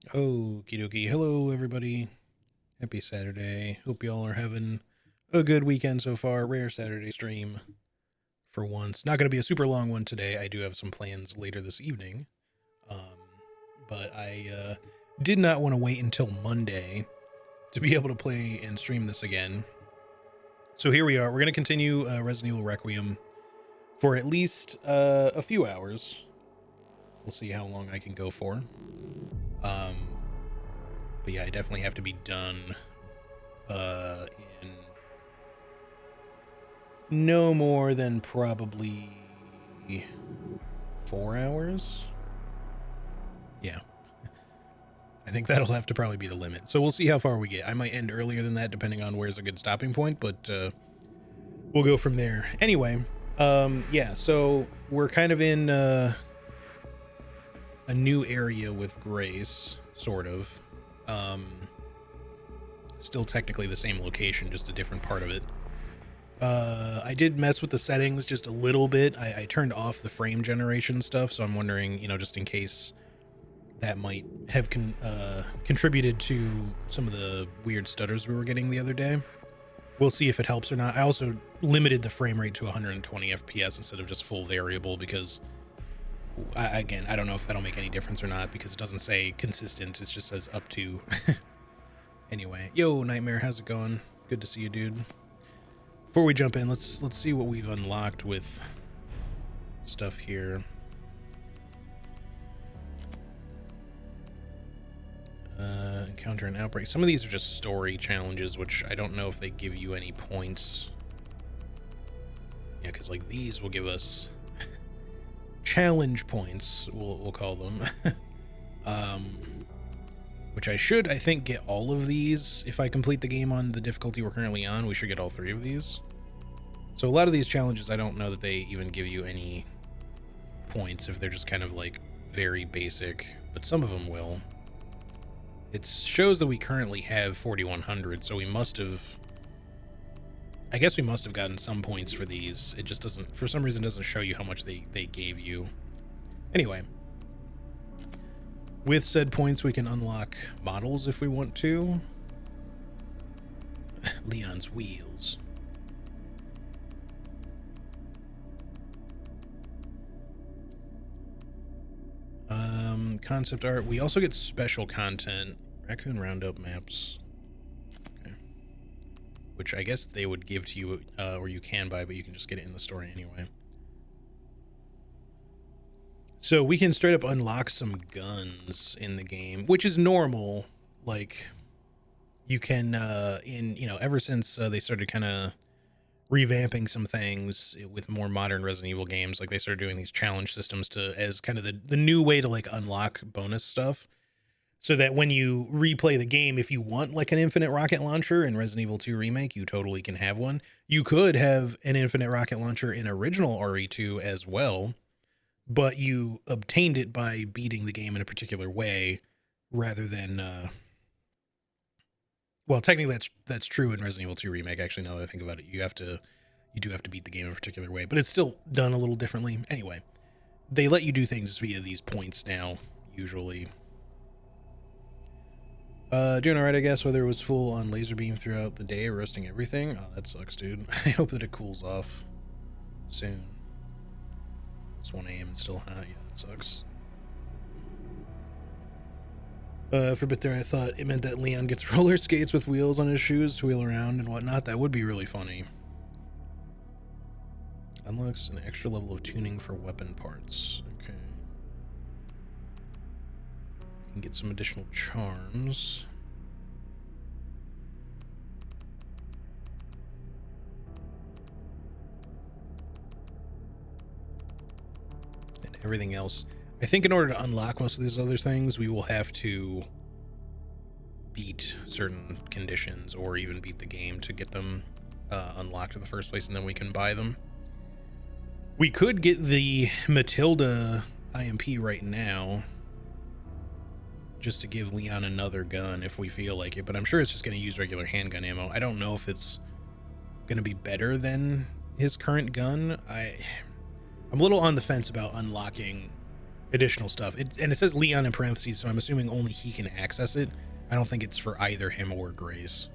Okie dokie. Hello, everybody. Happy Saturday. Hope y'all are having a good weekend so far. Rare Saturday stream for once. Not going to be a super long one today. I do have some plans later this evening. But I did not want to wait until Monday to be able to play and stream this again. So here we are. We're going to continue Resident Evil Requiem for at least a few hours. We'll see how long I can go for. But yeah, I definitely have to be done in no more than probably 4 hours. Yeah. I think that'll have to probably be the limit. So we'll see how far we get. I might end earlier than that depending on where's a good stopping point, but we'll go from there. Anyway, yeah, so we're kind of in a new area with Grace, sort of. Still technically the same location, just a different part of it. I did mess with the settings just a little bit. I turned off the frame generation stuff, so I'm wondering, just in case that might have contributed to some of the weird stutters we were getting the other day. We'll see if it helps or not. I also limited the frame rate to 120 FPS instead of just full variable because, I don't know if that'll make any difference or not because it doesn't say consistent. It just says up to. Anyway, yo, Nightmare, how's it going? Good to see you, dude. Before we jump in, let's see what we've unlocked with stuff here. Encounter an outbreak. Some of these are just story challenges, which I don't know if they give you any points. Yeah, because like these will give us challenge points, we'll call them. Which I think, get all of these. If I complete the game on the difficulty we're currently on, we should get all 3 of these. So a lot of these challenges, I don't know that they even give you any points if they're just kind of like very basic, but some of them will. It shows that we currently have 4,100, so we must have... I guess we must have gotten some points for these. It just doesn't, for some reason, doesn't show you how much they gave you. Anyway. With said points, we can unlock models if we want to. Leon's wheels. Concept art. We also get special content. Raccoon Roundup maps. Okay. Which I guess they would give to you, or you can buy, but you can just get it in the store anyway. So we can straight up unlock some guns in the game, which is normal. Like, you can, ever since they started kind of revamping some things with more modern Resident Evil games, like they started doing these challenge systems as kind of the new way to like unlock bonus stuff. So that when you replay the game, if you want like an infinite rocket launcher in Resident Evil 2 Remake, you totally can have one. You could have an infinite rocket launcher in original RE2 as well, but you obtained it by beating the game in a particular way rather than well, technically that's true in Resident Evil 2 Remake. Actually, now that I think about it, you do have to beat the game in a particular way, but it's still done a little differently. Anyway, they let you do things via these points now, usually. Doing alright, I guess. Weather was full on laser beam throughout the day, roasting everything. Oh, that sucks, dude. I hope that it cools off soon. It's 1 a.m. and still hot. Yeah, that sucks. For a bit there, I thought it meant that Leon gets roller skates with wheels on his shoes to wheel around and whatnot. That would be really funny. Unlocks an extra level of tuning for weapon parts. Okay. We can get some additional charms. And everything else. I think in order to unlock most of these other things, we will have to beat certain conditions or even beat the game to get them unlocked in the first place, and then we can buy them. We could get the Matilda IMP right now just to give Leon another gun if we feel like it, but I'm sure it's just going to use regular handgun ammo. I don't know if it's going to be better than his current gun. I'm a little on the fence about unlocking additional stuff. And it says Leon in parentheses, so I'm assuming only he can access it. I don't think it's for either him or Grace.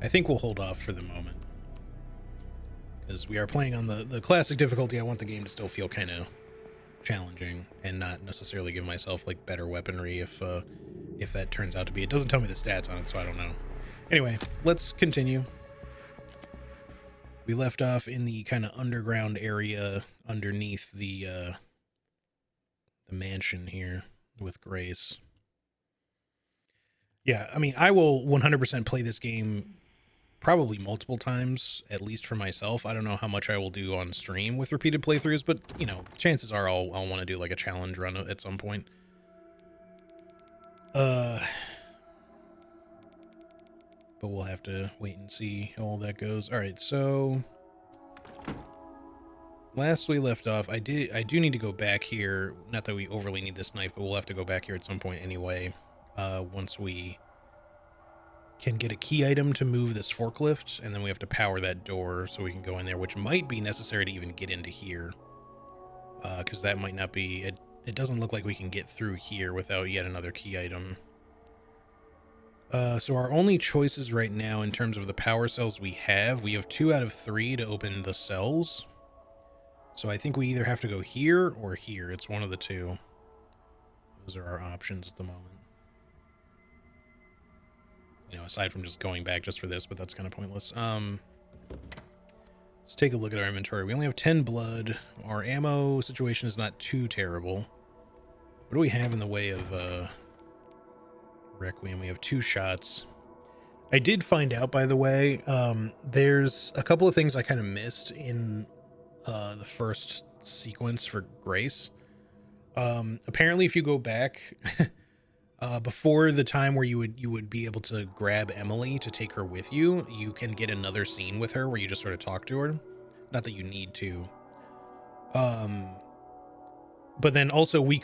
I think we'll hold off for the moment, because we are playing on the classic difficulty. I want the game to still feel kind of challenging and not necessarily give myself like better weaponry if that turns out to be. It doesn't tell me the stats on it, so I don't know. Anyway, let's continue. We left off in the kind of underground area underneath the mansion here with Grace. Yeah, I mean, I will 100% play this game probably multiple times, at least for myself. I don't know how much I will do on stream with repeated playthroughs, but, you know, chances are I'll want to do like a challenge run at some point. But we'll have to wait and see how all that goes. All right, so last we left off, I do need to go back here. Not that we overly need this knife, but we'll have to go back here at some point anyway. Once we can get a key item to move this forklift, and then we have to power that door so we can go in there, which might be necessary to even get into here, because that might not be it doesn't look like we can get through here without yet another key item. So our only choices right now in terms of the power cells we have 2 out of 3 to open the cells, so I think we either have to go here or here. It's one of the two. Those are our options at the moment. You know, aside from just going back just for this, but that's kind of pointless. Let's take a look at our inventory. We only have 10 blood. Our ammo situation is not too terrible. What do we have in the way of requiem? We have 2 shots. I did find out, by the way, there's a couple of things I kind of missed in the first sequence for Grace. Apparently, if you go back before the time where you would be able to grab Emily to take her with you, you can get another scene with her where you just sort of talk to her. Not that you need to. But then also we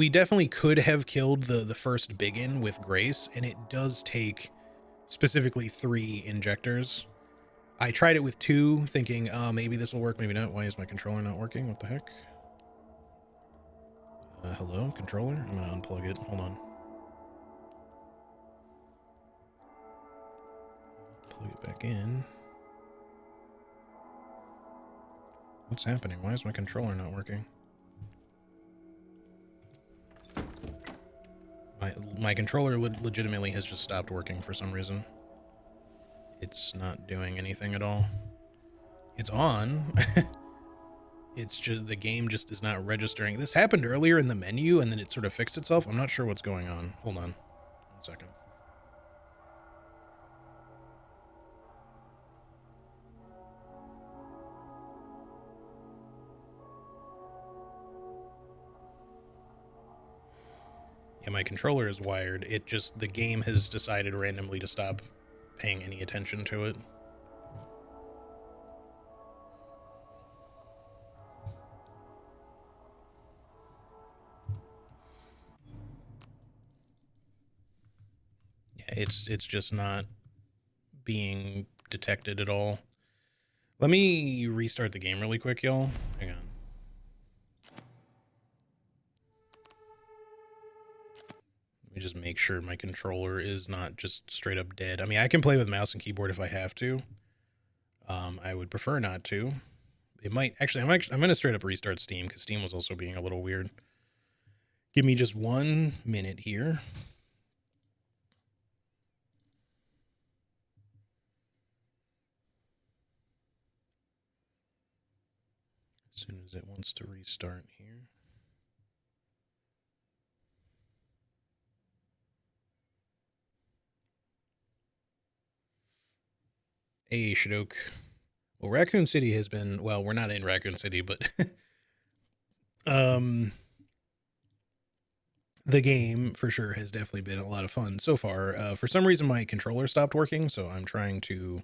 definitely could have killed the first biggin with Grace, and it does take specifically 3 injectors. I tried it with 2, thinking, maybe this will work, maybe not. Why is my controller not working? What the heck? Hello, controller? I'm gonna unplug it. Hold on. Plug it back in. What's happening? Why is my controller not working? My controller legitimately has just stopped working for some reason. It's not doing anything at all. It's on. It's just the game just is not registering. This happened earlier in the menu and then it sort of fixed itself. I'm not sure what's going on. Hold on 1 second. Yeah, my controller is wired. It just, the game has decided randomly to stop paying any attention to it. Yeah, it's just not being detected at all. Let me restart the game really quick, y'all. Hang on. Let me just make sure my controller is not just straight up dead. I mean, I can play with mouse and keyboard if I have to. I would prefer not to. It might actually. I'm gonna straight up restart Steam because Steam was also being a little weird. Give me just 1 minute here. As soon as it wants to restart here. Hey, Shadok. Well, Raccoon City has been, well, we're not in Raccoon City, but the game for sure has definitely been a lot of fun so far. For some reason, my controller stopped working, so I'm trying to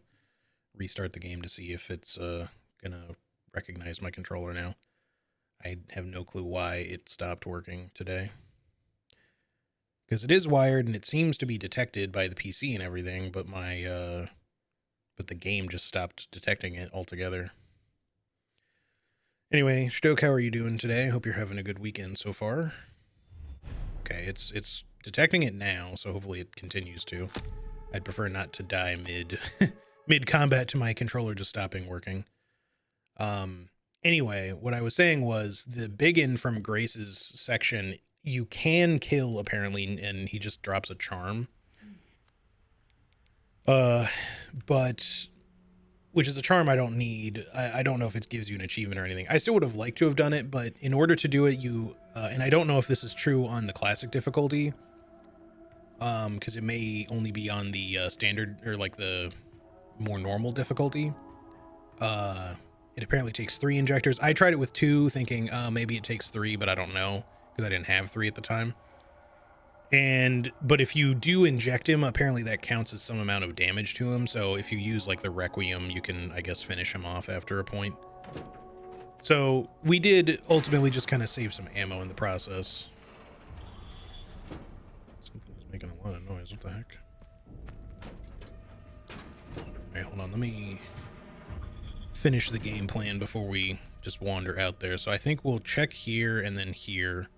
restart the game to see if it's gonna recognize my controller now. I have no clue why it stopped working today. Because it is wired and it seems to be detected by the PC and everything, but but the game just stopped detecting it altogether. Anyway, Stoke, how are you doing today? Hope you're having a good weekend so far. Okay, it's detecting it now, so hopefully it continues to. I'd prefer not to die mid mid combat to my controller just stopping working. Anyway, what I was saying was the biggin from Grace's section you can kill apparently, and he just drops a charm. But which is a charm I don't need. I don't know if it gives you an achievement or anything. I still would have liked to have done it, but in order to do it, you and I don't know if this is true on the classic difficulty, because it may only be on the standard or like the more normal difficulty. It apparently takes 3 injectors. I tried it with 2, thinking maybe it takes 3, but I don't know because I didn't have 3 at the time. But if you do inject him, apparently that counts as some amount of damage to him. So if you use like the requiem, you can, I guess, finish him off after a point. So we did ultimately just kind of save some ammo in the process. Something is making a lot of noise. What the heck? Alright, hold on. Let me finish the game plan before we just wander out there. So I think we'll check here and then here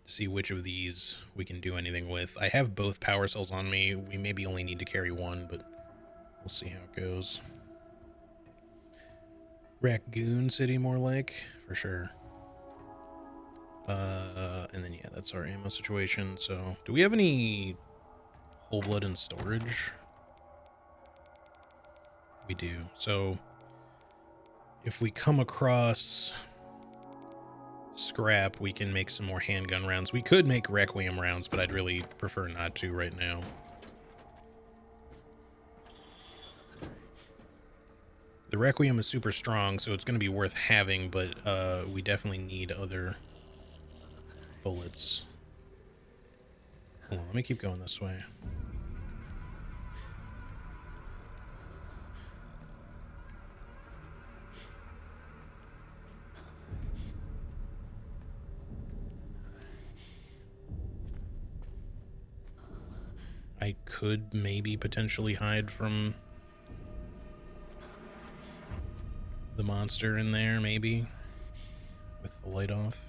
to see which of these we can do anything with. I have both power cells on me. We maybe only need to carry one, but we'll see how it goes. Raccoon City, more like, for sure. And then, yeah, that's our ammo situation. So, do we have any whole blood in storage? We do. So, if we come across scrap, we can make some more handgun rounds. We could make requiem rounds, but I'd really prefer not to right now. The requiem is super strong, so it's going to be worth having, but we definitely need other bullets. Hold on, let me keep going this way. I could maybe potentially hide from the monster in there, maybe, with the light off.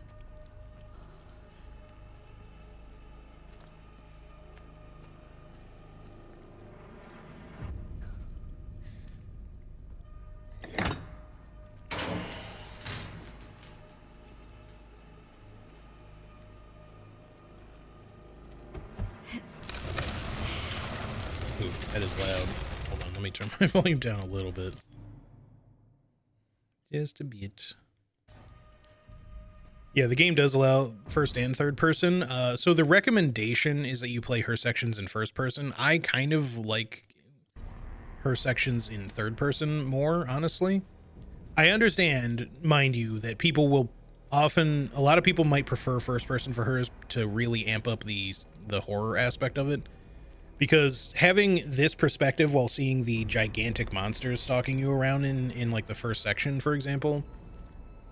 Ooh, that is loud. Hold on, let me turn my volume down a little bit. Just a bit. Yeah, the game does allow first and third person. So the recommendation is that you play her sections in first person. I kind of like her sections in third person more, honestly. I understand, mind you, that people will often, a lot of people might prefer first person for hers to really amp up the horror aspect of it. Because having this perspective while seeing the gigantic monsters stalking you around in like the first section, for example,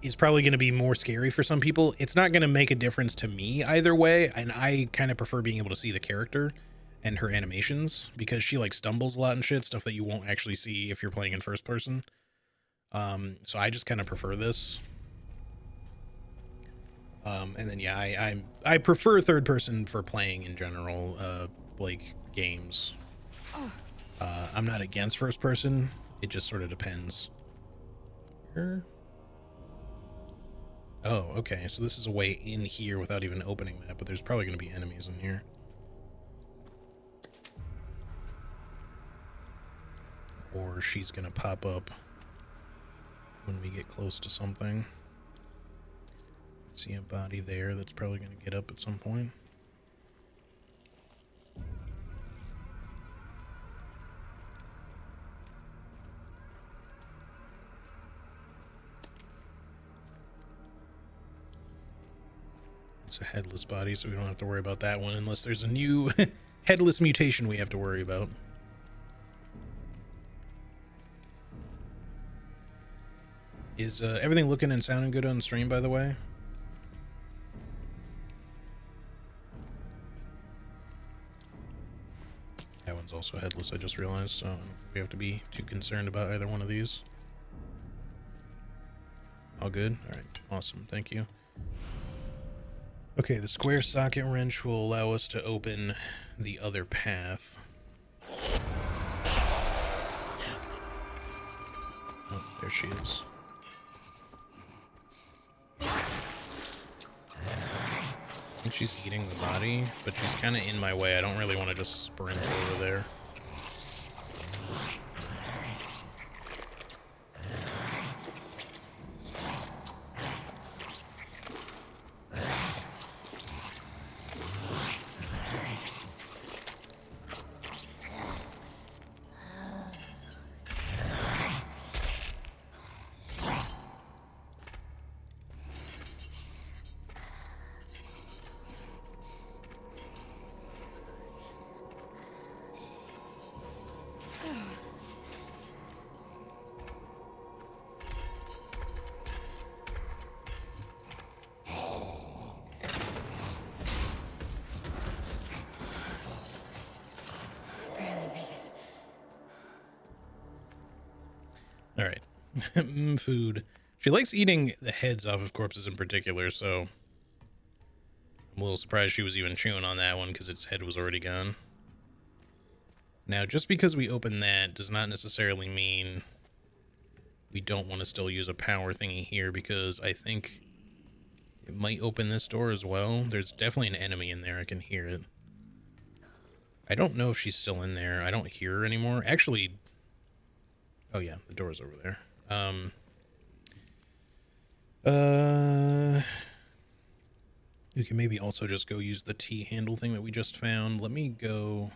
is probably going to be more scary for some people. It's not going to make a difference to me either way, and I kind of prefer being able to see the character and her animations because she like stumbles a lot and shit, stuff that you won't actually see if you're playing in first person. So I just kind of prefer this. And then yeah, I prefer third person for playing in general, like games. I'm not against first person. It just sort of depends. Where? Oh, okay. So this is a way in here without even opening that, but there's probably going to be enemies in here. Or she's going to pop up when we get close to something. See a body there that's probably going to get up at some point. It's a headless body, so we don't have to worry about that one unless there's a new headless mutation we have to worry about. Is everything looking and sounding good on stream, by the way? That one's also headless, I just realized, so we have to be too concerned about either one of these. All good? All right. Awesome. Thank you. Okay, the square socket wrench will allow us to open the other path. Oh, there she is. I think she's eating the body, but she's kind of in my way. I don't really want to just sprint over there. All right. Food. She likes eating the heads off of corpses in particular, so I'm a little surprised she was even chewing on that one because its head was already gone. Now, just because we open that does not necessarily mean we don't want to still use a power thingy here, because I think it might open this door as well. There's definitely an enemy in there. I can hear it. I don't know if she's still in there. I don't hear her anymore. Actually, oh yeah, the door's over there. We can maybe also just go use the T-handle thing that we just found. Let me go...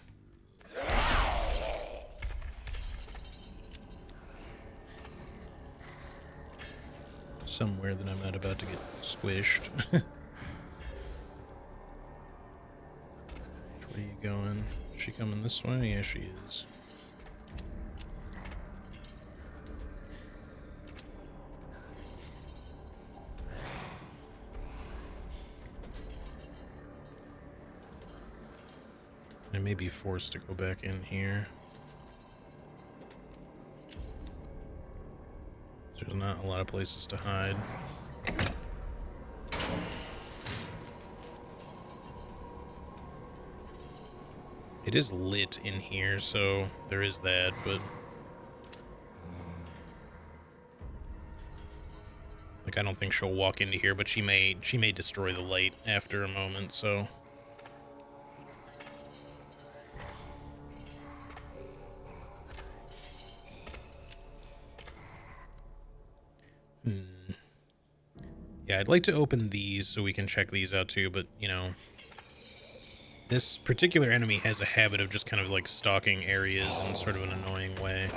somewhere that I'm not about to get squished. Where are you going? Is she coming this way? Yeah, she is. I may be forced to go back in here. There's not a lot of places to hide. It is lit in here, so there is that, but... like, I don't think she'll walk into here, but she may destroy the light after a moment, so... Yeah, I'd like to open these so we can check these out too, but, you know... this particular enemy has a habit of just kind of, like, stalking areas in sort of an annoying way.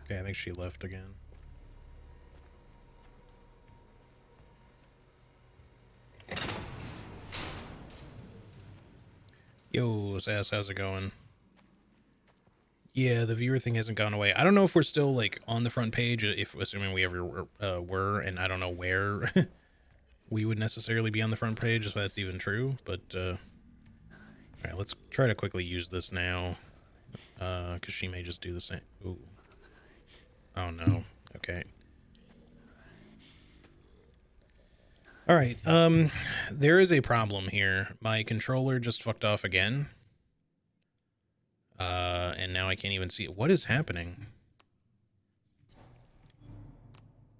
Okay, I think she left again. Yo, Sass, how's it going? Yeah, the viewer thing hasn't gone away. I don't know if we're still, like, on the front page, if assuming we ever were, and I don't know where we would necessarily be on the front page, if that's even true, but, alright, let's try to quickly use this now, because she may just do the same. Ooh. Oh, no. Okay. Alright, there is a problem here. My controller just fucked off again. And now I can't even see it. What is happening?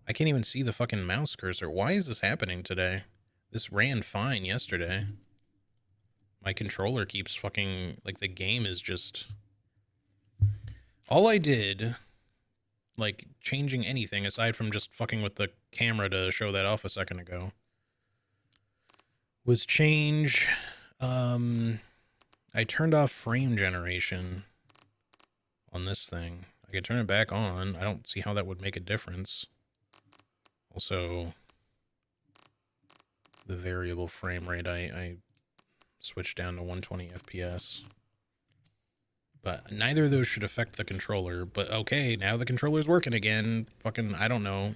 I can't even see the fucking mouse cursor. Why is this happening today? This ran fine yesterday. My controller keeps fucking... like, the game is just... all I did, like, changing anything aside from just fucking with the camera to show that off a second ago, was change... I turned off frame generation on this thing. I could turn it back on. I don't see how that would make a difference. Also, the variable frame rate, I switched down to 120 FPS. But neither of those should affect the controller. But okay, now the controller's working again. Fucking, I don't know.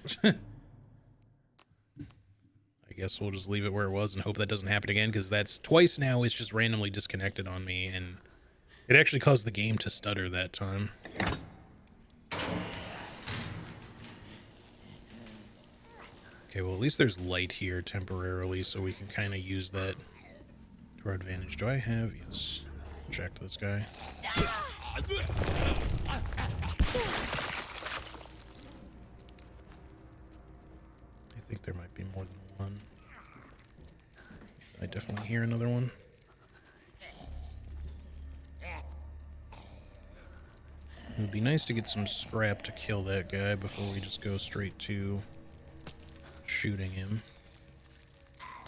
I guess we'll just leave it where it was and hope that doesn't happen again, because that's twice now it's just randomly disconnected on me, and It actually caused the game to stutter that time. Okay, well, at least there's light here temporarily, so we can kind of use that to our advantage. Do I have... Yes. Check this guy. I think there might be more than one. I definitely hear another one. It would be nice to get some scrap to kill that guy before we just go straight to shooting him.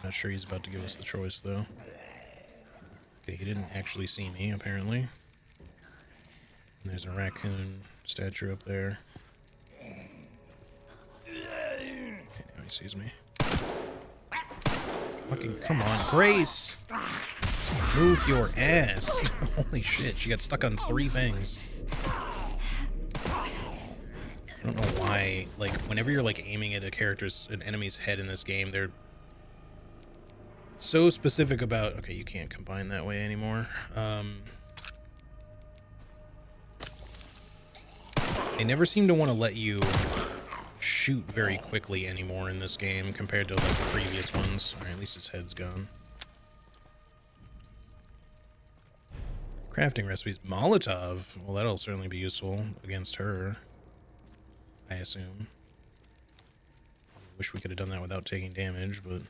Not sure he's about to give us the choice, though. Okay, he didn't actually see me, apparently. And there's a raccoon statue up there. Okay, now he sees me. Fucking come on, Grace! Move your ass! Holy shit, she got stuck on 3 things. I don't know why, like, whenever you're, like, aiming at an enemy's head in this game, they're so specific about... Okay, you can't combine that way anymore. They never seem to want to let you shoot very quickly anymore in this game compared to, like, the previous ones. Alright, at least his head's gone. Crafting recipes. Molotov. Well, that'll certainly be useful against her, I assume. Wish we could have done that without taking damage, but...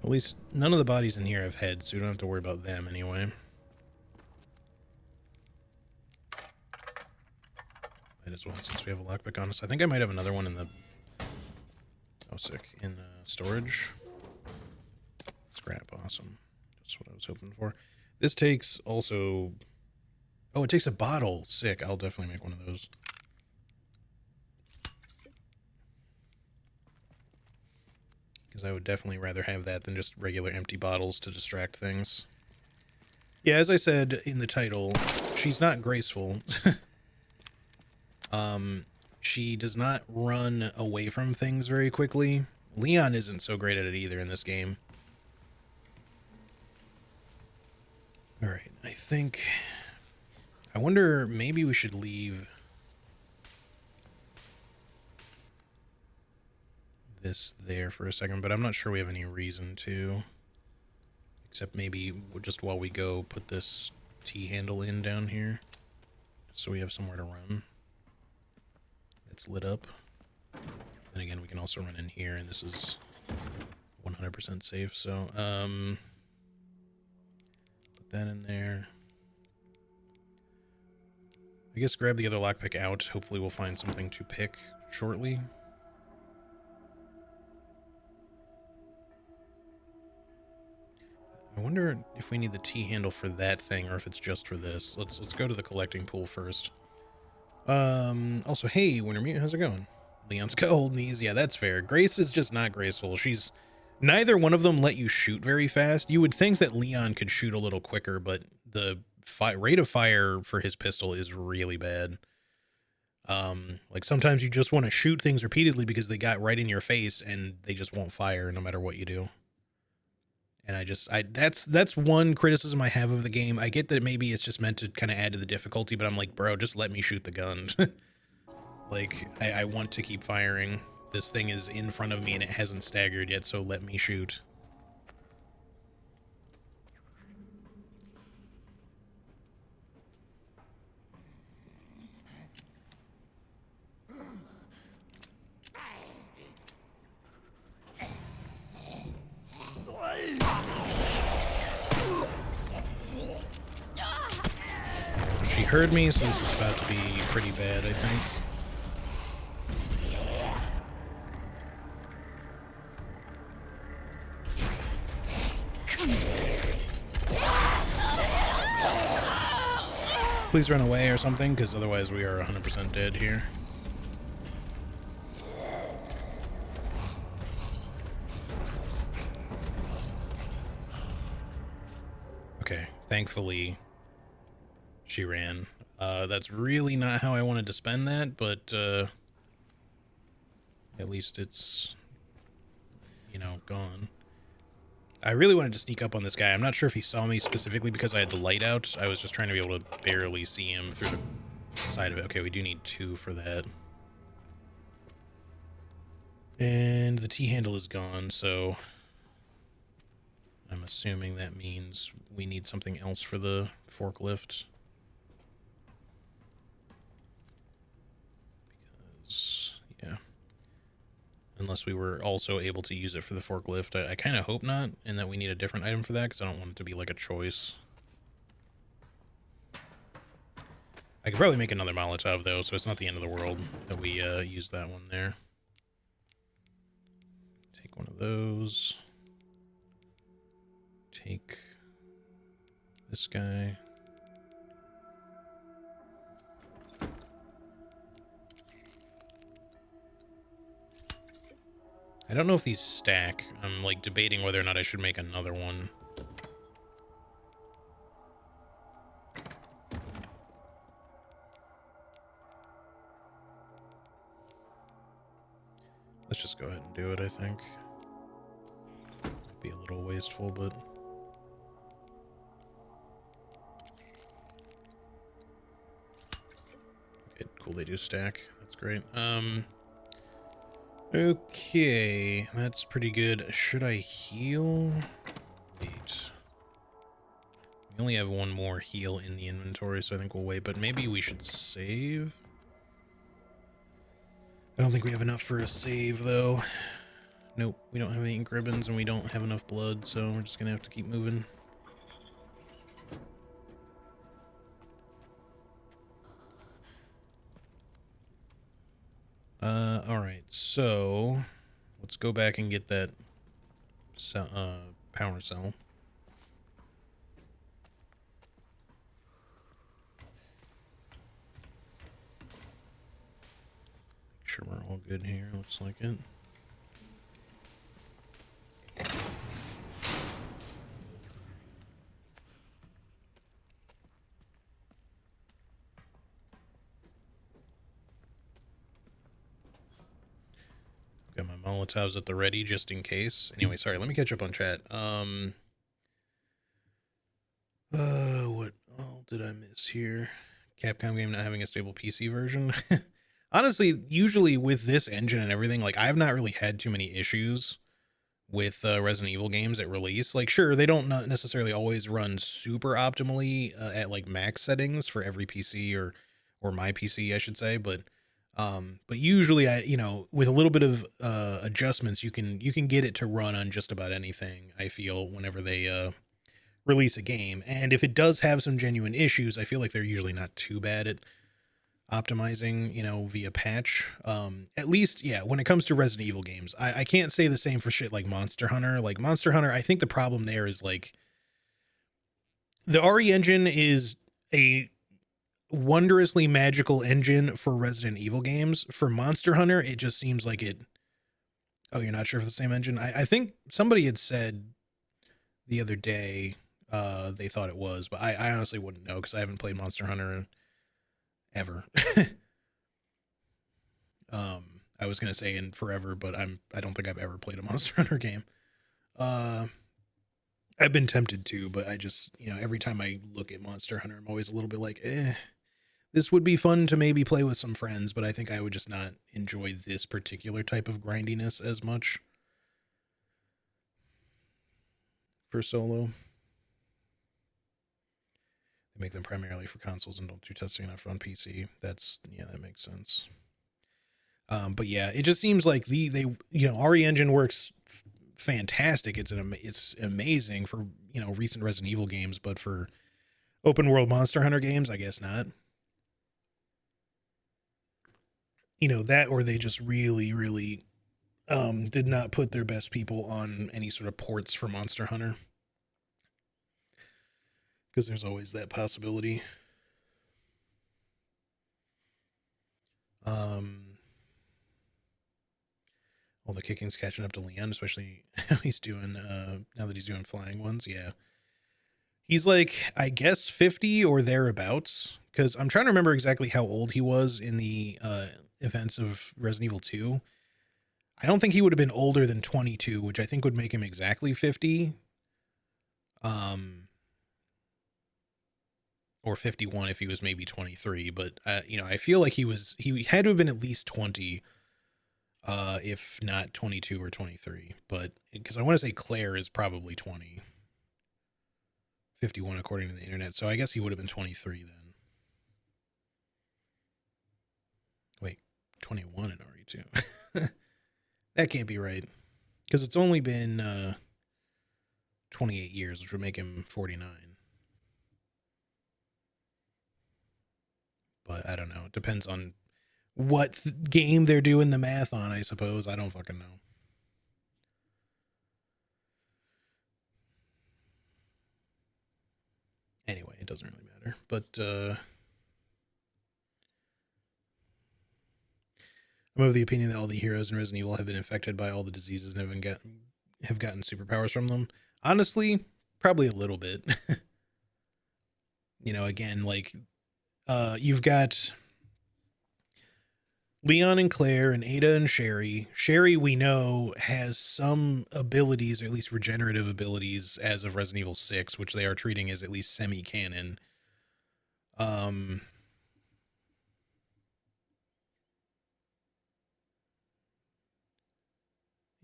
At least none of the bodies in here have heads, so we don't have to worry about them anyway. Might as well, since we have a lockpick on us. I think I might have another one in the... Oh, sick. In storage. Scrap, awesome. That's what I was hoping for. This takes also... Oh, it takes a bottle. Sick. I'll definitely make one of those. Because I would definitely rather have that than just regular empty bottles to distract things. Yeah, as I said in the title, she's not graceful. She does not run away from things very quickly. Leon isn't so great at it either in this game. Alright, I think... I wonder, maybe we should leave this there for a second, but I'm not sure we have any reason to. Except maybe just while we go, put this T-handle in down here. So we have somewhere to run. It's lit up. Then again, we can also run in here, and this is 100% safe, so, put that in there. I guess grab the other lockpick out. Hopefully we'll find something to pick shortly. I wonder if we need the T-handle for that thing or if it's just for this. Let's go to the collecting pool first. Also, hey, Wintermute, how's it going? Leon's cold knees. Yeah, that's fair. Grace is just not graceful. She's... Neither one of them let you shoot very fast. You would think that Leon could shoot a little quicker, but the rate of fire for his pistol is really bad. Like sometimes you just want to shoot things repeatedly because they got right in your face and they just won't fire no matter what you do. And that's one criticism I have of the game. I get that maybe it's just meant to kind of add to the difficulty, but I'm like, bro, just let me shoot the gun. Like, I want to keep firing. This thing is in front of me and it hasn't staggered yet, so let me shoot. She heard me, so this is about to be pretty bad, I think. Please run away or something, because otherwise we are 100% dead here. Okay, thankfully she ran. That's really not how I wanted to spend that, but at least it's gone. I really wanted to sneak up on this guy. I'm not sure if he saw me specifically because I had the light out. I was just trying to be able to barely see him through the side of it. Okay, we do need 2 for that. And the T-handle is gone, so I'm assuming that means we need something else for the forklift. Because, yeah. Unless we were also able to use it for the forklift. I kind of hope not, and that we need a different item for that, because I don't want it to be like a choice. I could probably make another Molotov, though, so it's not the end of the world that we use that one there. Take one of those. Take this guy. I don't know if these stack. I'm like debating whether or not I should make another one. Let's just go ahead and do it, I think. Might be a little wasteful, but... Okay, cool, they do stack. That's great. Okay, that's pretty good. Should I heal? Wait. We only have one more heal in the inventory, so I think we'll wait, but maybe we should save? I don't think we have enough for a save, though. Nope, we don't have any ink ribbons, and we don't have enough blood, so we're just gonna have to keep moving. Alright, so let's go back and get that power cell. Make sure we're all good here, looks like it. Got my Molotovs at the ready just in case. Anyway, sorry, let me catch up on chat. What all did I miss here? Capcom game not having a stable PC version. Honestly, usually with this engine and everything, like I've not really had too many issues with Resident Evil games at release. Like, sure, they don't necessarily always run super optimally at like max settings for every PC or my PC, I should say, but usually with a little bit of adjustments, you can get it to run on just about anything, I feel, whenever they release a game. And if it does have some genuine issues, I feel like they're usually not too bad at optimizing, via patch. At least, yeah, when it comes to Resident Evil games, I can't say the same for shit like Monster Hunter. Like Monster Hunter, I think the problem there is like the RE engine is a wondrously magical engine for Resident Evil games. For Monster Hunter, it just seems like it. Oh, you're not sure if it's the same engine? I think somebody had said the other day they thought it was, but I honestly wouldn't know because I haven't played Monster Hunter ever. I was gonna say in forever, but I don't think I've ever played a Monster Hunter game. I've been tempted to, but I just, every time I look at Monster Hunter, I'm always a little bit like, this would be fun to maybe play with some friends, but I think I would just not enjoy this particular type of grindiness as much for solo. They make them primarily for consoles and don't do testing enough on PC. That makes sense. But yeah, it just seems like RE Engine works fantastic. It's amazing for, recent Resident Evil games, but for open world Monster Hunter games, I guess not. That, or they just really, really did not put their best people on any sort of ports for Monster Hunter. Because there's always that possibility. All the kicking's catching up to Leon, especially how he's doing now that he's doing flying ones. Yeah. He's like, I guess 50 or thereabouts, because I'm trying to remember exactly how old he was in the events of Resident Evil 2. I don't think he would have been older than 22, which I think would make him exactly 50. Or 51 if he was maybe 23, but you know, I feel like he had to have been at least 20, if not 22 or 23. But because I want to say Claire is probably 20, 51 according to the internet, so I guess he would have been 23 then. Wait, 21 in RE2. That can't be right, because it's only been 28 years, which would make him 49. But I don't know. It depends on what game they're doing the math on, I suppose. I don't fucking know. Anyway, it doesn't really matter. But I'm of the opinion that all the heroes in Resident Evil have been infected by all the diseases and have gotten superpowers from them. Honestly, probably a little bit. You know, again, like you've got Leon and Claire and Ada and Sherry. Sherry, we know, has some abilities, or at least regenerative abilities, as of Resident Evil 6, which they are treating as at least semi-canon.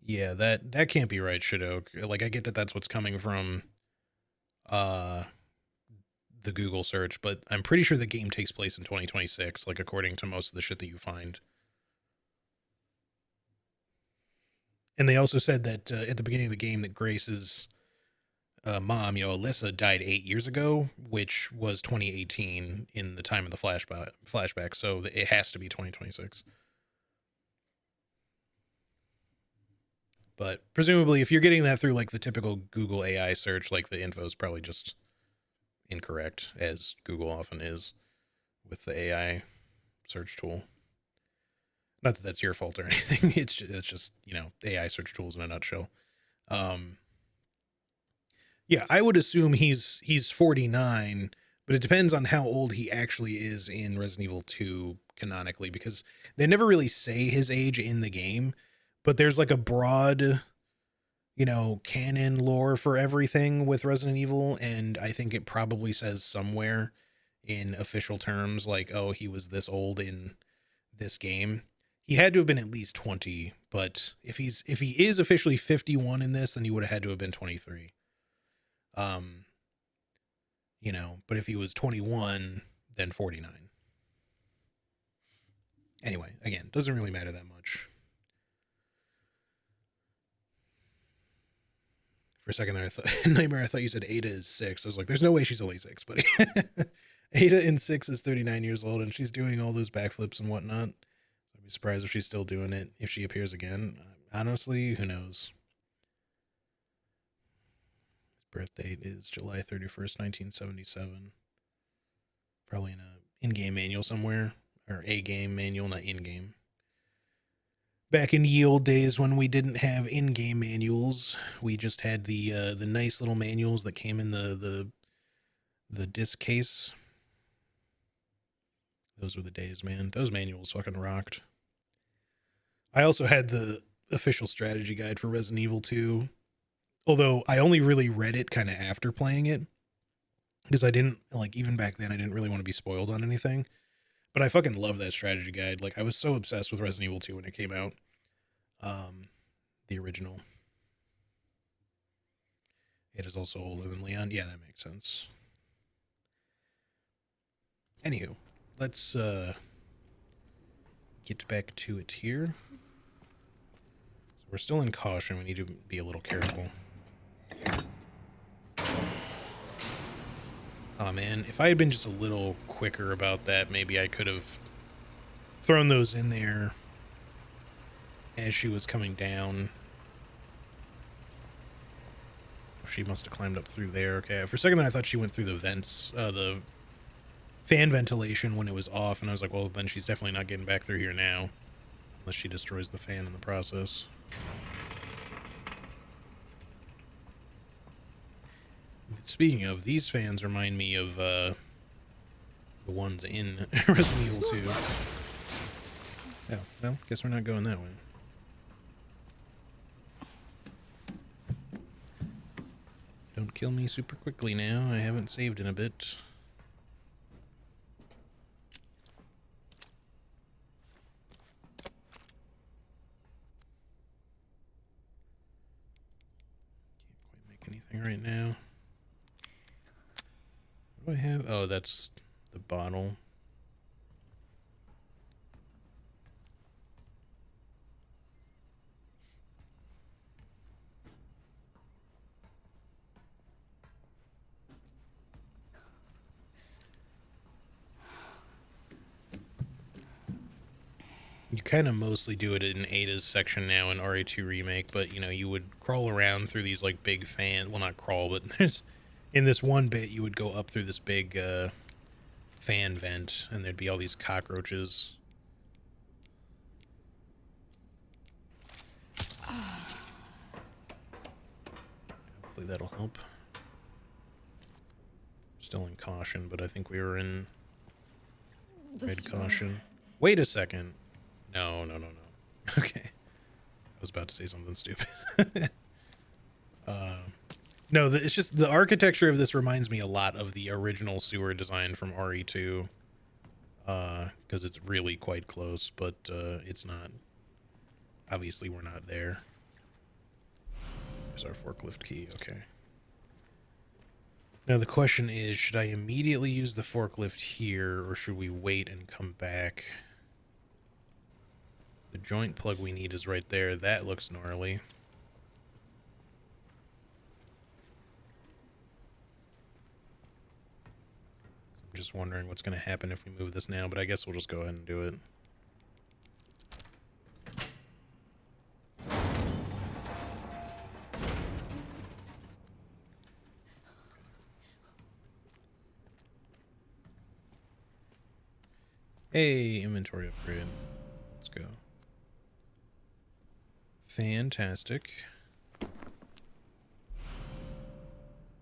Yeah, that can't be right, Shidoke. Like, I get that that's what's coming from the Google search, but I'm pretty sure the game takes place in 2026, like, according to most of the shit that you find. And they also said that at the beginning of the game that Grace's mom, you know, Alyssa, died 8 years ago, which was 2018 in the time of the flashback. So it has to be 2026. But presumably, if you're getting that through like the typical Google AI search, like the info is probably just incorrect, as Google often is with the AI search tool. Not that that's your fault or anything. It's just, you know, AI search tools in a nutshell. Yeah, I would assume he's 49, but it depends on how old he actually is in Resident Evil 2 canonically, because they never really say his age in the game, but there's like a broad, you know, canon lore for everything with Resident Evil, and I think it probably says somewhere in official terms like, oh, he was this old in this game. He had to have been at least 20, but if he is officially 51 in this, then he would have had to have been 23. You know, but if he was 21, then 49. Anyway, again, doesn't really matter that much. For a second there, I thought Nightmare, I thought you said Ada is 6. I was like, there's no way she's only 6, buddy. Ada in 6 is 39 years old, and she's doing all those backflips and whatnot. I'd be surprised if she's still doing it if she appears again. Honestly, who knows? Birth date is July 31st, 1977. Probably in a in-game manual somewhere, or a game manual, not in-game. Back in ye old days when we didn't have in-game manuals, we just had the nice little manuals that came in the disc case. Those were the days, man. Those manuals fucking rocked. I also had the official strategy guide for Resident Evil 2. Although I only really read it kind of after playing it, because I didn't, like, even back then, I didn't really want to be spoiled on anything. But I fucking love that strategy guide. Like, I was so obsessed with Resident Evil 2 when it came out. The original. It is also older than Leon. Yeah, that makes sense. Anywho, let's get back to it here. So we're still in caution. We need to be a little careful. Oh man, if I had been just a little quicker about that, maybe I could have thrown those in there as she was coming down. She must have climbed up through there. Okay, for a second there I thought she went through the vents, the fan ventilation when it was off, and I was like, well, then she's definitely not getting back through here now, unless she destroys the fan in the process. Speaking of, these fans remind me of the ones in Resident Evil 2. Oh, well, guess we're not going that way. Don't kill me super quickly now. I haven't saved in a bit. Can't quite make anything right now. What do I have? Oh, that's the bottle. You kind of mostly do it in Ada's section now in RE2 Remake, but, you know, you would crawl around through these, like, big well, not crawl, but there's, in this one bit, you would go up through this big, fan vent, and there'd be all these cockroaches. Hopefully that'll help. Still in caution, but I think we were in red caution. Wait a second. No. Okay. I was about to say something stupid. No, it's just the architecture of this reminds me a lot of the original sewer design from RE2. Because it's really quite close, but it's not. Obviously, we're not there. There's our forklift key. Okay. Now the question is, should I immediately use the forklift here, or should we wait and come back? The joint plug we need is right there. That looks gnarly. I'm just wondering what's going to happen if we move this now, but I guess we'll just go ahead and do it. Hey, inventory upgrade. Let's go. Fantastic.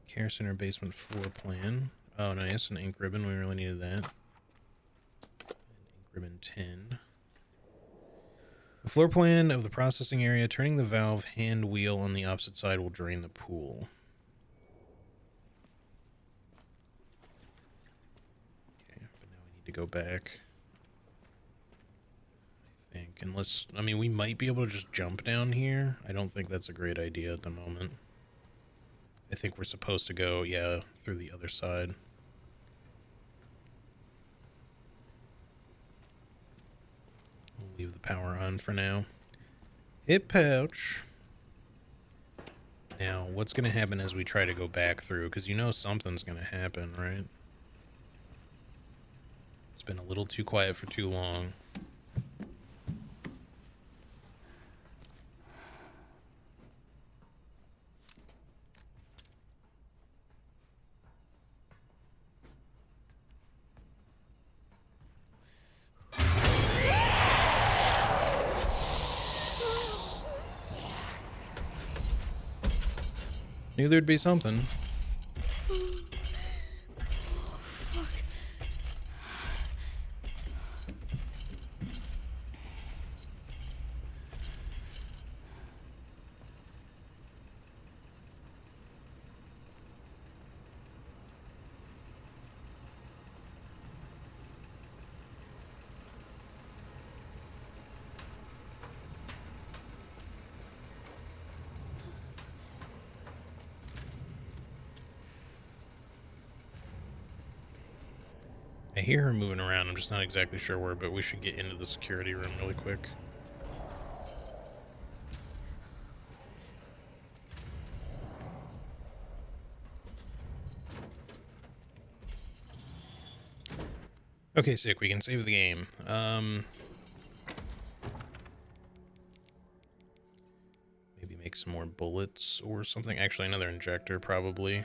Care center basement floor plan. Oh, nice. An ink ribbon. We really needed that. An ink ribbon 10. The floor plan of the processing area. Turning the valve hand wheel on the opposite side will drain the pool. Okay, but now we need to go back. I think. Unless, I mean, we might be able to just jump down here. I don't think that's a great idea at the moment. I think we're supposed to go, yeah, through the other side. We'll leave the power on for now. Hip pouch. Now, what's going to happen as we try to go back through? Because you know something's going to happen, right? It's been a little too quiet for too long. Knew there'd be something. I hear her moving around. I'm just not exactly sure where, but we should get into the security room really quick. Okay, sick. We can save the game. Maybe make some more bullets or something. Actually, another injector, probably.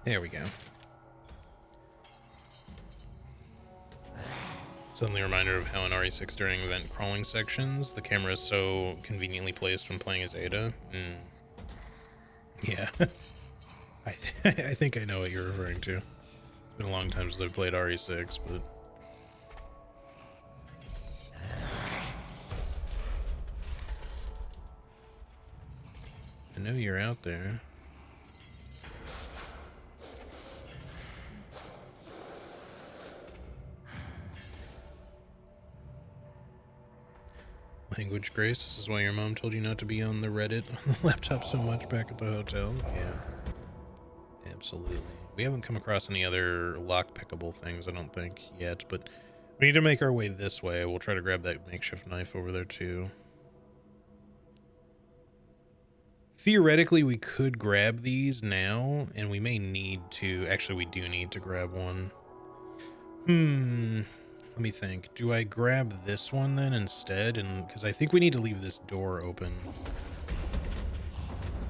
There we go. Suddenly a reminder of how in RE6 during event crawling sections, the camera is so conveniently placed when playing as Ada. Yeah. I think I know what you're referring to. It's been a long time since I've played RE6, but... I know you're out there. Language, Grace. This is why your mom told you not to be on the Reddit on the laptop so much back at the hotel. Yeah, absolutely. We haven't come across any other lock-pickable things, I don't think, yet, but we need to make our way this way. We'll try to grab that makeshift knife over there, too. Theoretically, we could grab these now, and we may need to... Actually, we do need to grab one. Let me think. Do I grab this one then instead? And because I think we need to leave this door open.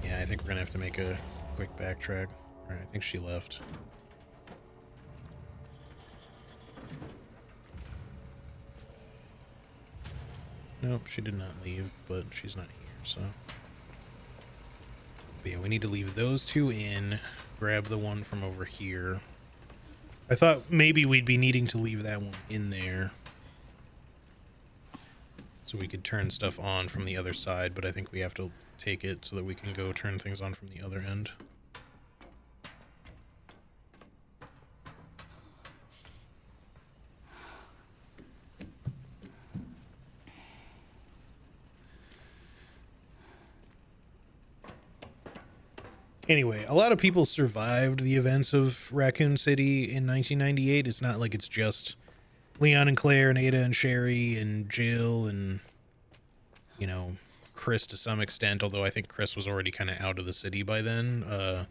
Yeah, I think we're gonna have to make a quick backtrack. All right, I think she left. Nope, she did not leave, but she's not here, so. But yeah, we need to leave those two in, grab the one from over here. I thought maybe we'd be needing to leave that one in there so we could turn stuff on from the other side, but I think we have to take it so that we can go turn things on from the other end. Anyway, a lot of people survived the events of Raccoon City in 1998. It's not like it's just Leon and Claire and Ada and Sherry and Jill and, you know, Chris to some extent, although I think Chris was already kind of out of the city by then. I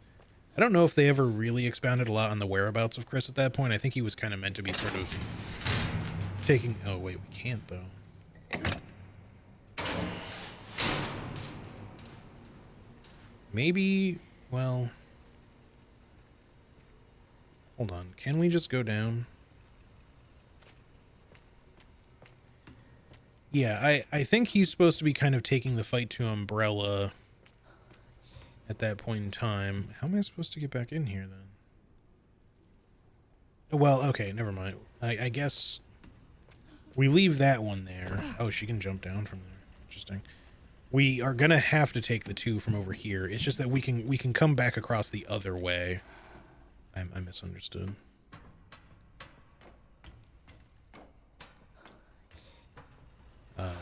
don't know if they ever really expounded a lot on the whereabouts of Chris at that point. I think he was kind of meant to be sort of taking... Oh, wait, we can't, though. Maybe... Well... Hold on. Can we just go down? Yeah, I think he's supposed to be kind of taking the fight to Umbrella at that point in time. How am I supposed to get back in here, then? Well, okay, never mind. I guess we leave that one there. Oh, she can jump down from there. Interesting. We are gonna have to take the two from over here. It's just that we can come back across the other way. I misunderstood.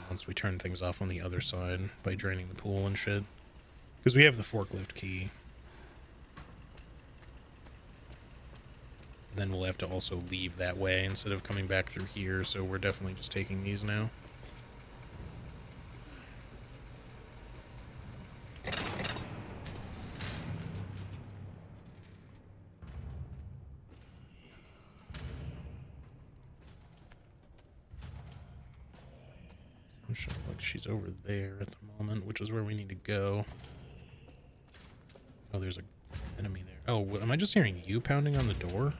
Once we turn things off on the other side by draining the pool and shit. Because we have the forklift key. Then we'll have to also leave that way instead of coming back through here, so we're definitely just taking these now. Like she's over there at the moment, which is where we need to go. Oh, there's an enemy there. Oh, am I just hearing you pounding on the door?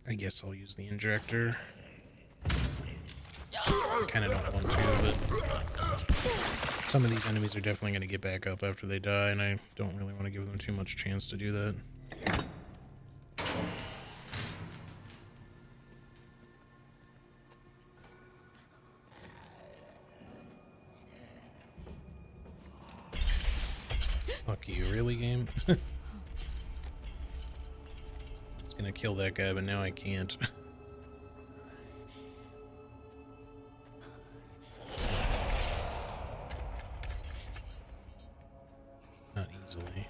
I guess I'll use the injector. I kind of don't want to, but some of these enemies are definitely going to get back up after they die, and I don't really want to give them too much chance to do that. Fuck you, really, game? I was gonna kill that guy, but now I can't. Not easily.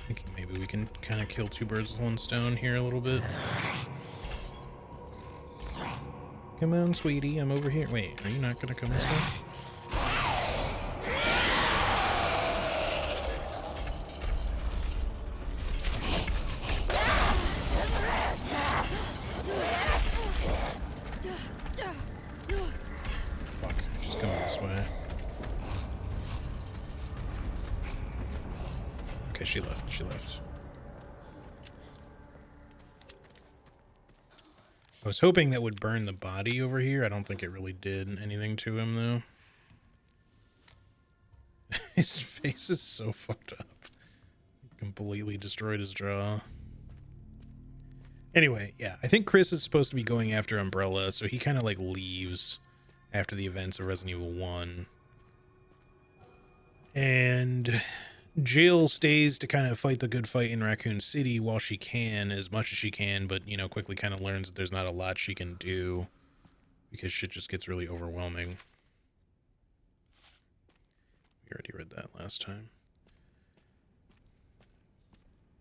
Thinking maybe we can kind of kill two birds with one stone here a little bit. Come on, sweetie. I'm over here. Wait, are you not gonna come this way? Fuck. She's coming this way. Okay, she left. She left. I was hoping that would burn the body over here. I don't think it really did anything to him, though. His face is so fucked up. Completely destroyed his jaw. Anyway, yeah, I think Chris is supposed to be going after Umbrella, so he kind of like leaves after the events of Resident Evil 1. And Jill stays to kind of fight the good fight in Raccoon City while she can, as much as she can, but, you know, quickly kind of learns that there's not a lot she can do because shit just gets really overwhelming. We already read that last time.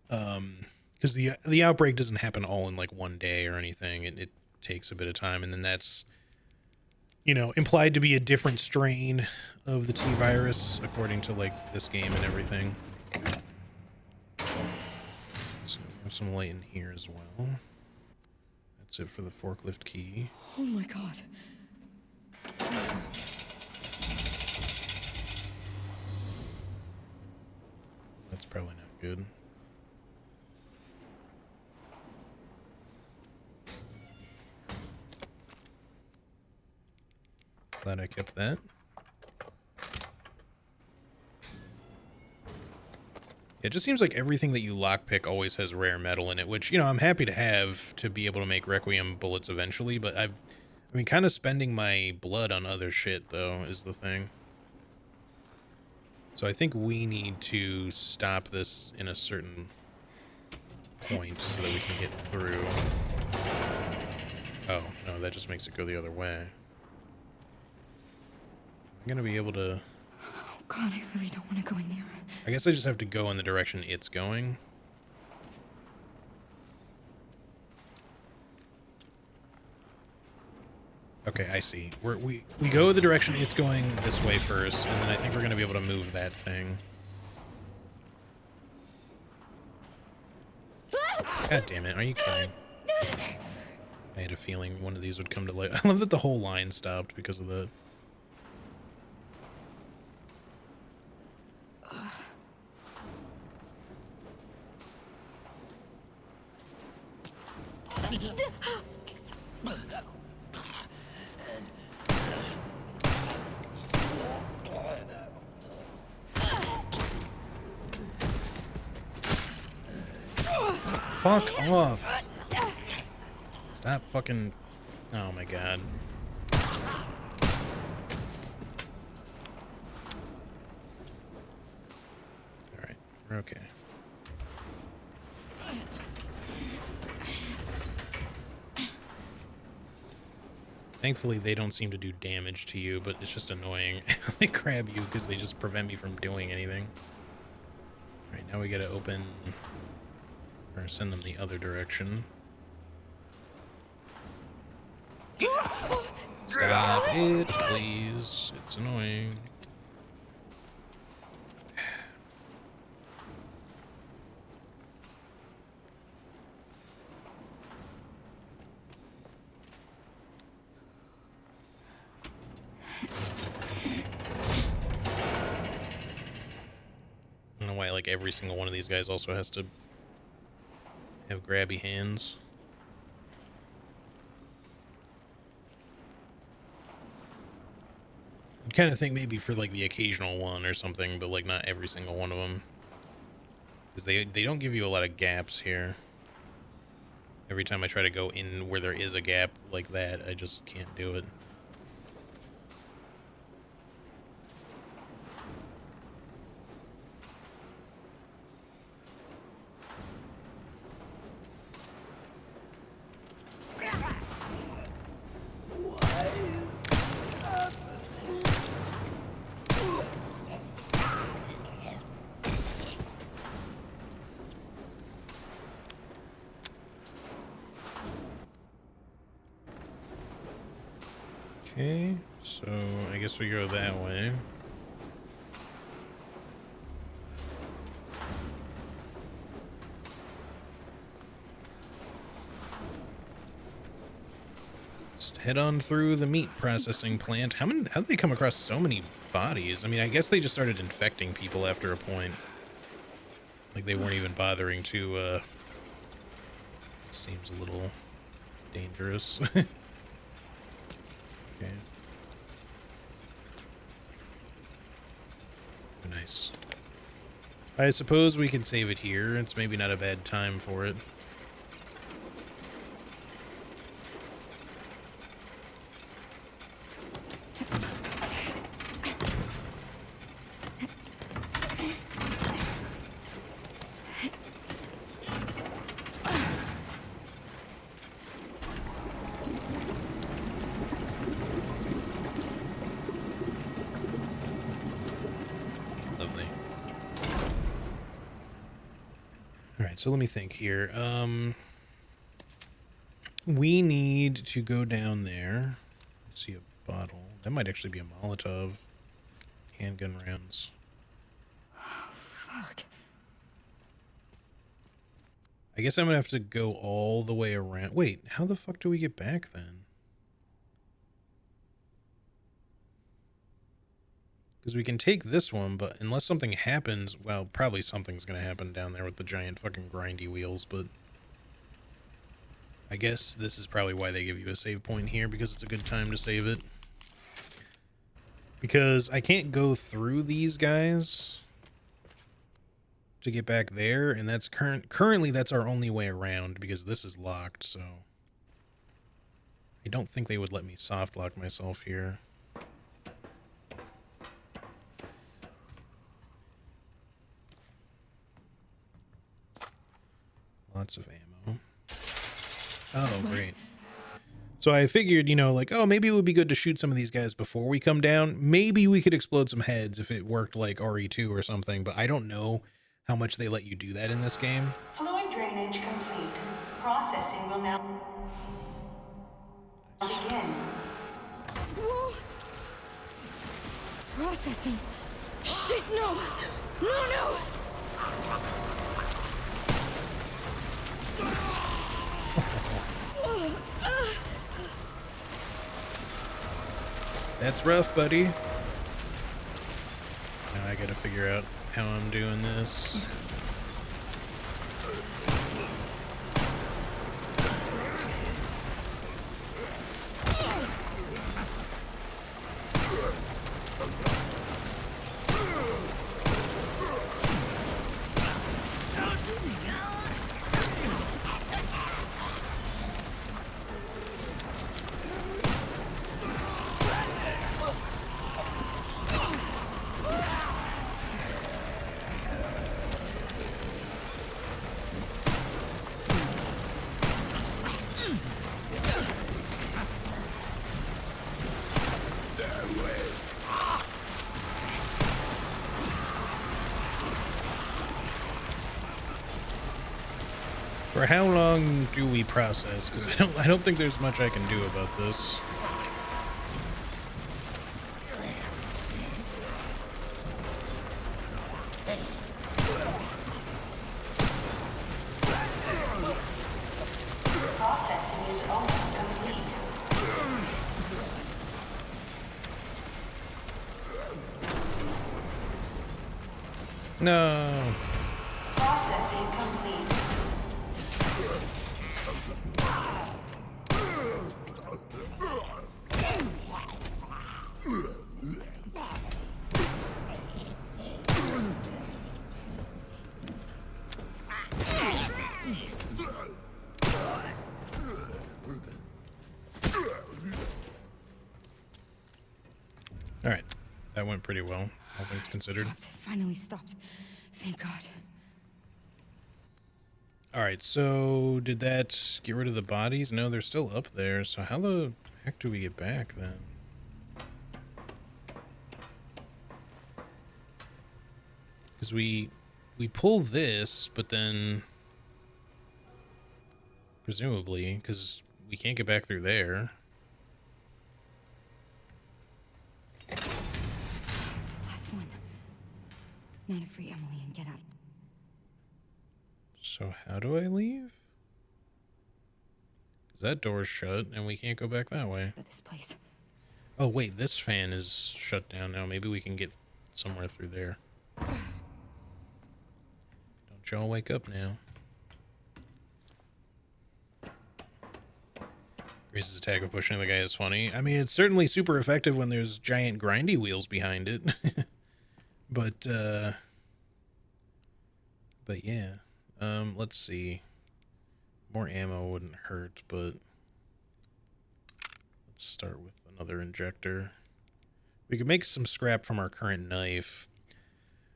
Because the outbreak doesn't happen all in like one day or anything. It takes a bit of time, and then that's, you know, implied to be a different strain of the T virus according to like this game and everything. So we have some light in here as well. That's it for the forklift key. Oh my god. Frozen. That's probably not good. Glad I kept that. It just seems like everything that you lockpick always has rare metal in it, which, you know, I'm happy to have to be able to make Requiem bullets eventually, but I mean, kind of spending my blood on other shit, though, is the thing. So I think we need to stop this in a certain point so that we can get through. Oh, no, that just makes it go the other way. I'm gonna be able to... Oh god, I really don't want to go in there. I guess I just have to go in the direction it's going. Okay, I see. We go the direction it's going this way first, and then I think we're gonna be able to move that thing. God damn it, are you kidding? I had a feeling one of these would come to light. I love that the whole line stopped because of the... Fuck off. Stop fucking... Oh my god. Alright, we're okay. Thankfully, they don't seem to do damage to you, but it's just annoying. They grab you because they just prevent me from doing anything. Alright, now we gotta open... or send them the other direction. Stop it, please. It's annoying. I don't know why, like, every single one of these guys also has to have grabby hands. I'd kind of think maybe for, like, the occasional one or something, but, like, not every single one of them. Because they don't give you a lot of gaps here. Every time I try to go in where there is a gap like that, I just can't do it. Okay, so I guess we go that way. Just head on through the meat processing plant. How did they come across so many bodies? I mean, I guess they just started infecting people after a point. Like they weren't even bothering to, seems a little dangerous. Okay. Nice. I suppose we can save it here. It's maybe not a bad time for it. Lovely. All right, so let me think here. We need to go down there. See a bottle. That might actually be a Molotov. Handgun rounds. Fuck. I guess I'm gonna have to go all the way around. Wait, how the fuck do we get back then? Because we can take this one, but unless something happens, well, probably something's gonna happen down there with the giant fucking grindy wheels, but I guess this is probably why they give you a save point here, because it's a good time to save it. Because I can't go through these guys to get back there, and that's currently that's our only way around, because this is locked, so I don't think they would let me soft lock myself here. Lots of ammo. Oh, great. So I figured, you know, like, oh, maybe it would be good to shoot some of these guys before we come down. Maybe we could explode some heads if it worked like RE2 or something, but I don't know how much they let you do that in this game. Fluid drainage complete. Processing will now begin. Whoa. Processing. Shit, no! No, no! That's rough, buddy. Now I gotta figure out how I'm doing this. For how long do we process? Because I don't think there's much I can do about this. Processing is almost complete. No. Processing complete. All right. That went pretty well, all things considered. Stopped. Finally stopped. Thank God. All right, so did that get rid of the bodies? No, they're still up there. So how the heck do we get back then? Because we pull this, but then presumably, because we can't get back through there. Nona, free Emily and get out So how do I leave? 'Cause that door's shut and we can't go back that way. of this place. Oh wait, this fan is shut down now. Maybe we can get somewhere through there. Don't y'all wake up now. Grace's attack of pushing the guy is funny. I mean, it's certainly super effective when there's giant grindy wheels behind it. But yeah. Let's see. More ammo wouldn't hurt, but let's start with another injector. We could make some scrap from our current knife.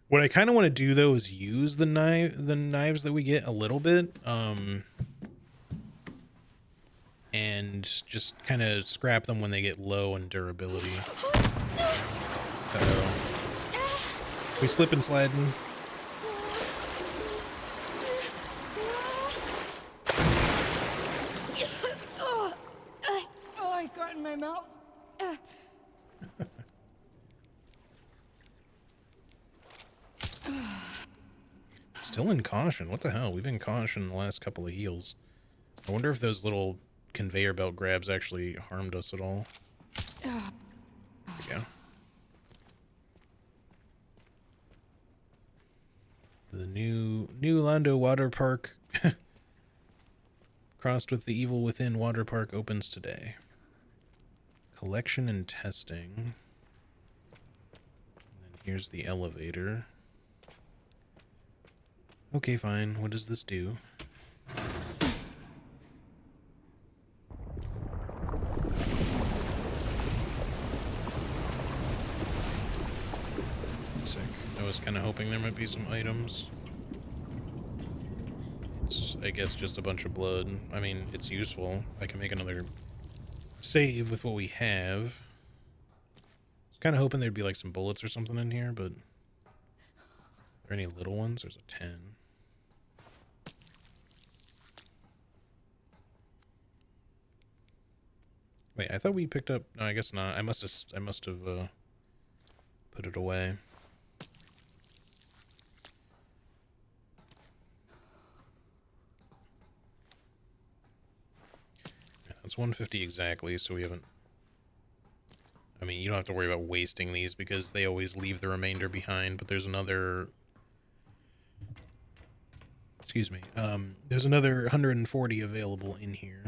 What I kind of want to do though is use the knives that we get a little bit, and just kind of scrap them when they get low in durability. Uh-oh. We slip and sliding. Oh, I got in my mouth. Still in caution. What the hell? We've been caution the last couple of heals. I wonder if those little conveyor belt grabs actually harmed us at all. Yeah. The new Lando Water Park crossed with the Evil Within Water Park opens today. Collection and testing. And then here's the elevator. Okay, fine. What does this do? Sick. I was kind of hoping there might be some items. It's, I guess, just a bunch of blood. I mean, it's useful. I can make another save with what we have. I was kind of hoping there'd be like some bullets or something in here, but... Are there any little ones? There's a 10. Wait, I thought we picked up... No, I guess not. I must have put it away. Yeah, it's 150 exactly, so we haven't... I mean, you don't have to worry about wasting these because they always leave the remainder behind, but there's another... Excuse me. There's another 140 available in here.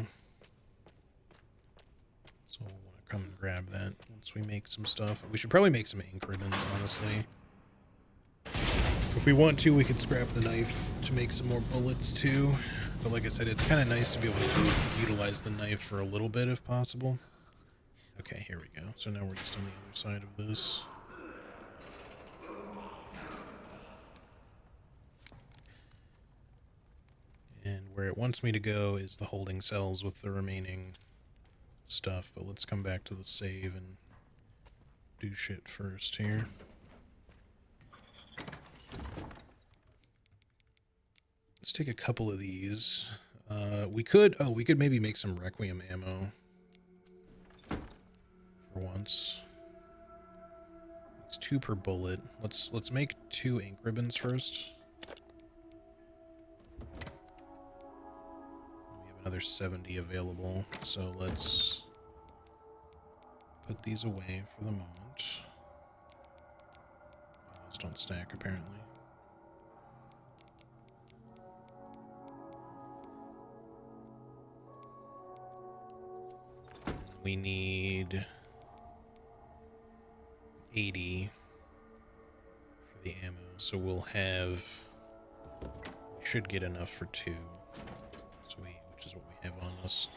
So we'll want to come and grab that once we make some stuff. We should probably make some ink ribbons, honestly. If we want to, we could scrap the knife to make some more bullets too. But like I said, it's kind of nice to be able to utilize the knife for a little bit if possible. Okay, here we go. So now we're just on the other side of this. And where it wants me to go is the holding cells with the remaining stuff. But let's come back to the save and do shit first here. Let's take a couple of these. We could maybe make some requiem ammo for once. It's 2 per bullet. Let's make 2 ink ribbons first. We have another 70 available, so let's put these away for the moment. Those don't stack apparently. We need 80 for the ammo, so we'll have... We should get enough for 2. Sweet, which is what we have on us.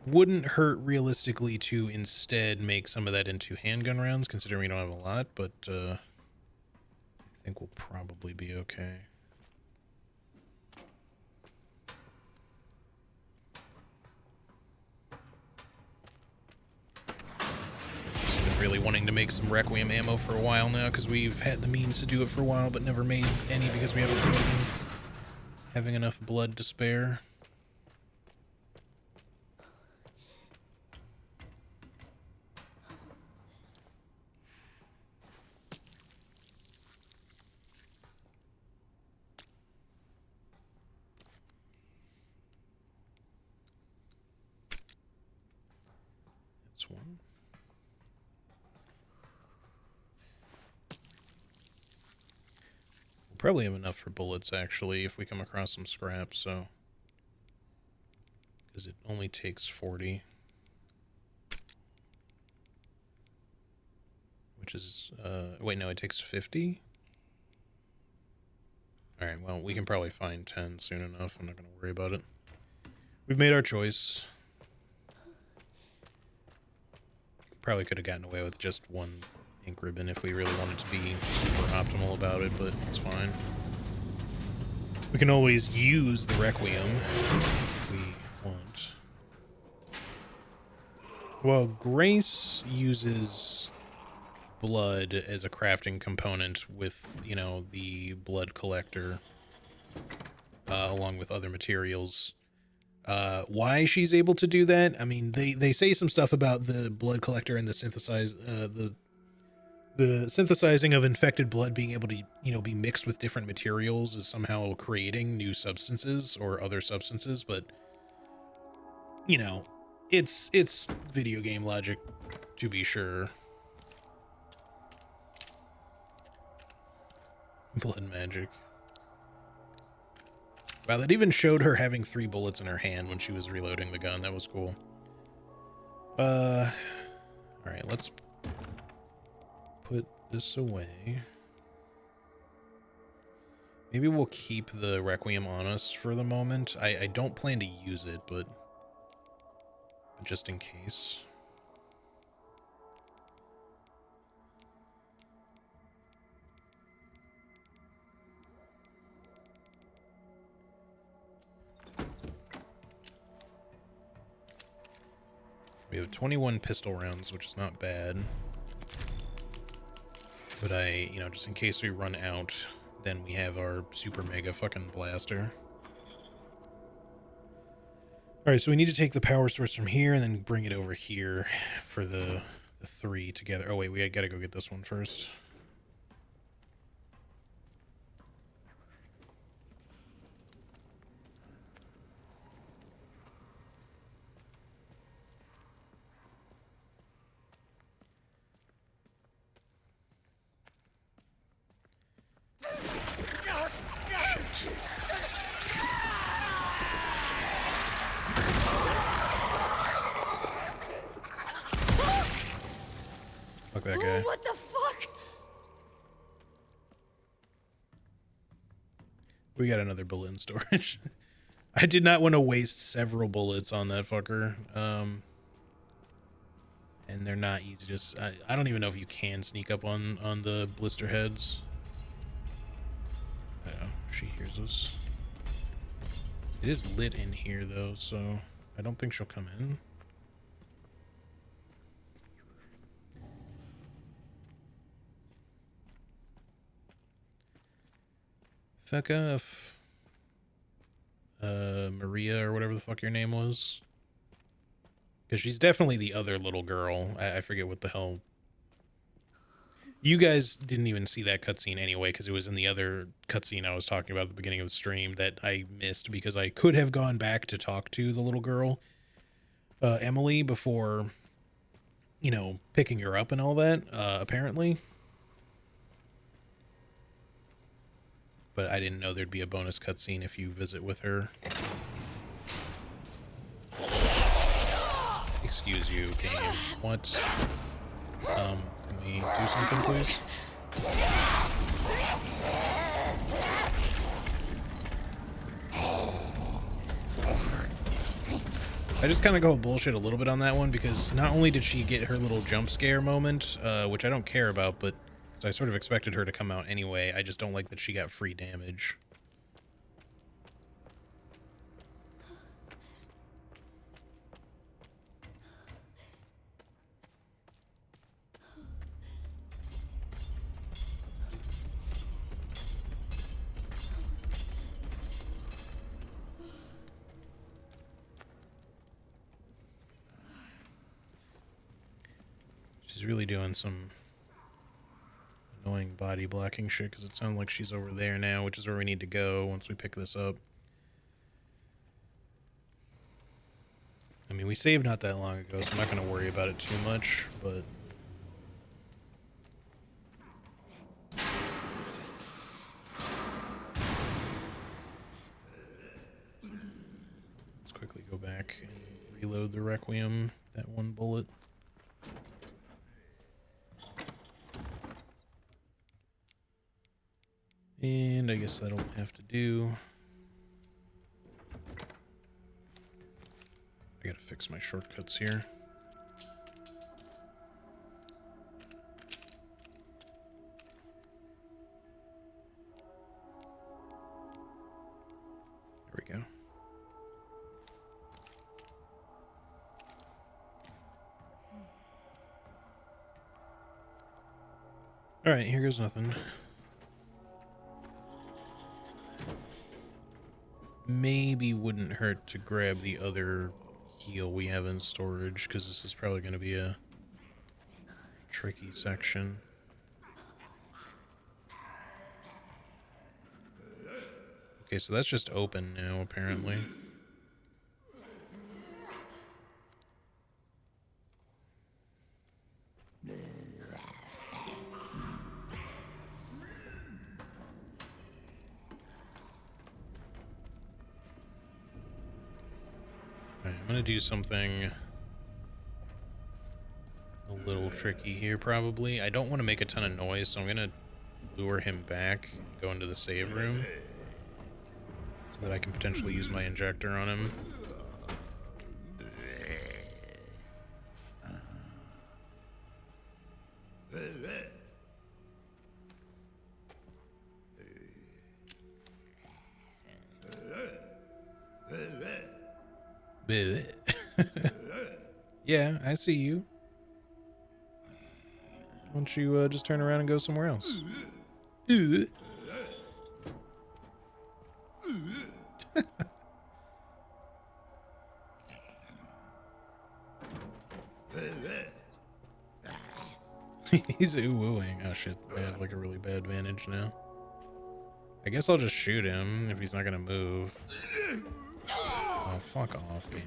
Wouldn't hurt realistically to instead make some of that into handgun rounds, considering we don't have a lot, but I think we'll probably be okay. Really wanting to make some requiem ammo for a while now because we've had the means to do it for a while but never made any because we haven't really been having enough blood to spare. Probably have enough for bullets, actually, if we come across some scraps, so... Because it only takes 40. Which is, wait, no, it takes 50? Alright, well, we can probably find 10 soon enough. I'm not going to worry about it. We've made our choice. Probably could have gotten away with just one ink ribbon if we really wanted to be super optimal about it, but it's fine. We can always use the requiem if we want. Well, Grace uses blood as a crafting component with, you know, the blood collector, along with other materials. Why she's able to do that? I mean, they say some stuff about the blood collector and the synthesizing of infected blood being able to, you know, be mixed with different materials is somehow creating new substances or other substances, but, you know, it's video game logic, to be sure. Blood magic. Wow, that even showed her having 3 bullets in her hand when she was reloading the gun. That was cool. Alright, let's put this away. Maybe we'll keep the Requiem on us for the moment. I don't plan to use it, but just in case. We have 21 pistol rounds, which is not bad. But you know, just in case we run out, then we have our super mega fucking blaster. Alright, so we need to take the power source from here and then bring it over here for the 3 together. Oh wait, we gotta go get this one first. Fuck that guy. What the fuck? We got another bullet in storage. I did not want to waste several bullets on that fucker. And they're not easy to... I don't even know if you can sneak up on the blister heads. Oh, she hears us. It is lit in here, though, so I don't think she'll come in. Fuck off. Maria, or whatever the fuck your name was. Because she's definitely the other little girl. I forget what the hell. You guys didn't even see that cutscene anyway, because it was in the other cutscene I was talking about at the beginning of the stream that I missed because I could have gone back to talk to the little girl, Emily, before, you know, picking her up and all that, apparently. But I didn't know there'd be a bonus cutscene if you visit with her. Excuse you, game. What? Can we do something, please? I just kind of go bullshit a little bit on that one because not only did she get her little jump scare moment, which I don't care about, but I sort of expected her to come out anyway. I just don't like that she got free damage. She's really doing some annoying body blocking shit because it sounds like she's over there now, which is where we need to go once we pick this up. I mean, we saved not that long ago, so I'm not going to worry about it too much, but... back and reload the requiem, that one bullet. And I guess that'll have to do. I gotta fix my shortcuts here. There we go. Alright, here goes nothing. Maybe wouldn't hurt to grab the other heal we have in storage, because this is probably going to be a tricky section. Okay, so that's just open now, apparently. Alright, I'm going to do something a little tricky here, probably. I don't want to make a ton of noise, so I'm going to lure him back and go into the save room so that I can potentially use my injector on him. Yeah, I see you. Why don't you just turn around and go somewhere else? He's ooh-wooing. Oh shit, I have like a really bad vantage now. I guess I'll just shoot him if he's not gonna move. Oh, fuck off, game.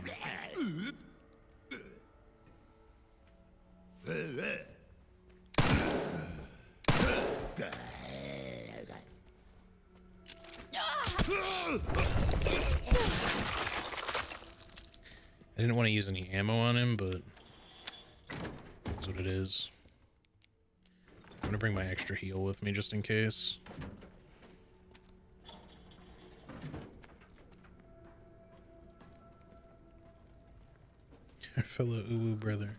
I didn't want to use any ammo on him, but that's what it is. I'm gonna bring my extra heal with me just in case. Our fellow uwu brother.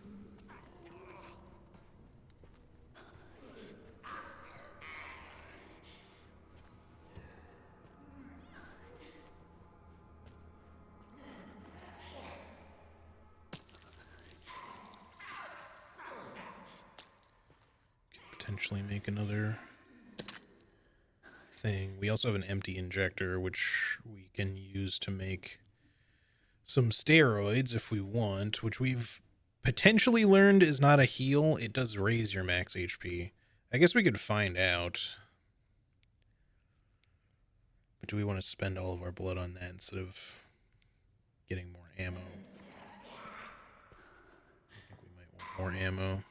Potentially make another thing. We also have an empty injector, which we can use to make some steroids if we want, which we've potentially learned is not a heal. It does raise your max HP. I guess we could find out. But do we want to spend all of our blood on that instead of getting more ammo? I think we might want more ammo.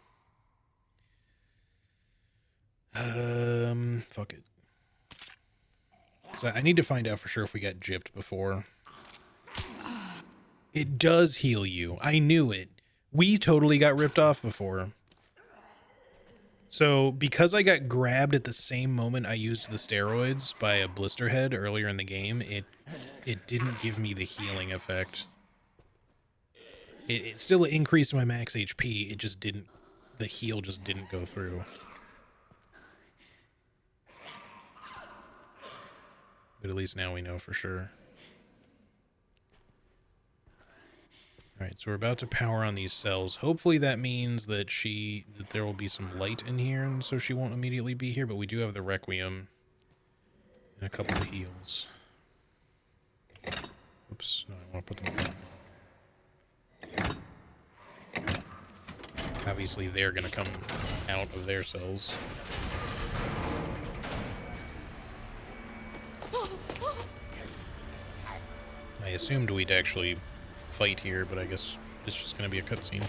Fuck it. So I need to find out for sure if we got gypped before. It does heal you. I knew it. We totally got ripped off before. So because I got grabbed at the same moment I used the steroids by a blister head earlier in the game, it didn't give me the healing effect. It still increased my max HP. It just didn't, the heal just didn't go through. But at least now we know for sure. Alright, so we're about to power on these cells. Hopefully that means that there will be some light in here, and so she won't immediately be here, but we do have the Requiem and a couple of heals. Oops, no, I want to put them on. Obviously they're going to come out of their cells. I assumed we'd actually fight here, but I guess it's just going to be a cutscene.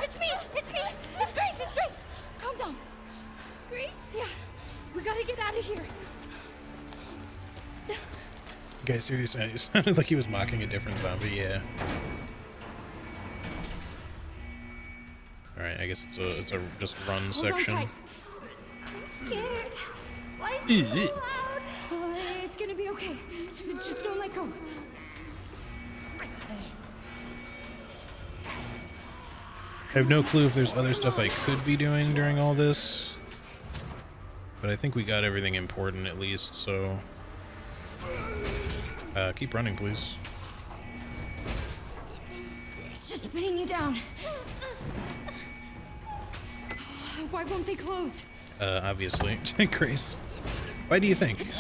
It's me! It's me! It's Grace! It's Grace! Calm down. Grace? Yeah. We gotta get out of here. Okay, seriously, it sounded like he was mocking a different zombie, yeah. Alright, I guess it's a just run Hold on section. tight. I'm scared. Why is it so loud? It's gonna be okay. Just don't let go. I have no clue if there's other stuff I could be doing during all this. But I think we got everything important at least, so... keep running, please. It's just spinning you down. Why won't they close? Obviously. Grace. Why do you think? Stay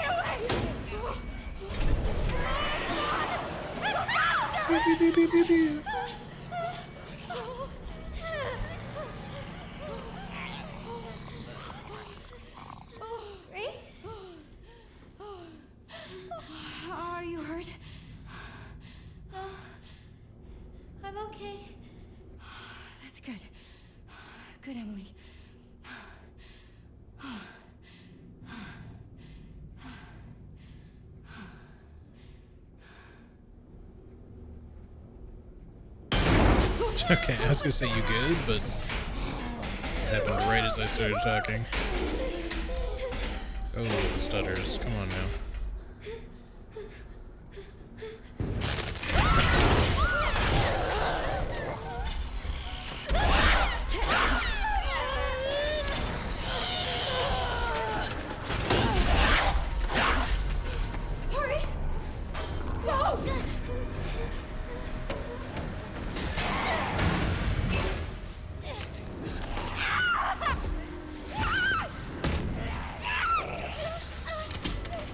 away! Grace? Are you hurt? I'm okay. That's good. Good, Emily. Okay, I was gonna say you good, but it happened right as I started talking. Oh, the stutters. Come on now. Hurry! No!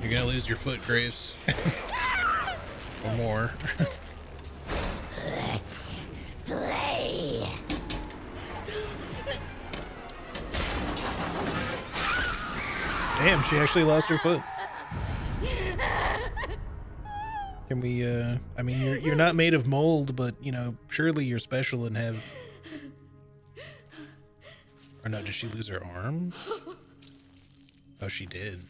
You're gonna lose your foot, Grace. Or more. Let's play. Damn, she actually lost her foot. Can we, I mean, you're not made of mold, but, you know, surely you're special and have... Or no, did she lose her arm? Oh, she did.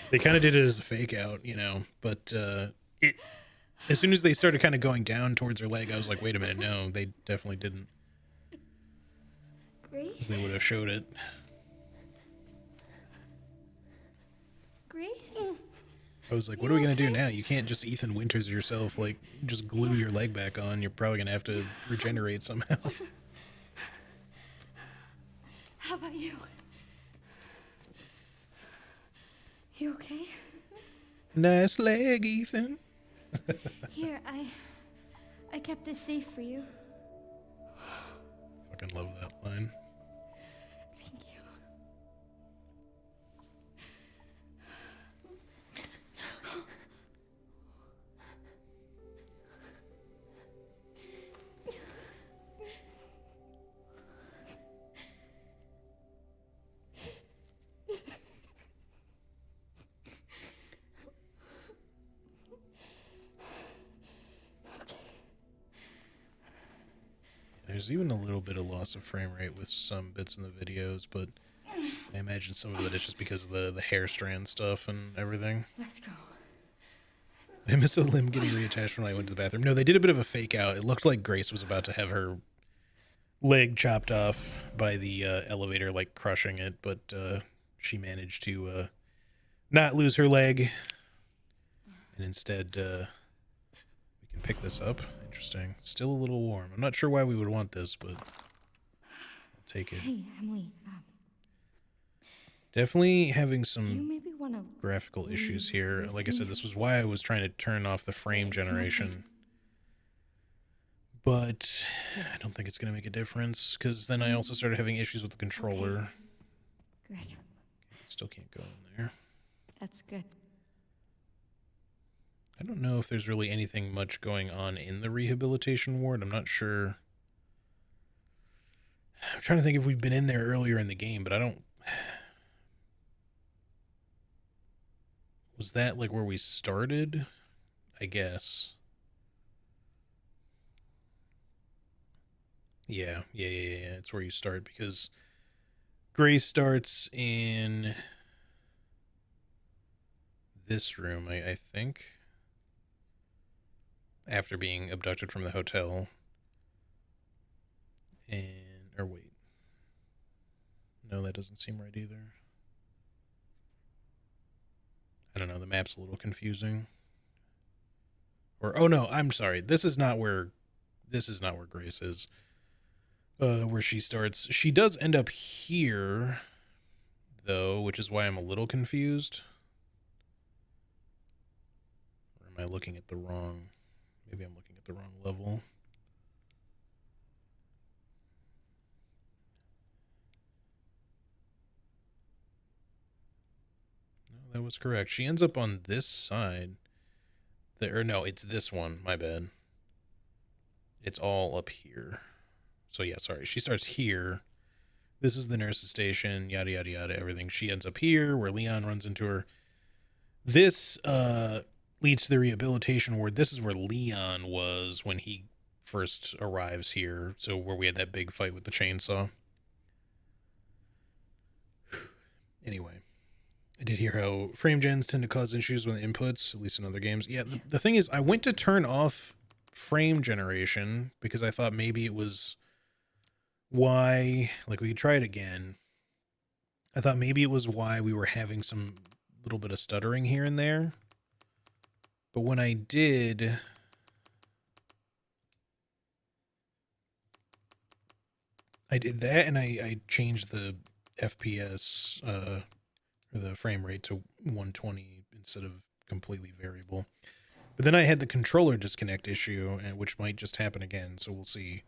They kind of did it as a fake out, you know, but, as soon as they started kind of going down towards her leg, I was like, wait a minute, no, they definitely didn't. Grace? They would have showed it. Grace? I was like, what are we going to do now? You can't just Ethan Winters yourself, like, just glue your leg back on. You're probably going to have to regenerate somehow. How about you? You okay? Nice leg, Ethan. Here, I kept this safe for you. Fucking love that line. Thank you. There's even a little bit of loss of frame rate with some bits in the videos, but I imagine some of it is just because of the hair strand stuff and everything. Let's go. I missed the limb getting reattached when I went to the bathroom. No, they did a bit of a fake out. It looked like Grace was about to have her leg chopped off by the elevator, like crushing it, but she managed to not lose her leg. And instead, we can pick this up. Interesting. Still a little warm. I'm not sure why we would want this, but I'll take it. Hey, Emily. Definitely having Do you some maybe want to? graphical issues here. Like I said, this was why I was trying to turn off the frame generation. But I don't think it's going to make a difference, because then I also started having issues with the controller. Good. Still can't go in there. That's good. I don't know if there's really anything much going on in the rehabilitation ward. I'm not sure. I'm trying to think if we've been in there earlier in the game, but I don't... Was that like where we started? I guess. Yeah. It's where you start because Grace starts in this room, I think, after being abducted from the hotel. And, or wait. No, that doesn't seem right either. I don't know, the map's a little confusing. Or, oh no, I'm sorry. This is not where Grace is. Where she starts. She does end up here, though, which is why I'm a little confused. Or am I looking at the wrong... Maybe I'm looking at the wrong level. No, that was correct. She ends up on this side. Or no, it's this one. My bad. It's all up here. So yeah, sorry. She starts here. This is the nurse's station, yada, yada, yada, everything. She ends up here where Leon runs into her. This leads to the rehabilitation ward. This is where Leon was when he first arrives here. So where we had that big fight with the chainsaw. Anyway, I did hear how frame gens tend to cause issues with inputs, at least in other games. Yeah, the thing is, I went to turn off frame generation because I thought maybe it was why, like we could try it again. I thought maybe it was why we were having some little bit of stuttering here and there. But when I did... I did that and I changed the FPS, or the frame rate to 120 instead of completely variable. But then I had the controller disconnect issue, and which might just happen again, so we'll see.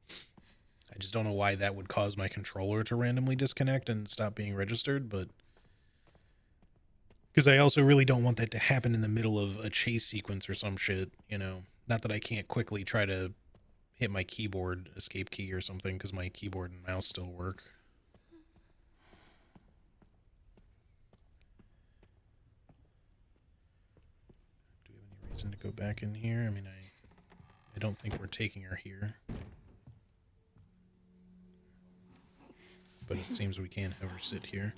I just don't know why that would cause my controller to randomly disconnect and stop being registered, but... Because I also really don't want that to happen in the middle of a chase sequence or some shit, you know? Not that I can't quickly try to hit my keyboard escape key or something, because my keyboard and mouse still work. Do we have any reason to go back in here? I mean, I don't think we're taking her here. But it seems we can have her sit here.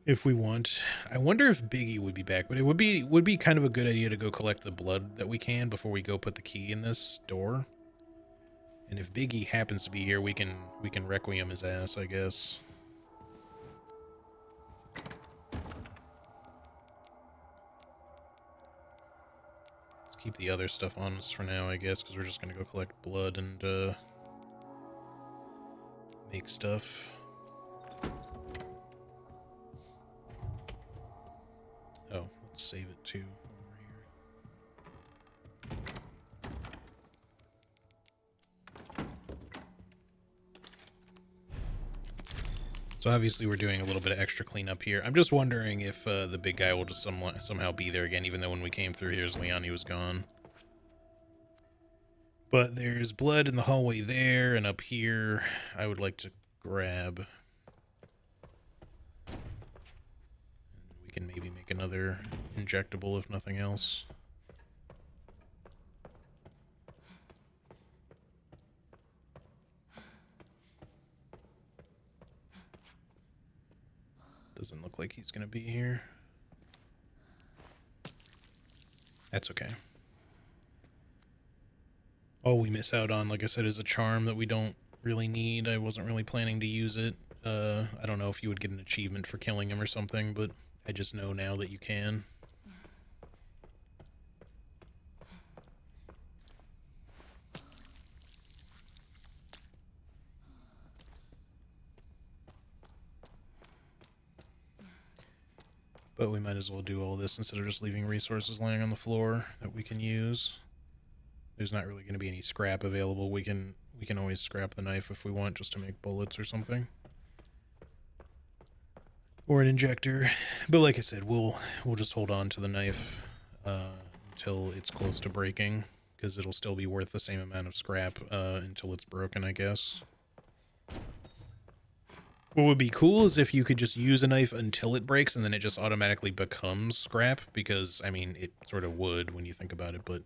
If we want. I wonder if Biggie would be back, but it would be kind of a good idea to go collect the blood that we can before we go put the key in this door. And if Biggie happens to be here, we can requiem his ass, I guess. Let's keep the other stuff on us for now, I guess, because we're just gonna go collect blood and make stuff. Oh, let's save it too while we're here. So obviously we're doing a little bit of extra cleanup here. I'm just wondering if the big guy will just somehow be there again, even though when we came through here as Leon, he was gone. But there's blood in the hallway there, and up here I would like to grab. We can maybe make another injectable if nothing else. Doesn't look like he's gonna be here. That's okay. All we miss out on, like I said, is a charm that we don't really need. I wasn't really planning to use it. I don't know if you would get an achievement for killing him or something, but I just know now that you can. But we might as well do all this instead of just leaving resources laying on the floor that we can use. There's not really going to be any scrap available. We can always scrap the knife if we want, just to make bullets or something. Or an injector. But like I said, we'll just hold on to the knife until it's close to breaking, because it'll still be worth the same amount of scrap until it's broken, I guess. What would be cool is if you could just use a knife until it breaks and then it just automatically becomes scrap, because, I mean, it sort of would when you think about it, but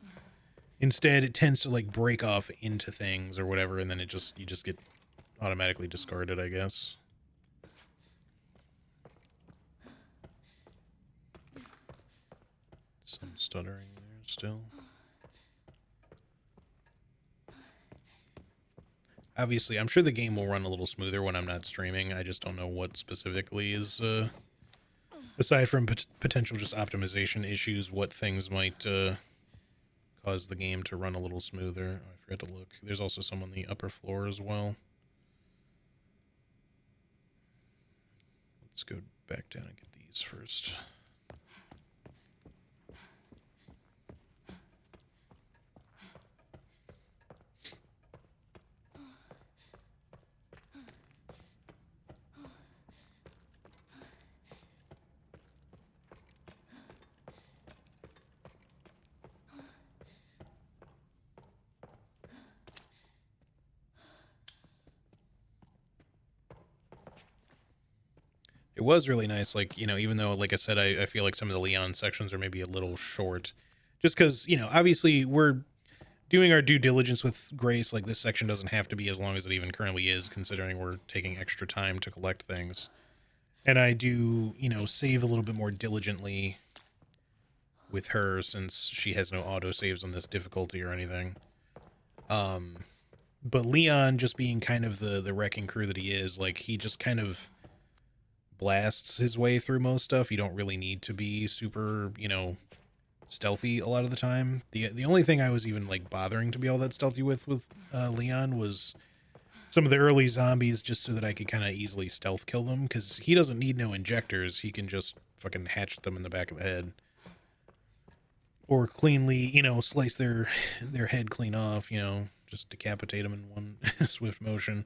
instead it tends to, like, break off into things or whatever, and then you just get automatically discarded, I guess. Some stuttering there still. Obviously, I'm sure the game will run a little smoother when I'm not streaming. I just don't know what specifically is, aside from potential just optimization issues, what things might cause the game to run a little smoother. Oh, I forgot to look. There's also some on the upper floor as well. Let's go back down and get these first. It was really nice, like, you know, even though, like I said, I feel like some of the Leon sections are maybe a little short. Just because, you know, obviously we're doing our due diligence with Grace. Like, this section doesn't have to be as long as it even currently is, considering we're taking extra time to collect things. And I do, you know, save a little bit more diligently with her since she has no autosaves on this difficulty or anything. But Leon, just being kind of the wrecking crew that he is, like, he just kind of blasts his way through most stuff. You don't really need to be super, you know, stealthy a lot of the time. The only thing I was even, like, bothering to be all that stealthy with Leon was some of the early zombies, just so that I could kind of easily stealth kill them, because he doesn't need no injectors. He can just fucking hatchet them in the back of the head. Or cleanly, you know, slice their head clean off, you know, just decapitate them in one swift motion.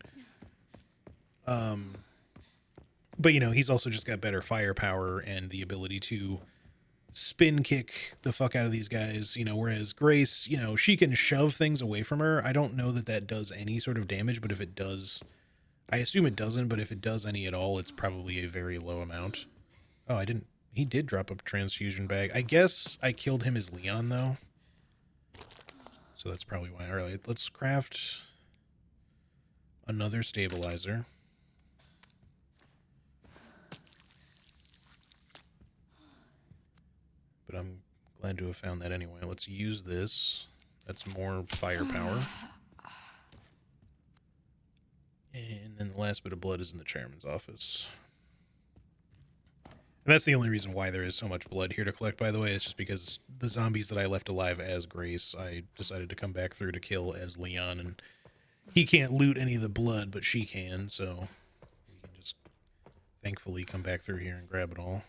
But, you know, he's also just got better firepower and the ability to spin kick the fuck out of these guys, you know, whereas Grace, you know, she can shove things away from her. I don't know that that does any sort of damage, but if it does, I assume it doesn't, but if it does any at all, it's probably a very low amount. Oh, he did drop a transfusion bag. I guess I killed him as Leon, though. So that's probably why. All right, let's craft another stabilizer. But I'm glad to have found that anyway. Let's use this. That's more firepower. And then the last bit of blood is in the chairman's office. And that's the only reason why there is so much blood here to collect, by the way. It's just because the zombies that I left alive as Grace, I decided to come back through to kill as Leon. And he can't loot any of the blood, but she can. So we can just thankfully come back through here and grab it all.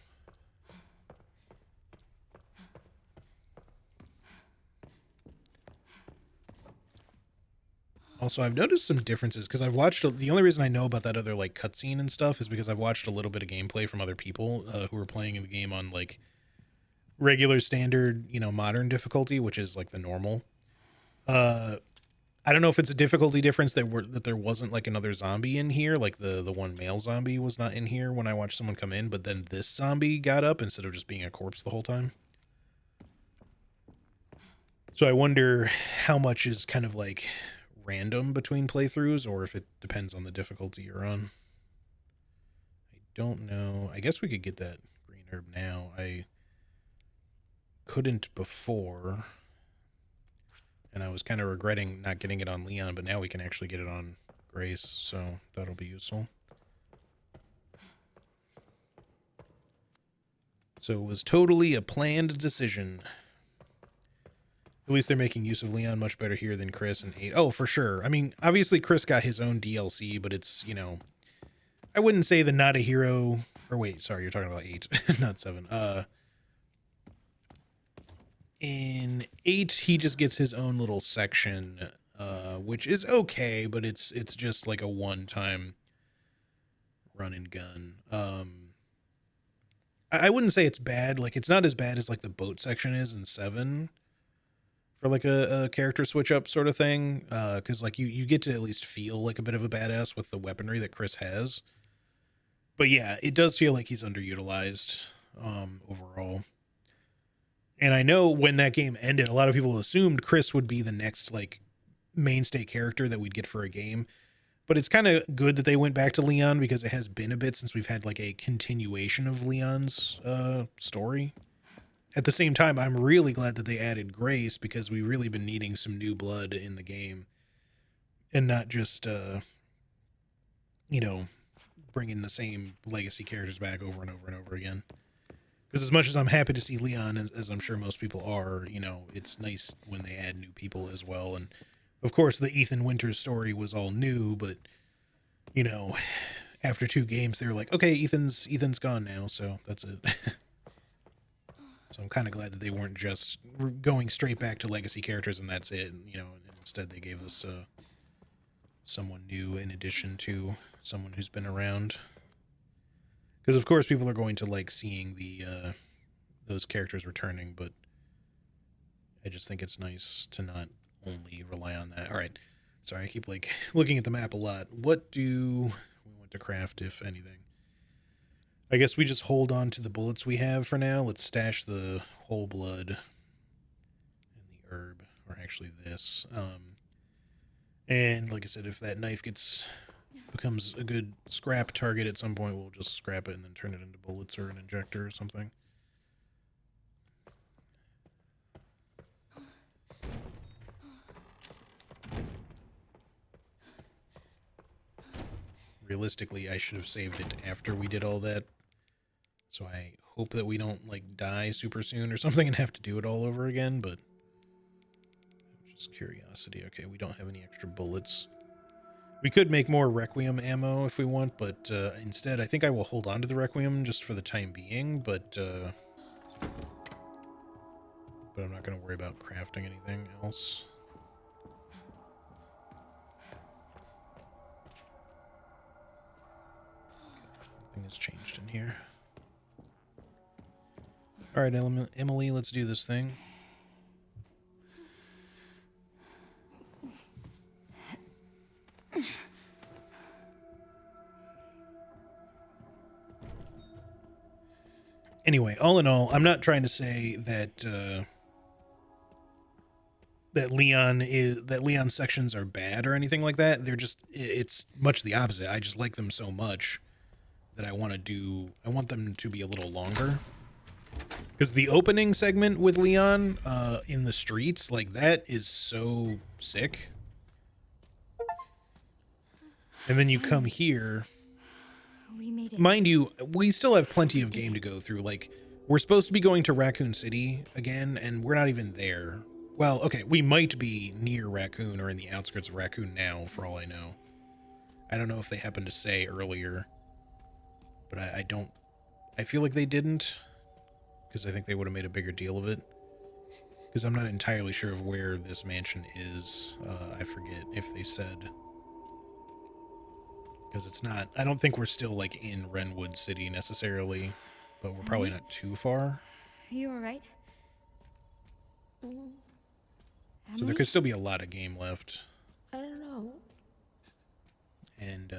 Also, I've noticed some differences because I've watched, the only reason I know about that other, like, cutscene and stuff is because I've watched a little bit of gameplay from other people who were playing in the game on, like, regular standard, you know, modern difficulty, which is, like, the normal. I don't know if it's a difficulty difference that there wasn't, like, another zombie in here, like the one male zombie was not in here when I watched someone come in, but then this zombie got up instead of just being a corpse the whole time. So I wonder how much is kind of, like, random between playthroughs, or if it depends on the difficulty you're on. I don't know. I guess we could get that green herb now. I couldn't before, and I was kind of regretting not getting it on Leon, but now we can actually get it on Grace, so that'll be useful. So it was totally a planned decision. At least they're making use of Leon much better here than Chris and 8. Oh, for sure. I mean, obviously Chris got his own DLC, but it's, you know, I wouldn't say the Not a Hero, or wait, sorry, you're talking about 8, not 7. In 8, he just gets his own little section, which is okay, but it's just like a one-time run and gun. I wouldn't say it's bad. Like, it's not as bad as, like, the boat section is in 7, for, like, a character switch up sort of thing, because, like, you get to at least feel like a bit of a badass with the weaponry that Chris has. But yeah, it does feel like he's underutilized overall. And I know when that game ended, a lot of people assumed Chris would be the next like mainstay character that we'd get for a game. But it's kind of good that they went back to Leon because it has been a bit since we've had like a continuation of Leon's story. At the same time, I'm really glad that they added Grace because we've really been needing some new blood in the game and not just, you know, bringing the same legacy characters back over and over and over again. Because as much as I'm happy to see Leon, as I'm sure most people are, you know, it's nice when they add new people as well. And of course, the Ethan Winters story was all new, but you know, after 2 games, they were like, okay, Ethan's gone now, so that's it. So I'm kind of glad that they weren't just going straight back to legacy characters and that's it. You know, instead they gave us someone new in addition to someone who's been around. Because of course people are going to like seeing the those characters returning, but I just think it's nice to not only rely on that. All right, sorry, I keep like looking at the map a lot. What do we want to craft, if anything? I guess we just hold on to the bullets we have for now. Let's stash the whole blood and the herb, or actually this. And like I said, if that knife becomes a good scrap target at some point, we'll just scrap it and then turn it into bullets or an injector or something. Realistically, I should have saved it after we did all that. So I hope that we don't like die super soon or something and have to do it all over again, but just curiosity. Okay, we don't have any extra bullets. We could make more requiem ammo if we want, but instead I think I will hold on to the requiem just for the time being, but I'm not going to worry about crafting anything else. Nothing has changed in here. All right, Emily, let's do this thing. Anyway, all in all, I'm not trying to say that that Leon's sections are bad or anything like that. They're just, it's much the opposite. I just like them so much that I want them to be a little longer. Because the opening segment with Leon in the streets, like, that is so sick. And then you come here. We made it. Mind you, we still have plenty of game to go through. Like, we're supposed to be going to Raccoon City again, and we're not even there. Well, okay, we might be near Raccoon or in the outskirts of Raccoon now, for all I know. I don't know if they happened to say earlier, but I feel like they didn't, because I think they would have made a bigger deal of it. Because I'm not entirely sure of where this mansion is. I forget if they said. Because it's not, I don't think we're still like in Renwood City necessarily, but we're probably not too far. Are you alright? So there could still be a lot of game left. I don't know. And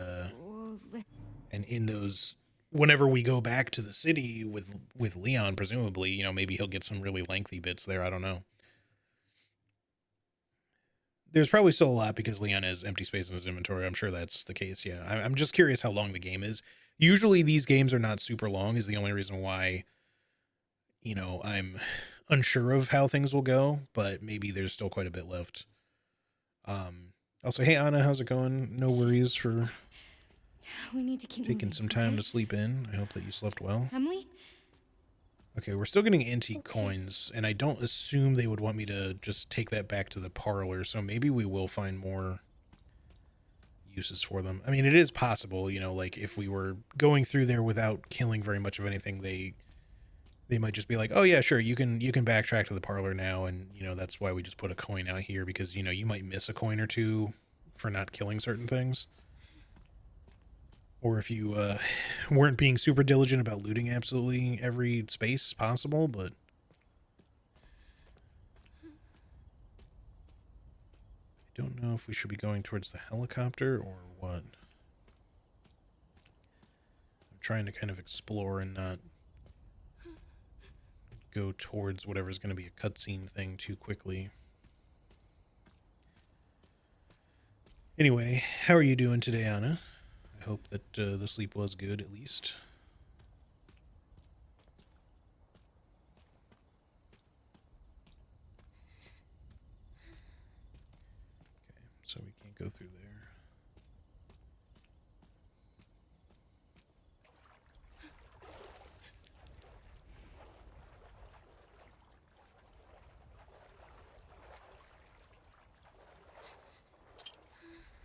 in those, whenever we go back to the city with Leon, presumably, you know, maybe he'll get some really lengthy bits there. I don't know. There's probably still a lot because Leon has empty space in his inventory. I'm sure that's the case. Yeah, I'm just curious how long the game is. Usually these games are not super long, is the only reason why, you know, I'm unsure of how things will go, but maybe there's still quite a bit left. Also, hey Anna, how's it going? No worries for We need to keep taking moving, some time okay? to sleep in. I hope that you slept well. Emily? Okay, we're still getting antique coins, and I don't assume they would want me to just take that back to the parlor, so maybe we will find more uses for them. I mean, it is possible, you know, like if we were going through there without killing very much of anything, they might just be like, oh yeah, sure, you can backtrack to the parlor now, and you know, that's why we just put a coin out here, because you know, you might miss a coin or two for not killing certain things. Or if you weren't being super diligent about looting absolutely every space possible, but I don't know if we should be going towards the helicopter or what. I'm trying to kind of explore and not go towards whatever's going to be a cutscene thing too quickly. Anyway, how are you doing today, Anna? I hope that the sleep was good, at least. Okay, so we can't go through there.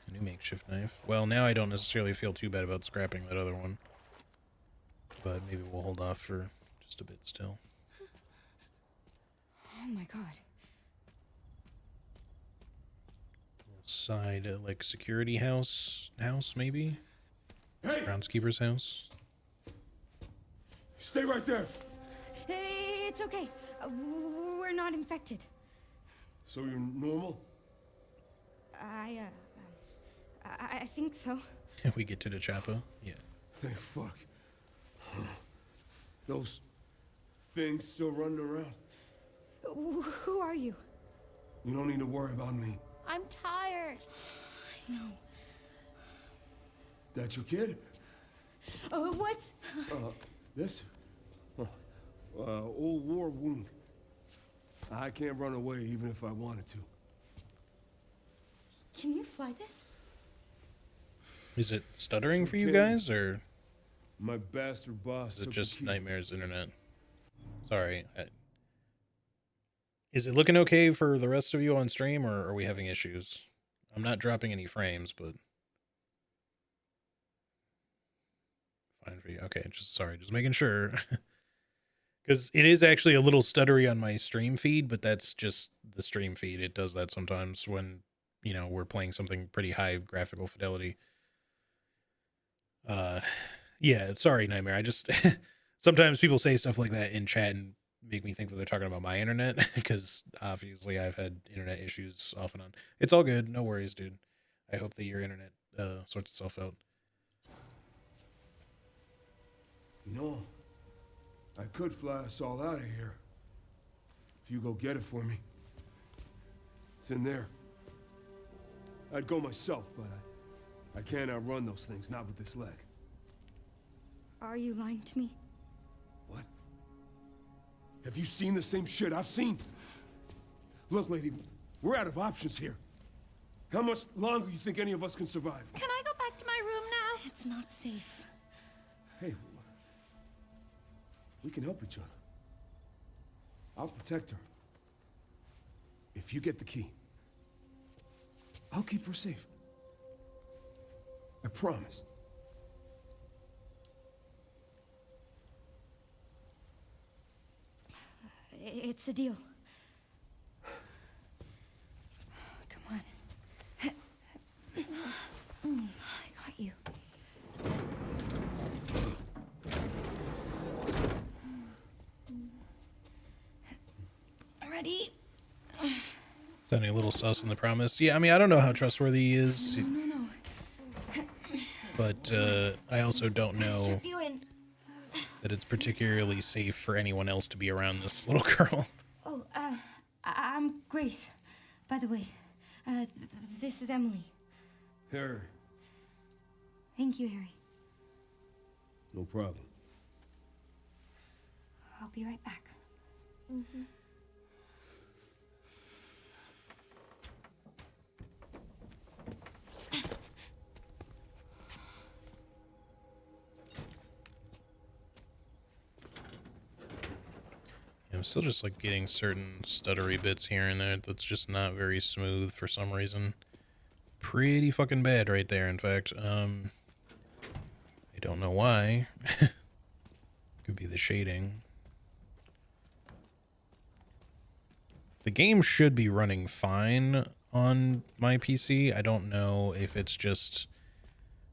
A new makeshift knife. Well, now I don't necessarily feel too bad about scrapping that other one. But maybe we'll hold off for just a bit still. Oh my god. Side, like, security house maybe? Hey! Groundskeeper's house? Stay right there! It's okay. We're not infected. So you're normal? I think so. We get to the chopper? Yeah. Thank fuck. Those things still running around. Who are you? You don't need to worry about me. I'm tired. I know. That your kid? What's... This? Old war wound. I can't run away even if I wanted to. Can you fly this? Is it stuttering for you guys, or My bastard boss is it took just the key. Nightmare's internet? Sorry. Is it looking okay for the rest of you on stream, or are we having issues? I'm not dropping any frames, but fine for you. Okay, just making sure. Because it is actually a little stuttery on my stream feed, but that's just the stream feed. It does that sometimes when, you know, we're playing something pretty high graphical fidelity. Yeah, sorry, Nightmare. I just sometimes people say stuff like that in chat and make me think that they're talking about my internet, because obviously I've had internet issues off and on. It's all good. No worries, dude. I hope that your internet sorts itself out. You know, I could fly us all out of here. If you go get it for me. It's in there. I'd go myself, but I can't outrun those things, not with this leg. Are you lying to me? What? Have you seen the same shit I've seen? Look, lady, we're out of options here. How much longer you think any of us can survive? Can I go back to my room now? It's not safe. Hey, we can help each other. I'll protect her. If you get the key, I'll keep her safe. I promise. It's a deal. Come on. I got you. Ready? Sounding a little sus in the promise. Yeah, I mean, I don't know how trustworthy he is, No. but I also don't know Strip you in. that it's particularly safe for anyone else to be around this little girl. Oh, I'm Grace. By the way, this is Emily. Harry, Thank you, Harry. no problem. I'll be right back. I'm still just like getting certain stuttery bits here and there that's just not very smooth for some reason. Pretty fucking bad right there, in fact. I don't know why. Could be the shading. The game should be running fine on my PC. I don't know if it's just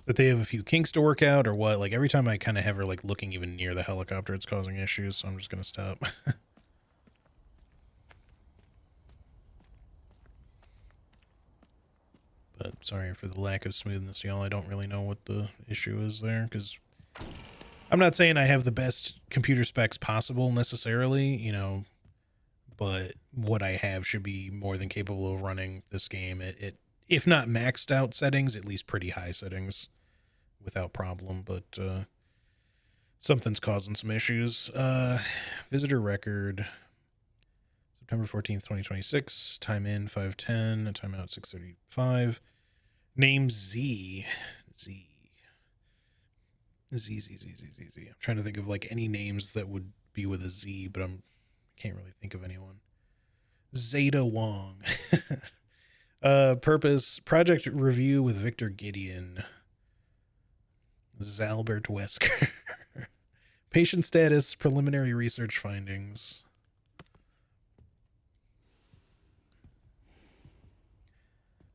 that they have a few kinks to work out or what. Like every time I kind of have her like looking even near the helicopter, it's causing issues, so I'm just gonna stop. But sorry for the lack of smoothness, y'all. I don't really know what the issue is there, because I'm not saying I have the best computer specs possible necessarily, you know, but what I have should be more than capable of running this game. It if not maxed out settings, at least pretty high settings without problem, but something's causing some issues. Visitor record September 14th, 2026. Time in 5:10, time out 6:35. Name Z. Z. Z, Z, Z, Z, Z, Z. I'm trying to think of like any names that would be with a Z, but I can't really think of anyone. Zeta Wong. Purpose, project review with Victor Gideon. Zalbert Wesker. Patient status, preliminary research findings.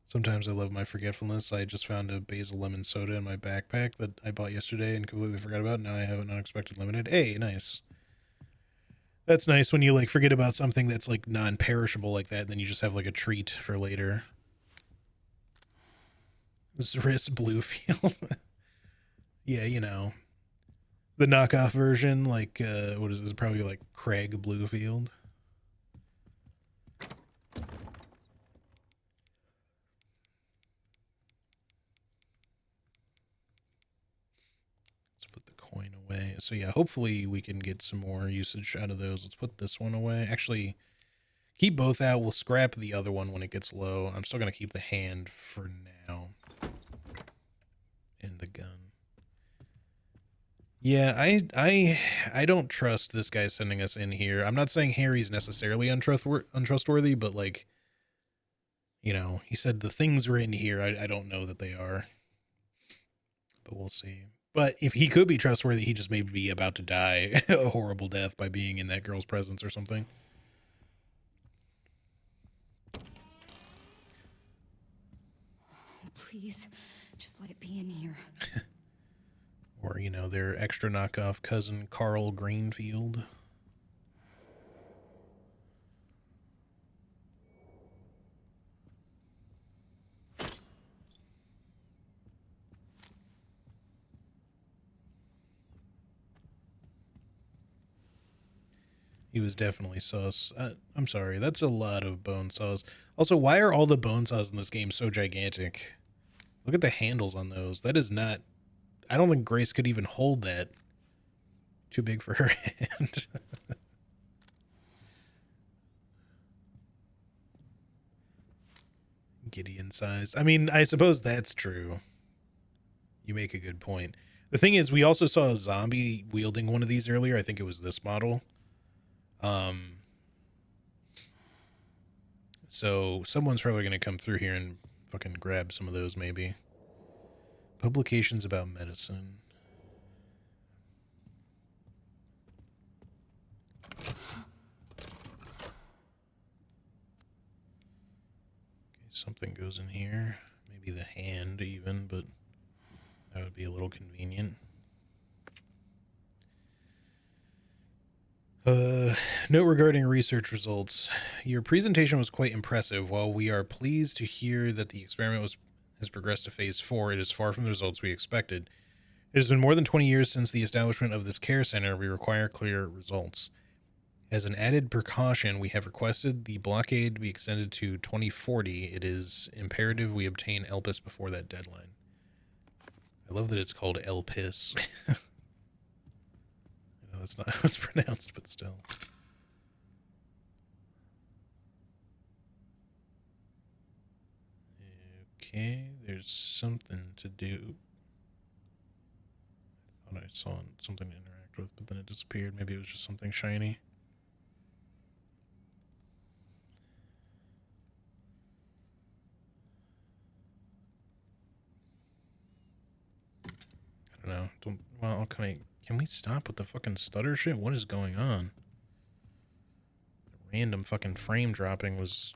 Sometimes I love my forgetfulness. I just found a basil lemon soda in my backpack that I bought yesterday and completely forgot about. Now I have an unexpected lemonade. Hey, nice. That's nice when you like forget about something that's like non-perishable like that, and then you just have like a treat for later. Zris Bluefield. Yeah, you know. The knockoff version, like what is this? Probably like Craig Bluefield. Coin away. So yeah, hopefully we can get some more usage out of those. Let's put this one away. Actually, keep both out. We'll scrap the other one when it gets low. I'm still going to keep the hand for now. And the gun. Yeah, I don't trust this guy sending us in here. I'm not saying Harry's necessarily untrustworthy, but like, you know, he said the things were in here. I don't know that they are. But we'll see. But if he could be trustworthy, he just may be about to die a horrible death by being in that girl's presence or something. Please, just let it be in here. Or, you know, their extra knockoff cousin, Carl Greenfield. He was definitely sus. I'm sorry, that's a lot of bone saws. Also, why are all the bone saws in this game so gigantic? Look at the handles on those. That is not... I don't think Grace could even hold that. Too big for her hand. Gideon size. I mean, I suppose that's true. You make a good point. The thing is, we also saw a zombie wielding one of these earlier. I think it was this model. So someone's probably going to come through here and fucking grab some of those, maybe. Publications about medicine. Okay, something goes in here. Maybe the hand even, but that would be a little convenient. Note regarding research results. Your presentation was quite impressive. While we are pleased to hear that the experiment has progressed to phase 4, it is far from the results we expected. It has been more than 20 years since the establishment of this care center. We require clear results. As an added precaution, we have requested the blockade be extended to 2040. It is imperative we obtain Elpis before that deadline. I love that it's called Elpis. That's not how it's pronounced, but still. Okay, there's something to do. I thought I saw something to interact with, but then it disappeared. Maybe it was just something shiny. I don't know. Well, can we stop with the fucking stutter shit? What is going on? The random fucking frame dropping was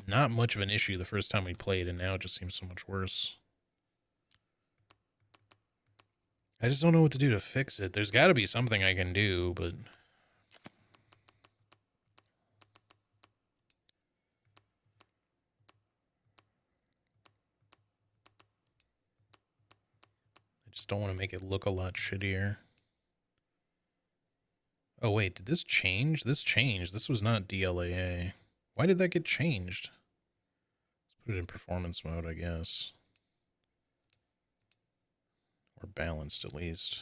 not much of an issue the first time we played, and now it just seems so much worse. I just don't know what to do to fix it. There's got to be something I can do, but... I just don't want to make it look a lot shittier. Oh, wait, did this change? This changed. This was not DLAA. Why did that get changed? Let's put it in performance mode, I guess. Or balanced, at least.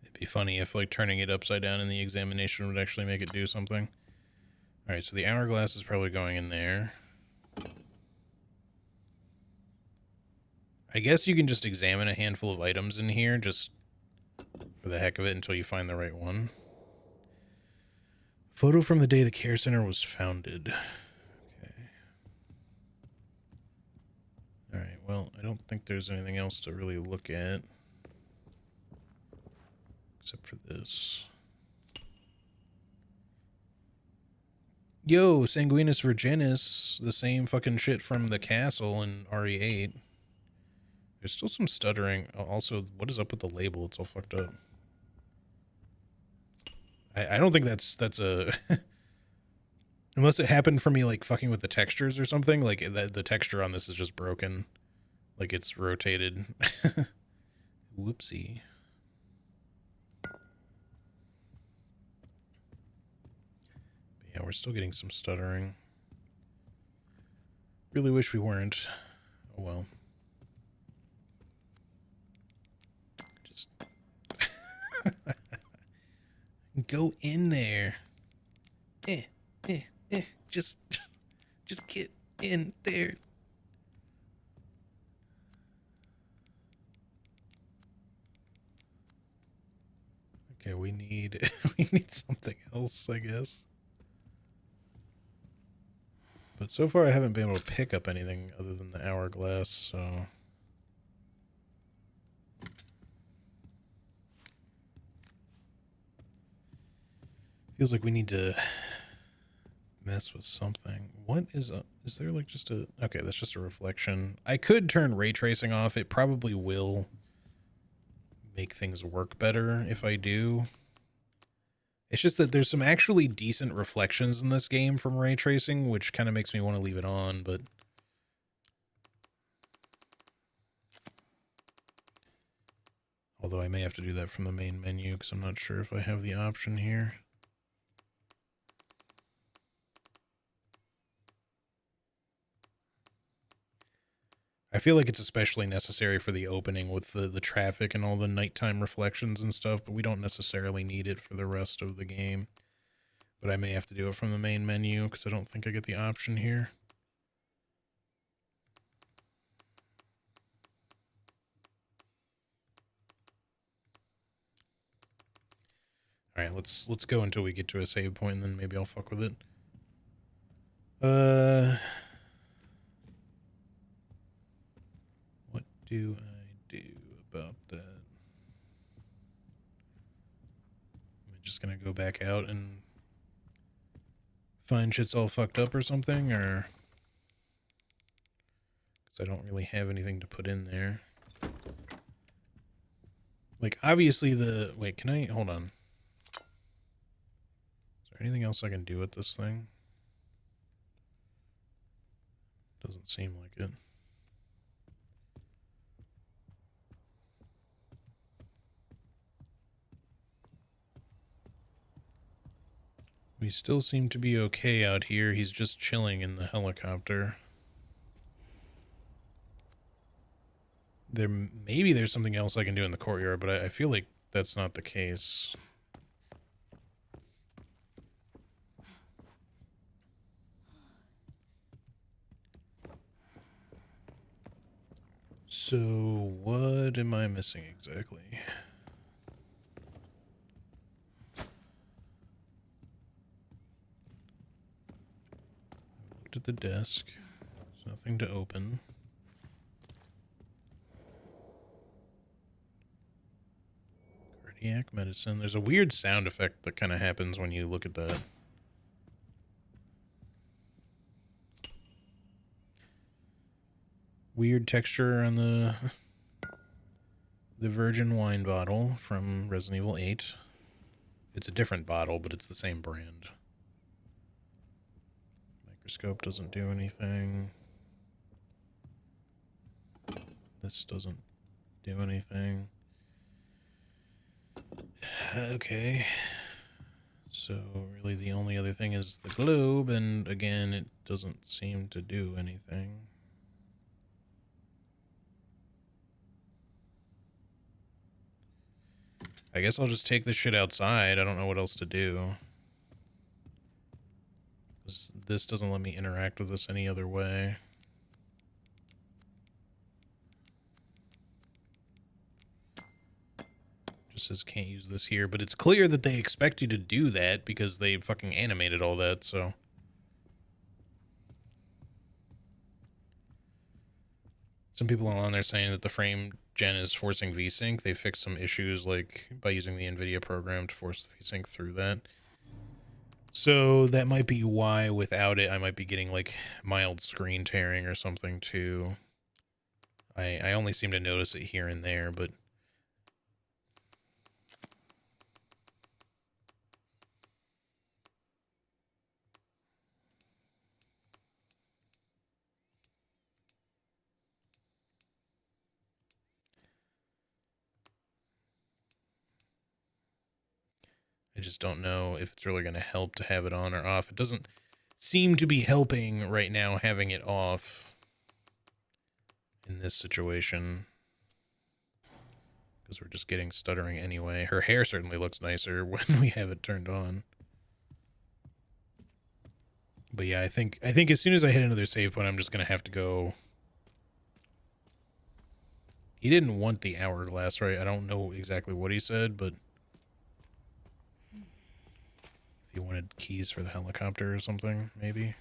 It'd be funny if, like, turning it upside down in the examination would actually make it do something. Alright, so the hourglass is probably going in there. I guess you can just examine a handful of items in here, just for the heck of it, until you find the right one. Photo from the day the care center was founded. Okay. Alright, well, I don't think there's anything else to really look at. Except for this. Yo, Sanguinus Virginis, the same fucking shit from the castle in RE8. There's still some stuttering. Also, what is up with the label? It's all fucked up. I don't think that's a... Unless it happened for me, like, fucking with the textures or something. Like, the texture on this is just broken. Like, it's rotated. Whoopsie. Yeah, we're still getting some stuttering. Really wish we weren't. Oh well. Just go in there. Just get in there. Okay, we need we need something else, I guess. But so far I haven't been able to pick up anything other than the hourglass, so... Feels like we need to mess with something. What is up? Is there like just a... Okay, that's just a reflection. I could turn ray tracing off. It probably will make things work better if I do. It's just that there's some actually decent reflections in this game from ray tracing, which kind of makes me want to leave it on, but... Although I may have to do that from the main menu, because I'm not sure if I have the option here. I feel like it's especially necessary for the opening with the traffic and all the nighttime reflections and stuff, but we don't necessarily need it for the rest of the game. But I may have to do it from the main menu because I don't think I get the option here. All right, let's go until we get to a save point, and then maybe I'll fuck with it. What do I do about that? Am I just gonna go back out and find shit's all fucked up or something, or... Because I don't really have anything to put in there. Like, obviously the... Wait, can I... Hold on. Is there anything else I can do with this thing? Doesn't seem like it. We still seem to be okay out here. He's just chilling in the helicopter. Maybe there's something else I can do in the courtyard, but I feel like that's not the case. So what am I missing exactly? Looked at the desk. There's nothing to open. Cardiac medicine. There's a weird sound effect that kind of happens when you look at that. Weird texture on the virgin wine bottle from Resident Evil 8. It's a different bottle, but it's the same brand. Microscope doesn't do anything. This doesn't do anything. Okay. So really the only other thing is the globe, and again, it doesn't seem to do anything. I guess I'll just take this shit outside. I don't know what else to do. This doesn't let me interact with this any other way. Just says can't use this here, but it's clear that they expect you to do that because they fucking animated all that, so. Some people are on there saying that the frame gen is forcing VSync. They fixed some issues like by using the NVIDIA program to force the VSync through that. So that might be why without it I might be getting like mild screen tearing or something too. I only seem to notice it here and there, but I just don't know if it's really going to help to have it on or off. It doesn't seem to be helping right now having it off in this situation. Because we're just getting stuttering anyway. Her hair certainly looks nicer when we have it turned on. But yeah, I think as soon as I hit another save point, I'm just going to have to go. He didn't want the hourglass, right? I don't know exactly what he said, but if he wanted keys for the helicopter or something, maybe.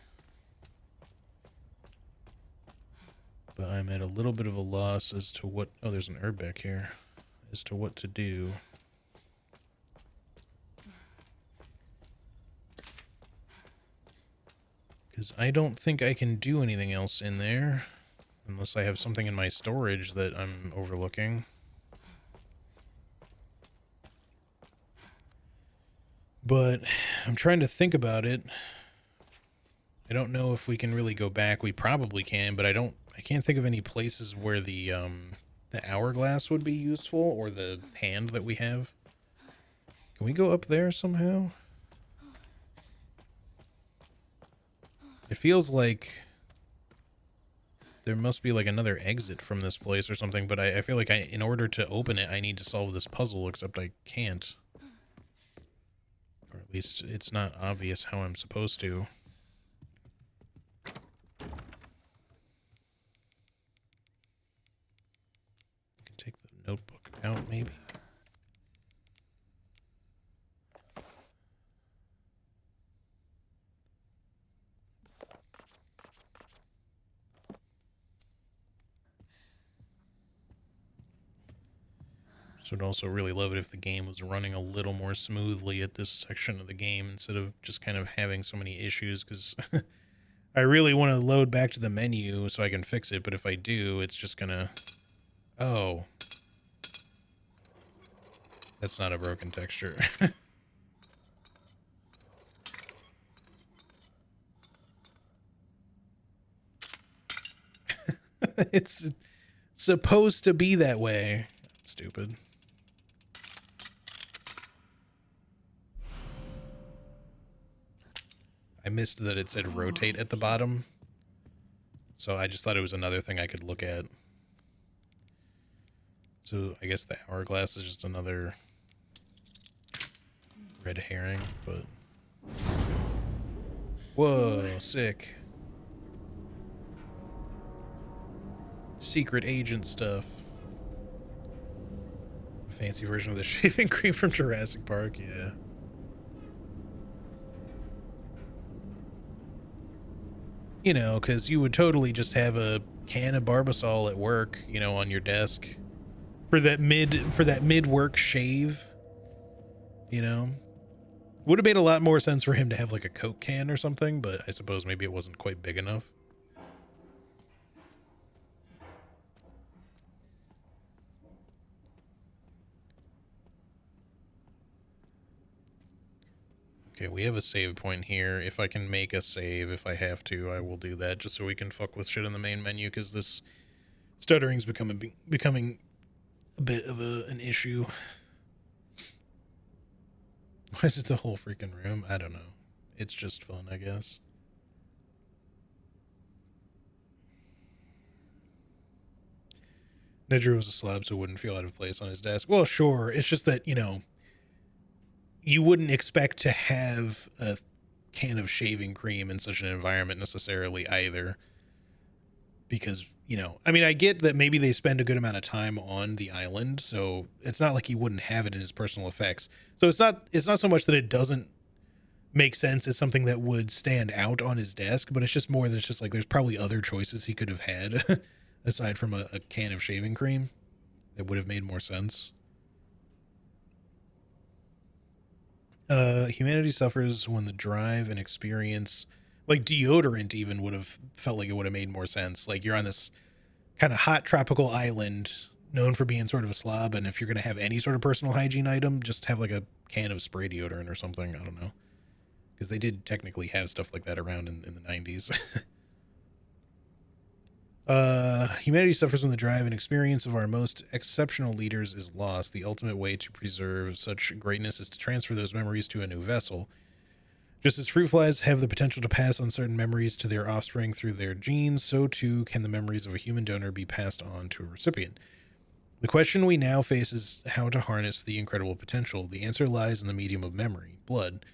But I'm at a little bit of a loss as to what... Oh, there's an herb back here. As to what to do. Because I don't think I can do anything else in there. Unless I have something in my storage that I'm overlooking. But I'm trying to think about it. I don't know if we can really go back. We probably can, but I can't think of any places where the hourglass would be useful, or the hand that we have. Can we go up there somehow? It feels like there must be like another exit from this place or something, but I feel like in order to open it, I need to solve this puzzle, except I can't. Or at least it's not obvious how I'm supposed to. I can take the notebook out, maybe. So I'd also really love it if the game was running a little more smoothly at this section of the game instead of just kind of having so many issues, because I really want to load back to the menu so I can fix it, but if I do, it's just gonna... Oh. That's not a broken texture. It's supposed to be that way. Stupid. I missed that it said rotate at the bottom. So I just thought it was another thing I could look at. So I guess the hourglass is just another red herring, but... Whoa, sick. Secret agent stuff. Fancy version of the shaving cream from Jurassic Park, yeah. You know, because you would totally just have a can of Barbasol at work, you know, on your desk for that mid-work shave. you know? Would have made a lot more sense for him to have like a Coke can or something, but I suppose maybe it wasn't quite big enough. Okay, we have a save point here. If I can make a save, if I have to, I will do that just so we can fuck with shit in the main menu, because this stuttering's becoming a bit of an issue. Why is it the whole freaking room? I don't know. It's just fun, I guess. Nedry was a slab, so it wouldn't feel out of place on his desk. Well, sure. It's just that, you know, you wouldn't expect to have a can of shaving cream in such an environment necessarily either. Because, you know, I mean, I get that maybe they spend a good amount of time on the island, so it's not like he wouldn't have it in his personal effects. So it's not so much that it doesn't make sense as something that would stand out on his desk, but it's just more that it's just like there's probably other choices he could have had aside from a can of shaving cream that would have made more sense. Humanity suffers when the drive and experience, like deodorant even would have felt like it would have made more sense. Like you're on this kind of hot tropical island known for being sort of a slob, and if you're going to have any sort of personal hygiene item, just have like a can of spray deodorant or something. I don't know. Because they did technically have stuff like that around in the 90s. Humanity suffers when the drive and experience of our most exceptional leaders is lost. The ultimate way to preserve such greatness is to transfer those memories to a new vessel. Just as fruit flies have the potential to pass on certain memories to their offspring through their genes, so too can the memories of a human donor be passed on to a recipient. The question we now face is how to harness the incredible potential. The answer lies in the medium of memory, blood.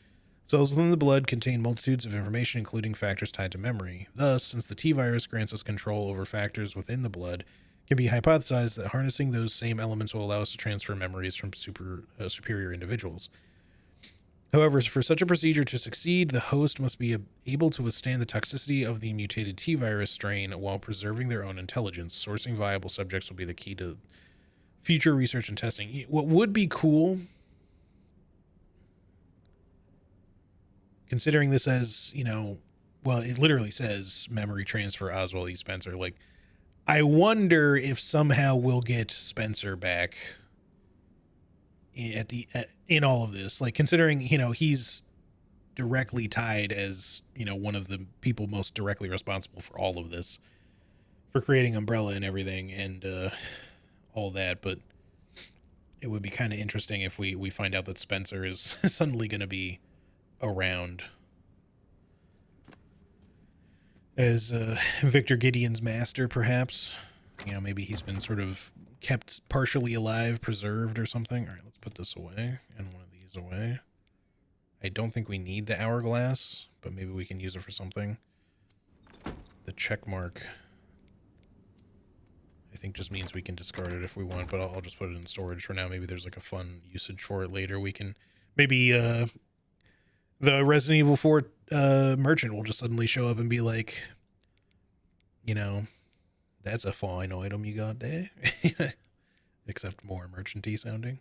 Cells within the blood contain multitudes of information, including factors tied to memory. Thus, since the T-virus grants us control over factors within the blood, it can be hypothesized that harnessing those same elements will allow us to transfer memories from superior individuals. However, for such a procedure to succeed, the host must be able to withstand the toxicity of the mutated T-virus strain while preserving their own intelligence. Sourcing viable subjects will be the key to future research and testing. What would be cool, considering this as, you know, well, it literally says memory transfer Oswald E. Spencer. Like, I wonder if somehow we'll get Spencer back in all of this. Like, considering, you know, he's directly tied as, you know, one of the people most directly responsible for all of this, for creating Umbrella and everything and all that. But it would be kind of interesting if we find out that Spencer is suddenly going to be around as Victor Gideon's master, perhaps. You know, maybe he's been sort of kept partially alive, preserved or something. All right, let's put this away and one of these away. I don't think we need the hourglass, but maybe we can use it for something. The check mark, I think, just means we can discard it if we want, but I'll just put it in storage for now. Maybe there's like a fun usage for it later. We can maybe the Resident Evil 4 merchant will just suddenly show up and be like, you know, that's a fine item you got there. Except more merchanty sounding.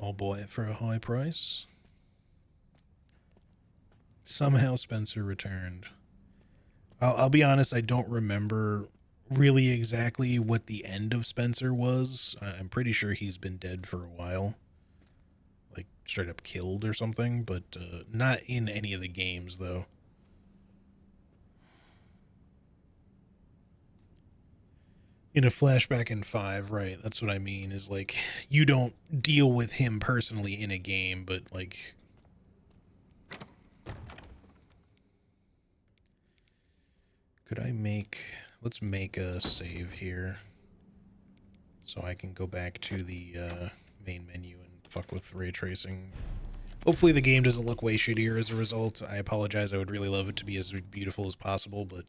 I'll buy it for a high price. Somehow Spencer returned. I'll be honest, I don't remember really exactly what the end of Spencer was. I'm pretty sure he's been dead for a while. Like, straight up killed or something, but not in any of the games, though. In a flashback in 5, right, that's what I mean, is like, you don't deal with him personally in a game, but like, could I make, let's make a save here so I can go back to the main menu and fuck with ray tracing. Hopefully the game doesn't look way shittier as a result. I apologize, I would really love it to be as beautiful as possible, but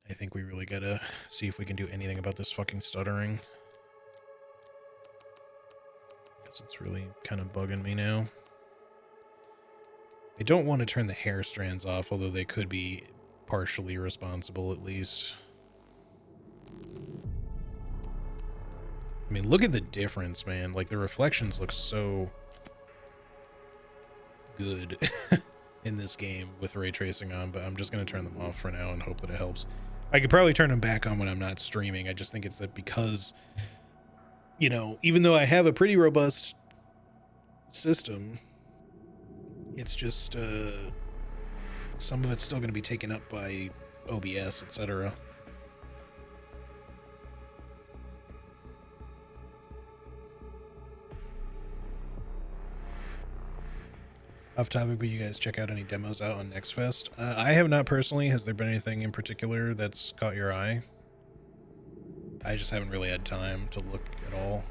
I think we really gotta see if we can do anything about this fucking stuttering, because it's really kind of bugging me now. I don't want to turn the hair strands off, although they could be partially responsible at least. I mean, look at the difference, man. Like, the reflections look so good in this game with ray tracing on, but I'm just going to turn them off for now and hope that it helps. I could probably turn them back on when I'm not streaming. I just think it's that because, you know, even though I have a pretty robust system, it's just some of it's still going to be taken up by OBS, etc. Off topic, but you guys check out any demos out on Next Fest? I have not personally. Has there been anything in particular that's caught your eye? I just haven't really had time to look at all.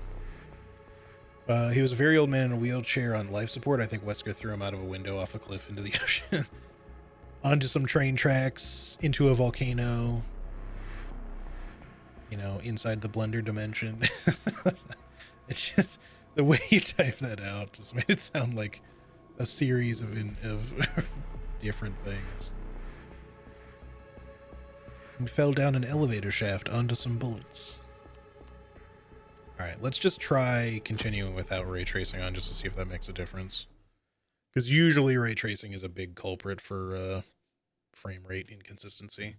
He was a very old man in a wheelchair on life support. I think Wesker threw him out of a window off a cliff into the ocean. Onto some train tracks, into a volcano. You know, inside the blender dimension. It's just, the way you type that out just made it sound like a series of different things. We fell down an elevator shaft onto some bullets. Alright, let's just try continuing without ray tracing on just to see if that makes a difference. Because usually ray tracing is a big culprit for frame rate inconsistency.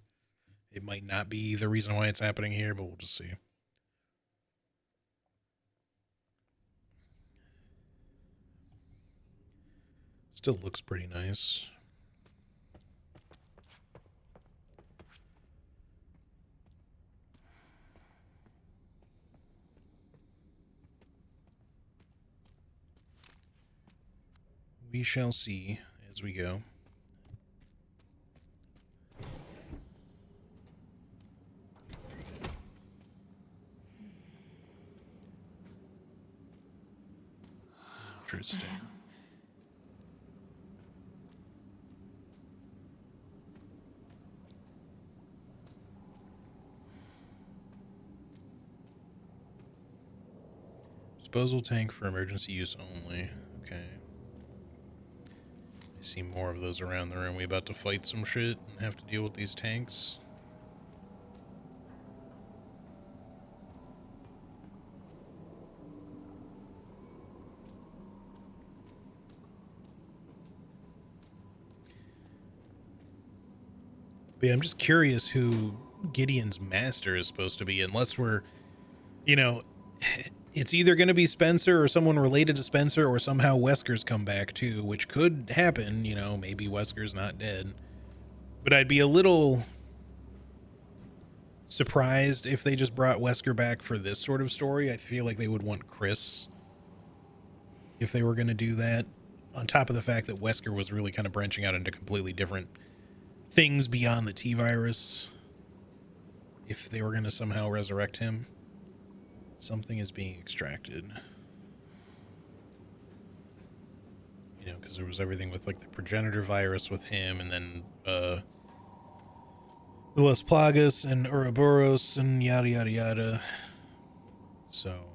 It might not be the reason why it's happening here, but we'll just see. Still looks pretty nice. We shall see as we go. Interesting. Disposal tank for emergency use only. Okay. I see more of those around the room. We about to fight some shit and have to deal with these tanks. But yeah, I'm just curious who Gideon's master is supposed to be, unless we're, you know, it's either going to be Spencer or someone related to Spencer, or somehow Wesker's come back too, which could happen. You know, maybe Wesker's not dead. But I'd be a little surprised if they just brought Wesker back for this sort of story. I feel like they would want Chris if they were going to do that. On top of the fact that Wesker was really kind of branching out into completely different things beyond the T-virus. If they were going to somehow resurrect him. Something is being extracted. You know, because there was everything with, like, the progenitor virus with him, and then, the Las Plagas and Ouroboros and yada, yada, yada. So,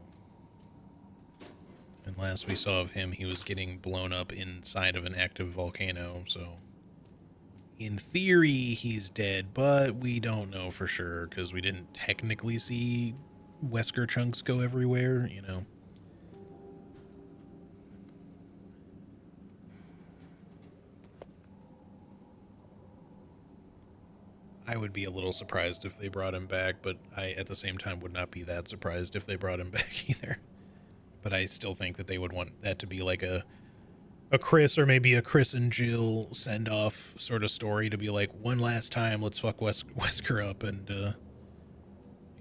and last we saw of him, he was getting blown up inside of an active volcano, so in theory, he's dead, but we don't know for sure, because we didn't technically see Wesker chunks go everywhere, you know. I would be a little surprised if they brought him back, but I, at the same time, would not be that surprised if they brought him back either. But I still think that they would want that to be like a Chris, or maybe a Chris and Jill send-off sort of story, to be like, one last time, let's fuck Wesker up and,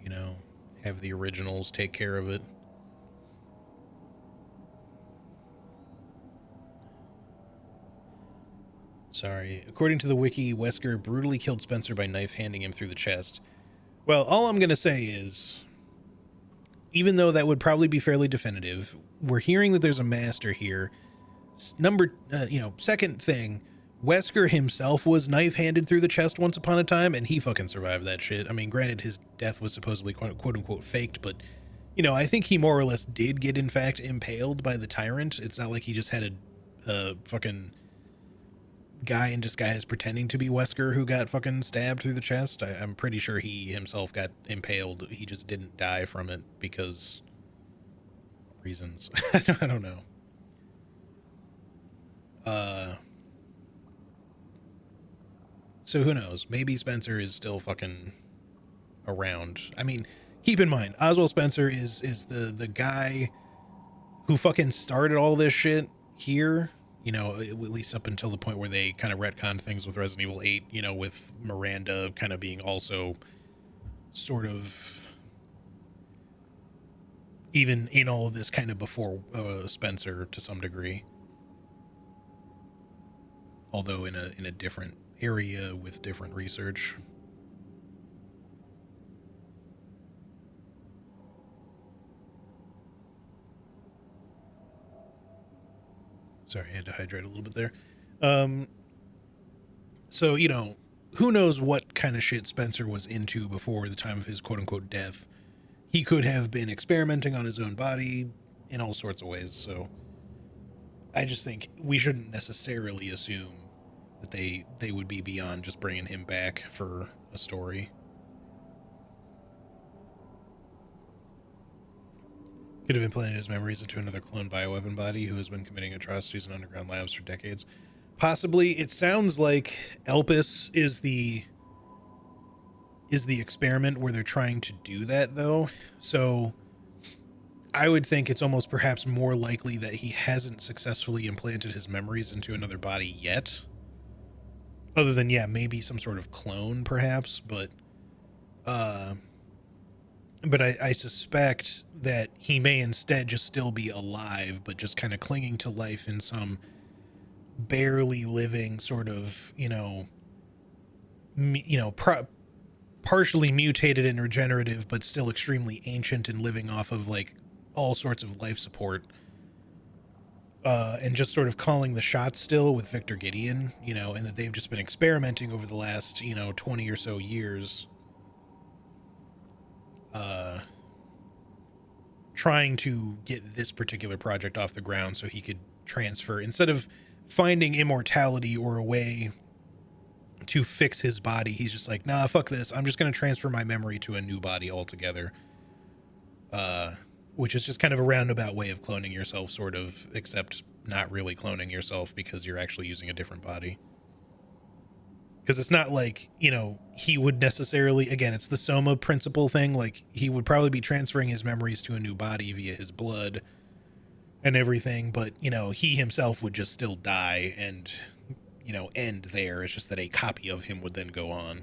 you know, have the originals take care of it. Sorry. According to the wiki, Wesker brutally killed Spencer by knife handing him through the chest. Well, all I'm going to say is, even though that would probably be fairly definitive, we're hearing that there's a master here. Second thing, Wesker himself was knife-handed through the chest once upon a time, and he fucking survived that shit. I mean, granted, his death was supposedly quote-unquote faked, but, you know, I think he more or less did get, in fact, impaled by the tyrant. It's not like he just had a fucking guy in disguise pretending to be Wesker who got fucking stabbed through the chest. I'm pretty sure he himself got impaled. He just didn't die from it because reasons. I don't know. So who knows? Maybe Spencer is still fucking around. I mean, keep in mind, Oswald Spencer is the guy who fucking started all this shit here. You know, at least up until the point where they kind of retconned things with Resident Evil 8. You know, with Miranda kind of being also sort of even in all of this kind of before Spencer to some degree. Although in a different area with different research. Sorry, I had to hydrate a little bit there. So, you know, who knows what kind of shit Spencer was into before the time of his quote-unquote death. He could have been experimenting on his own body in all sorts of ways, so I just think we shouldn't necessarily assume that they would be beyond just bringing him back for a story. Could have implanted his memories into another clone bioweapon body who has been committing atrocities in underground labs for decades. Possibly. It sounds like Elpis is the experiment where they're trying to do that, though. So I would think it's almost perhaps more likely that he hasn't successfully implanted his memories into another body yet. Other than, yeah, maybe some sort of clone, perhaps, but I suspect that he may instead just still be alive, but just kind of clinging to life in some barely living sort of, partially mutated and regenerative, but still extremely ancient and living off of like all sorts of life support. And just sort of calling the shots still with Victor Gideon, and that they've just been experimenting over the last, 20 or so years, trying to get this particular project off the ground so he could transfer, instead of finding immortality or a way to fix his body, he's just like, nah, fuck this. I'm just going to transfer my memory to a new body altogether. Which is just kind of a roundabout way of cloning yourself, sort of, except not really cloning yourself because you're actually using a different body. Because it's not like, he would necessarily, again, it's the Soma principle thing. Like, he would probably be transferring his memories to a new body via his blood and everything. But, he himself would just still die and, end there. It's just that a copy of him would then go on.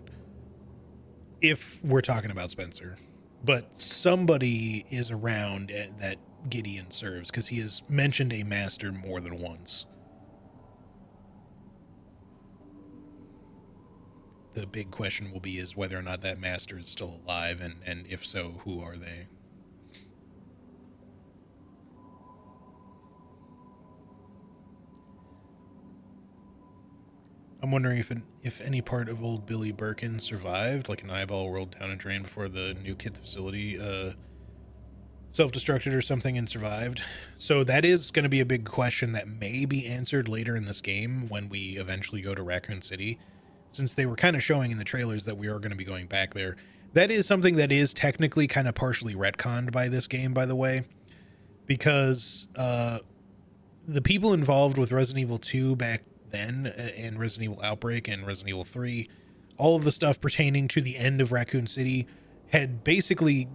If we're talking about Spencer. But somebody is around that Gideon serves, because he has mentioned a master more than once. The big question will be is whether or not that master is still alive, and if so, who are they? I'm wondering if any part of old Billy Birkin survived, like an eyeball rolled down a drain before the new kid facility self-destructed or something and survived. So that is going to be a big question that may be answered later in this game when we eventually go to Raccoon City, since they were kind of showing in the trailers that we are going to be going back there. That is something that is technically kind of partially retconned by this game, by the way, because the people involved with Resident Evil 2 back then, and Resident Evil Outbreak and Resident Evil 3, all of the stuff pertaining to the end of Raccoon City had basically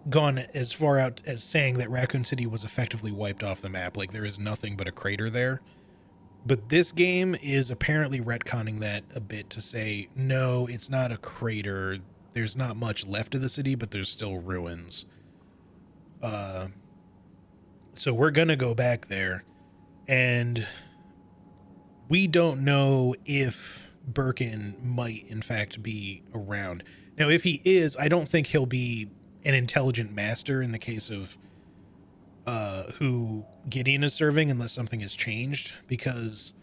gone as far out as saying that Raccoon City was effectively wiped off the map. Like, there is nothing but a crater there. But this game is apparently retconning that a bit to say, no, it's not a crater. There's not much left of the city, but there's still ruins. So we're going to go back there, and we don't know if Birkin might, in fact, be around. Now, if he is, I don't think he'll be an intelligent master in the case of who Gideon is serving, unless something has changed, because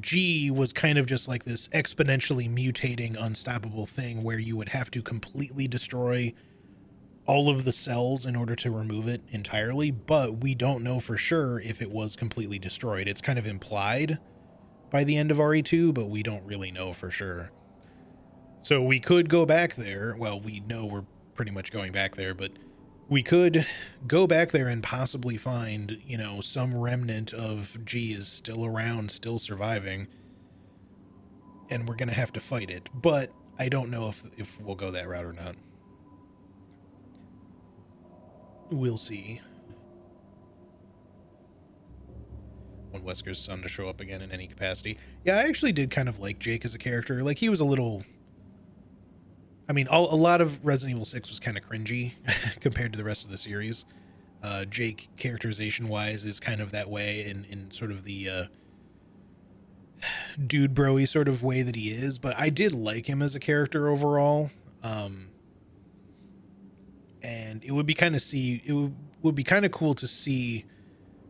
G was kind of just like this exponentially mutating, unstoppable thing where you would have to completely destroy all of the cells in order to remove it entirely, but we don't know for sure if it was completely destroyed. It's kind of implied by the end of RE2, but we don't really know for sure. So we could go back there. Well, we know we're pretty much going back there, but we could go back there and possibly find, you know, some remnant of G is still around, still surviving, and we're gonna have to fight it. But I don't know if we'll go that route or not. We'll see. Want Wesker's son to show up again in any capacity. Yeah, I actually did kind of like Jake as a character. Like, he was a little... I mean, a lot of Resident Evil 6 was kind of cringy compared to the rest of the series. Jake, characterization-wise, is kind of that way in sort of the dude bro-y sort of way that he is. But I did like him as a character overall. And it would be kind of would be kind of cool to see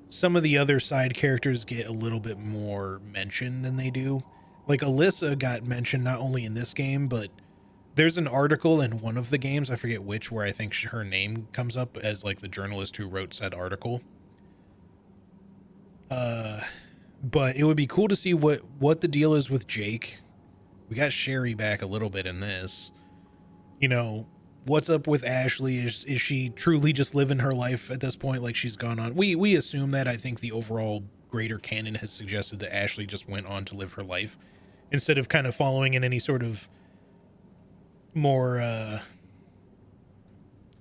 some of the other side characters get a little bit more mention than they do. Like, Alyssa got mentioned not only in this game, but there's an article in one of the games, I forget which, where I think her name comes up as like the journalist who wrote said article. But it would be cool to see what the deal is with Jake. We got Sherry back a little bit in this. You know, what's up with Ashley? Is she truly just living her life at this point, like she's gone on? We assume that. I think the overall greater canon has suggested that Ashley just went on to live her life instead of kind of following in any sort of more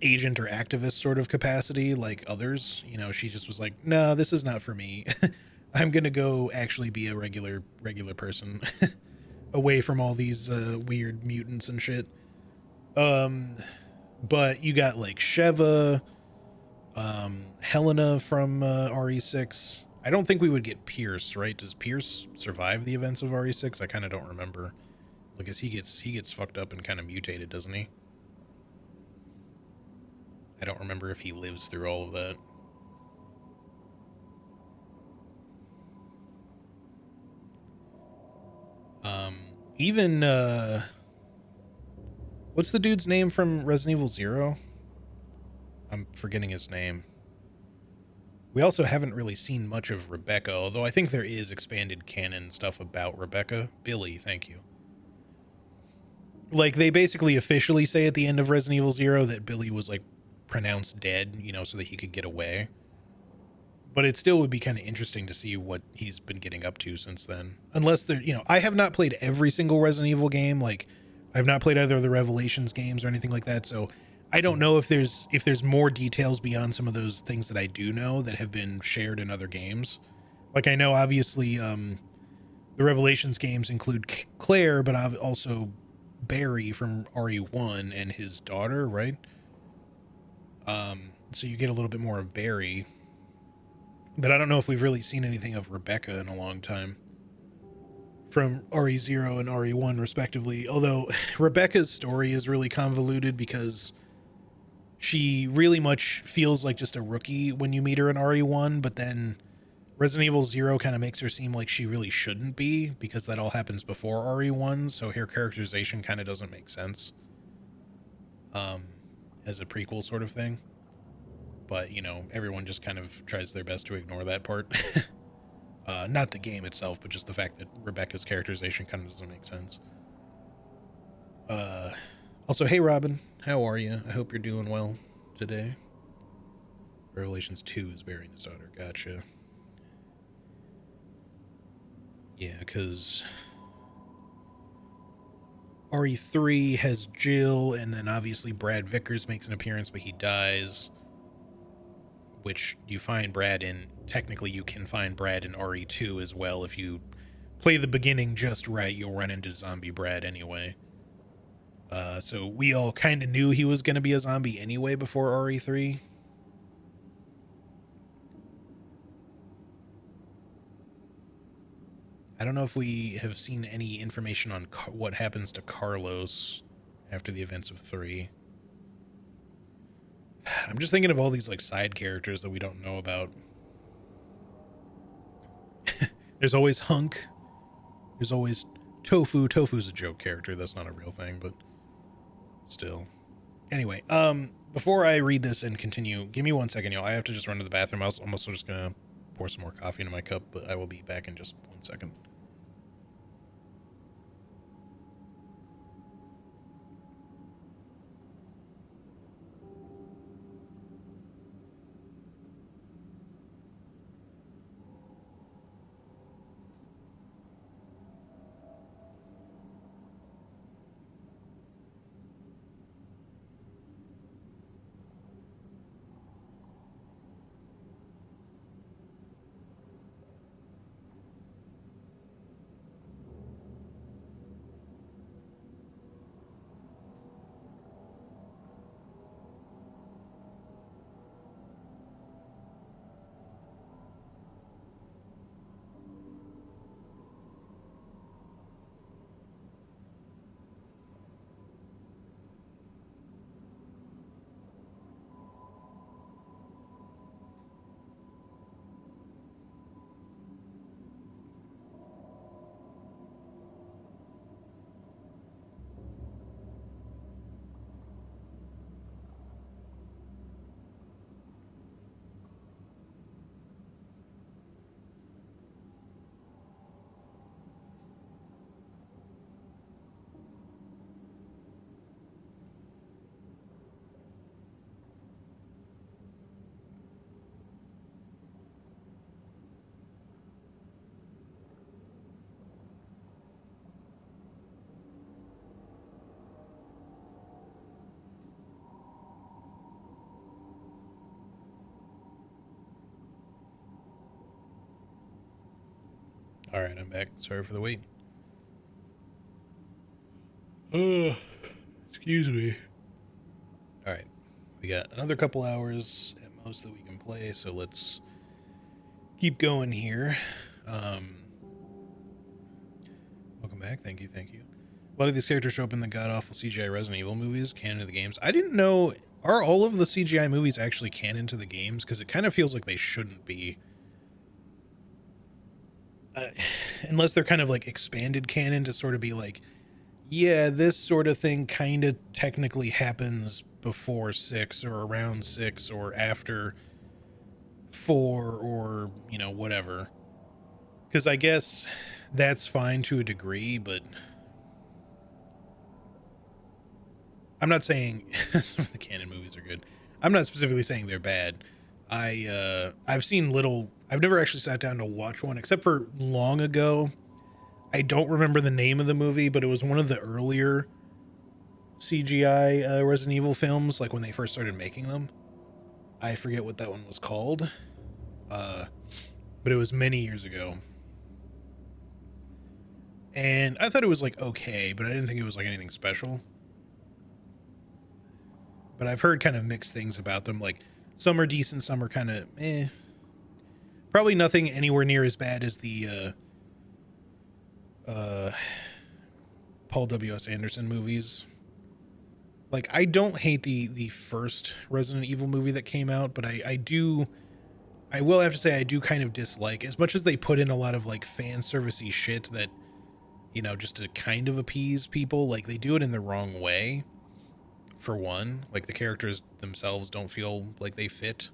agent or activist sort of capacity like others. You know, she just was like, no, this is not for me. I'm gonna go actually be a regular person away from all these weird mutants and shit. But you got like Sheva, Helena from RE6. I don't think we would get Pierce, right? Does Pierce survive the events of RE6? I kind of don't remember. Because he gets fucked up and kind of mutated, doesn't he? I don't remember if he lives through all of that. Even what's the dude's name from Resident Evil 0? I'm forgetting his name. We also haven't really seen much of Rebecca, although I think there is expanded canon stuff about Rebecca. Billy, thank you. Like, they basically officially say at the end of Resident Evil 0 that Billy was, like, pronounced dead, you know, so that he could get away. But it still would be kind of interesting to see what he's been getting up to since then. Unless there, you know, I have not played every single Resident Evil game. Like, I've not played either of the Revelations games or anything like that, so I don't know if there's more details beyond some of those things that I do know that have been shared in other games. Like, I know, obviously, the Revelations games include Claire, but also Barry from RE1 and his daughter, right? So you get a little bit more of Barry. But I don't know if we've really seen anything of Rebecca in a long time. From RE0 and RE1, respectively. Although, Rebecca's story is really convoluted because she really much feels like just a rookie when you meet her in RE1, but then Resident Evil 0 kind of makes her seem like she really shouldn't be, because that all happens before RE1, so her characterization kind of doesn't make sense. As a prequel sort of thing. But, you know, everyone just kind of tries their best to ignore that part. Not the game itself, but just the fact that Rebecca's characterization kind of doesn't make sense. Also, hey Robin, how are you? I hope you're doing well today. Revelations 2 is burying his daughter. Gotcha. Yeah, because RE3 has Jill, and then obviously Brad Vickers makes an appearance, but he dies. Which you find Brad in. Technically, you can find Brad in RE2 as well. If you play the beginning just right, you'll run into zombie Brad anyway. So we all kind of knew he was going to be a zombie anyway before RE3. I don't know if we have seen any information on what happens to Carlos after the events of 3. I'm just thinking of all these like side characters that we don't know about. There's always Hunk. There's always Tofu. Tofu's a joke character. That's not a real thing, but still. Anyway, before I read this and continue, give me 1 second, y'all. I have to just run to the bathroom. I'm also just gonna pour some more coffee into my cup, but I will be back in just 1 second. All right, I'm back. Sorry for the wait. Oh, excuse me. All right, we got another couple hours at most that we can play, so let's keep going here. Welcome back. Thank you. A lot of these characters show up in the god-awful CGI Resident Evil movies, canon to the games. I didn't know, are all of the CGI movies actually canon to the games? Because it kind of feels like they shouldn't be. Unless they're kind of like expanded canon to sort of be like, yeah, this sort of thing kind of technically happens before 6 or around 6 or after 4 or, you know, whatever. Because I guess that's fine to a degree, but I'm not saying some of the canon movies are good. I'm not specifically saying they're bad. I've seen little, I've never actually sat down to watch one except for long ago. I don't remember the name of the movie, but it was one of the earlier CGI Resident Evil films, like when they first started making them. I forget what that one was called, but it was many years ago. And I thought it was like okay, but I didn't think it was like anything special. But I've heard kind of mixed things about them. Like some are decent, some are kind of eh. Probably nothing anywhere near as bad as the Paul W.S. Anderson movies. Like I don't hate the first Resident Evil movie that came out, but I will have to say I do kind of dislike, as much as they put in a lot of like fan servicey shit that, you know, just to kind of appease people, like they do it in the wrong way. For one, like the characters themselves don't feel like they fit.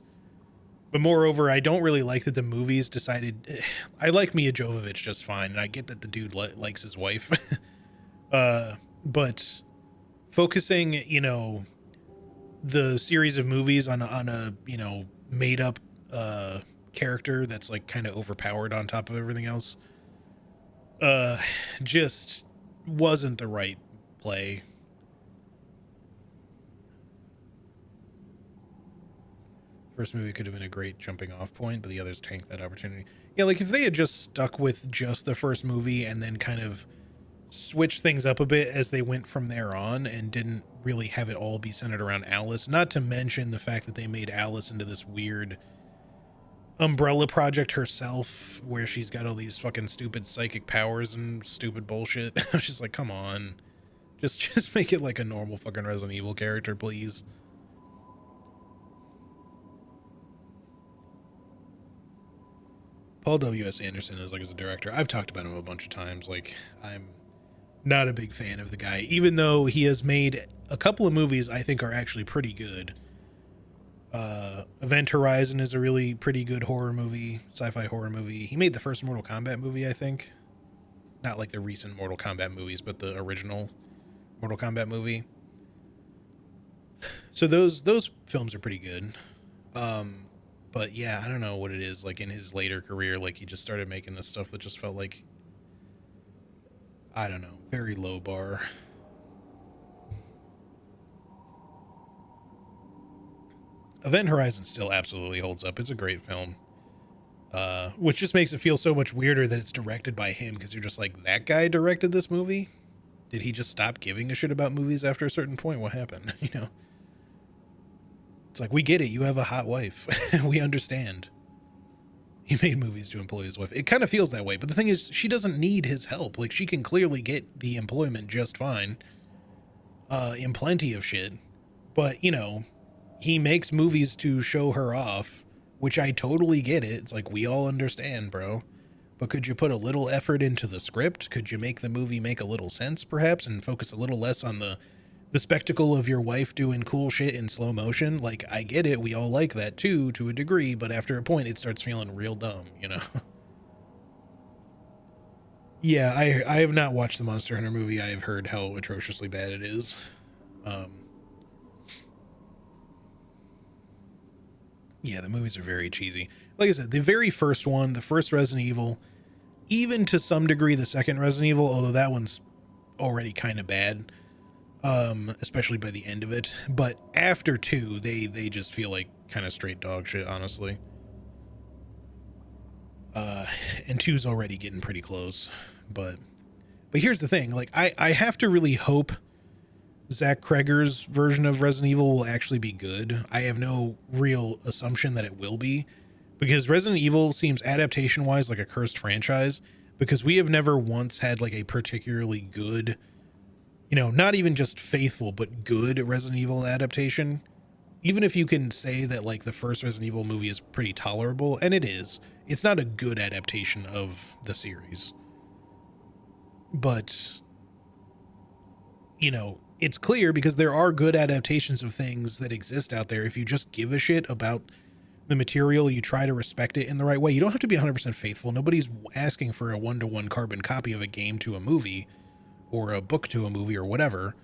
But moreover, I don't really like that the movies decided. I like Mia Jovovich just fine, and I get that the dude likes his wife. But focusing, you know, the series of movies on a you know, made up character that's like kind of overpowered on top of everything else, just wasn't the right play. First movie could have been a great jumping off point, but the others tanked that opportunity. Yeah, like if they had just stuck with just the first movie and then kind of switched things up a bit as they went from there on and didn't really have it all be centered around Alice, not to mention the fact that they made Alice into this weird umbrella project herself where she's got all these fucking stupid psychic powers and stupid bullshit. I was just like, come on. Just make it like a normal fucking Resident Evil character, please. Paul W.S. Anderson is like as a director, I've talked about him a bunch of times. Like, I'm not a big fan of the guy, even though he has made a couple of movies I think are actually pretty good. Event Horizon is a really pretty good horror movie, sci-fi horror movie. He made the first Mortal Kombat movie, I think. Not like the recent Mortal Kombat movies, but the original Mortal Kombat movie. So those films are pretty good. But yeah, I don't know what it is, like in his later career, like he just started making this stuff that just felt like, I don't know, very low bar. Event Horizon still absolutely holds up. It's a great film. Which just makes it feel so much weirder that it's directed by him, because you're just like, that guy directed this movie? Did he just stop giving a shit about movies after a certain point? What happened? You know? It's like, we get it. You have a hot wife. We understand. He made movies to employ his wife. It kind of feels that way. But the thing is, she doesn't need his help. Like, she can clearly get the employment just fine. In plenty of shit. But, you know, he makes movies to show her off, which I totally get it. It's like, we all understand, bro. But could you put a little effort into the script? Could you make the movie make a little sense, perhaps, and focus a little less on the spectacle of your wife doing cool shit in slow motion? Like, I get it. We all like that too, to a degree, but after a point, it starts feeling real dumb, you know? Yeah, I have not watched the Monster Hunter movie. I have heard how atrociously bad it is. Yeah, the movies are very cheesy. Like I said, the very first one, the first Resident Evil, even to some degree the second Resident Evil, although that one's already kind of bad, especially by the end of it. But after 2, they just feel like kind of straight dog shit, honestly. And 2's already getting pretty close. But here's the thing, like, I have to really hope Zach Kreger's version of Resident Evil will actually be good. I have no real assumption that it will be, because Resident Evil seems adaptation-wise like a cursed franchise, because we have never once had like a particularly good, you know, not even just faithful, but good Resident Evil adaptation. Even if you can say that like the first Resident Evil movie is pretty tolerable, and it is, it's not a good adaptation of the series. But, you know, it's clear because there are good adaptations of things that exist out there. If you just give a shit about the material, you try to respect it in the right way. You don't have to be 100% faithful. Nobody's asking for a 1-to-1 carbon copy of a game to a movie or a book to a movie or whatever,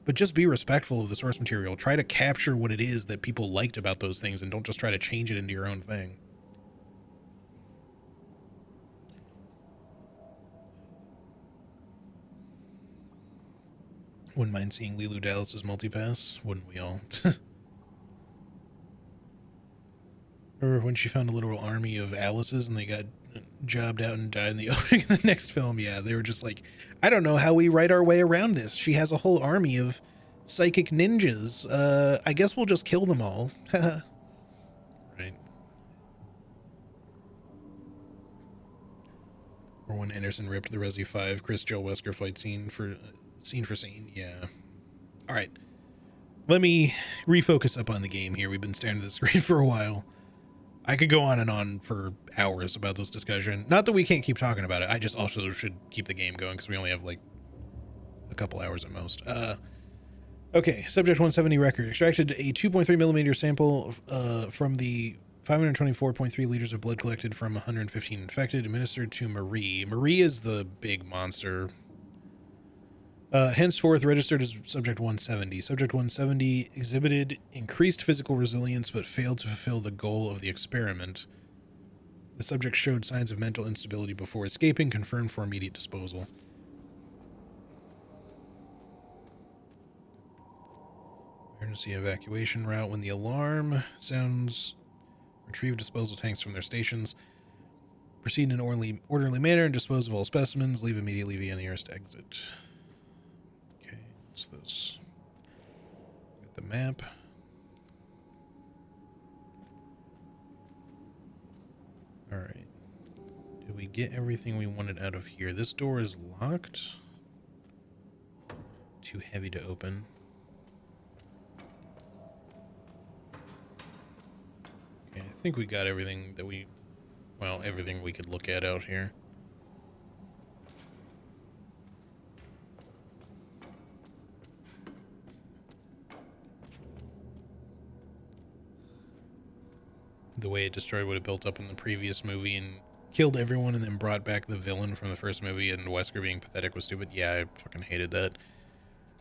but just be respectful of the source material. Try to capture what it is that people liked about those things, and don't just try to change it into your own thing. Wouldn't mind seeing Leeloo Dallas's multipass, wouldn't we all? Remember when she found a literal army of Alice's and they got jobbed out and died in the opening of the next film? Yeah, they were just like, I don't know how we write our way around this. She has a whole army of psychic ninjas. I guess we'll just kill them all. Right. Or when Anderson ripped the Resi 5 Chris Joe Wesker fight scene for scene. Yeah. All right. Let me refocus up on the game here. We've been staring at the screen for a while. I could go on and on for hours about this discussion. Not that we can't keep talking about it. I just also should keep the game going because we only have like a couple hours at most. Okay. Subject 170 record. Extracted a 2.3 millimeter sample from the 524.3 liters of blood collected from 115 infected, administered to Marie. Marie is the big monster. Henceforth registered as Subject 170. Subject 170 exhibited increased physical resilience but failed to fulfill the goal of the experiment. The subject showed signs of mental instability before escaping, confirmed for immediate disposal. Emergency evacuation route. When the alarm sounds, retrieve disposal tanks from their stations. Proceed in an orderly manner and dispose of all specimens. Leave immediately via nearest exit. What's this? Get the map. All right. Did we get everything we wanted out of here? This door is locked. Too heavy to open. Okay, I think we got everything that everything we could look at out here. The way it destroyed what it built up in the previous movie and killed everyone and then brought back the villain from the first movie, and Wesker being pathetic was stupid. Yeah, I fucking hated that.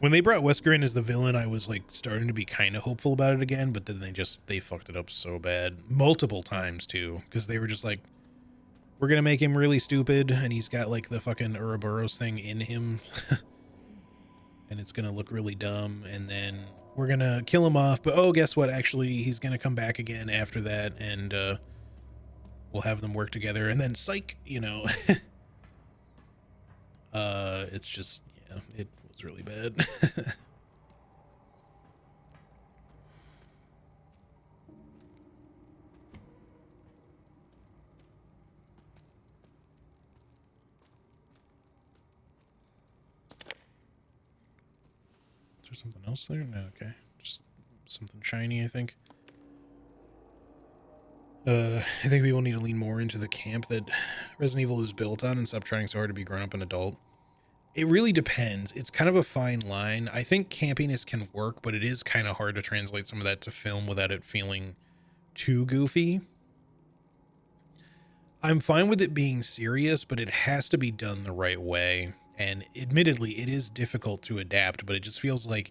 When they brought Wesker in as the villain, I was like starting to be kind of hopeful about it again, but then they fucked it up so bad. Multiple times too, because they were just like, we're gonna make him really stupid and he's got like the fucking Ouroboros thing in him and it's gonna look really dumb, and then we're gonna kill him off, but oh, guess what? Actually, he's gonna come back again after that, and we'll have them work together, and then psych, you know. It's just, yeah, it was really bad. Is there something else there? No, okay. Just something shiny, I think. I think people need to lean more into the camp that Resident Evil is built on and stop trying so hard to be grown up and adult. It really depends. It's kind of a fine line. I think campiness can work, but it is kind of hard to translate some of that to film without it feeling too goofy. I'm fine with it being serious, but it has to be done the right way. And admittedly, it is difficult to adapt, but it just feels like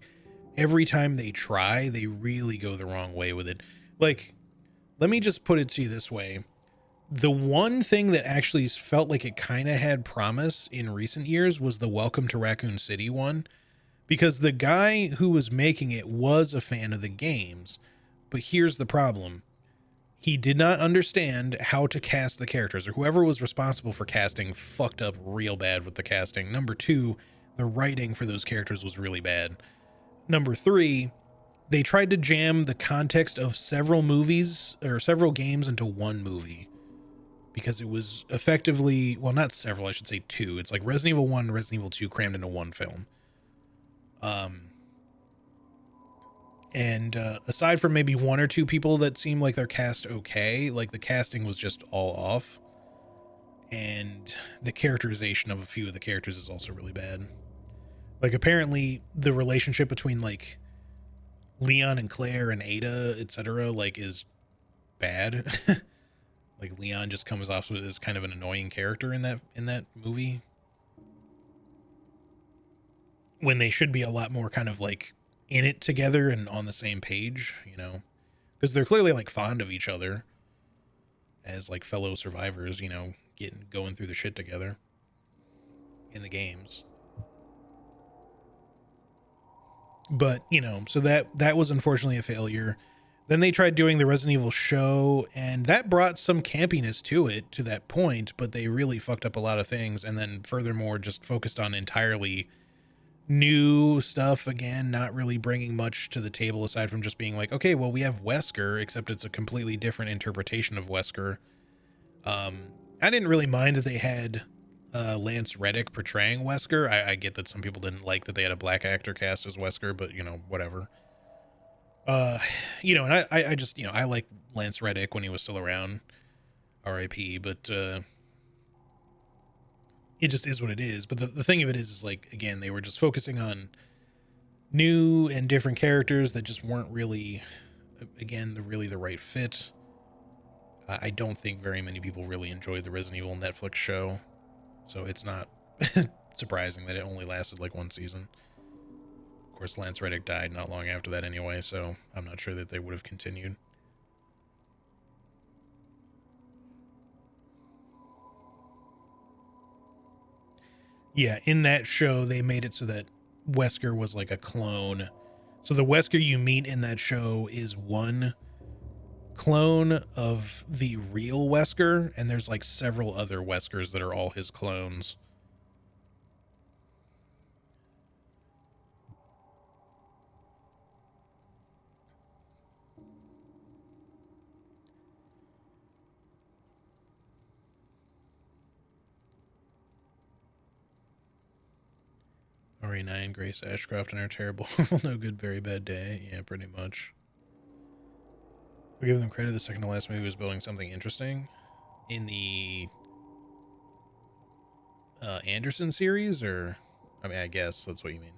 every time they try, they really go the wrong way with it. Like, let me just put it to you this way. The one thing that actually felt like it kind of had promise in recent years was the Welcome to Raccoon City one, because the guy who was making it was a fan of the games. But here's the problem. he did not understand how to cast the characters, or whoever was responsible for casting fucked up real bad with the casting. Number two, the writing for those characters was really bad. Number three, they tried to jam the context of several movies or several games into one movie, because it was effectively, well, not several, I should say two. It's like Resident Evil 1 and Resident Evil 2 crammed into one film. And aside from maybe one or two people that seem like they're cast okay, like the casting was just all off. And the characterization of a few of the characters is also really bad. Like, apparently the relationship between like Leon and Claire and Ada, etc., like, is bad. Like, Leon just comes off as kind of an annoying character in that movie, when they should be a lot more kind of like in it together and on the same page, you know, because they're clearly like fond of each other as like fellow survivors, you know, going through the shit together in the games. But, you know, so that was unfortunately a failure. Then they tried doing the Resident Evil show, and that brought some campiness to it to that point, but they really fucked up a lot of things. And then furthermore, just focused on entirely new stuff again, not really bringing much to the table aside from just being like, okay, well, we have Wesker, except it's a completely different interpretation of Wesker. I didn't really mind that they had Lance Reddick portraying Wesker. I get that some people didn't like that they had a black actor cast as Wesker, but, you know, whatever. You know, and I just, you know, I like Lance Reddick when he was still around, R.I.P., but it just is what it is. But the thing of it is like, again, they were just focusing on new and different characters that just weren't really, again, the right fit. I don't think very many people really enjoyed the Resident Evil Netflix show, so it's not surprising that it only lasted like one season. Of course, Lance Reddick died not long after that anyway, so I'm not sure that they would have continued. Yeah, in that show, they made it so that Wesker was like a clone. So the Wesker you meet in that show is one clone of the real Wesker, and there's like several other Weskers that are all his clones. RE9, Grace Ashcroft, and her terrible, no good, very bad day. Yeah, pretty much. We'll give them credit. The second to last movie was building something interesting in the Anderson series, or I mean, I guess that's what you mean.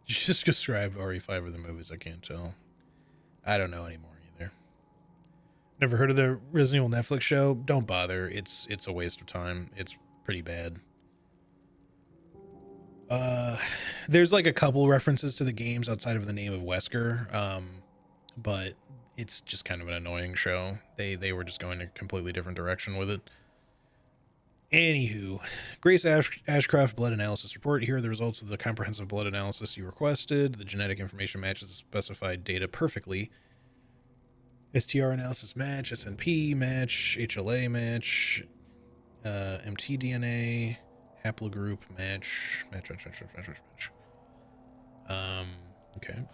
Just describe RE5 or the movies. I can't tell. I don't know anymore either. Never heard of the Resident Evil Netflix show? Don't bother. It's a waste of time. It's pretty bad. There's like a couple references to the games outside of the name of Wesker, but it's just kind of an annoying show. They were just going a completely different direction with it. Anywho, Grace Ashcroft blood analysis report. Here are the results of the comprehensive blood analysis you requested. The genetic information matches the specified data perfectly. STR analysis match, SNP match, HLA match, mtDNA, haplogroup match. Okay.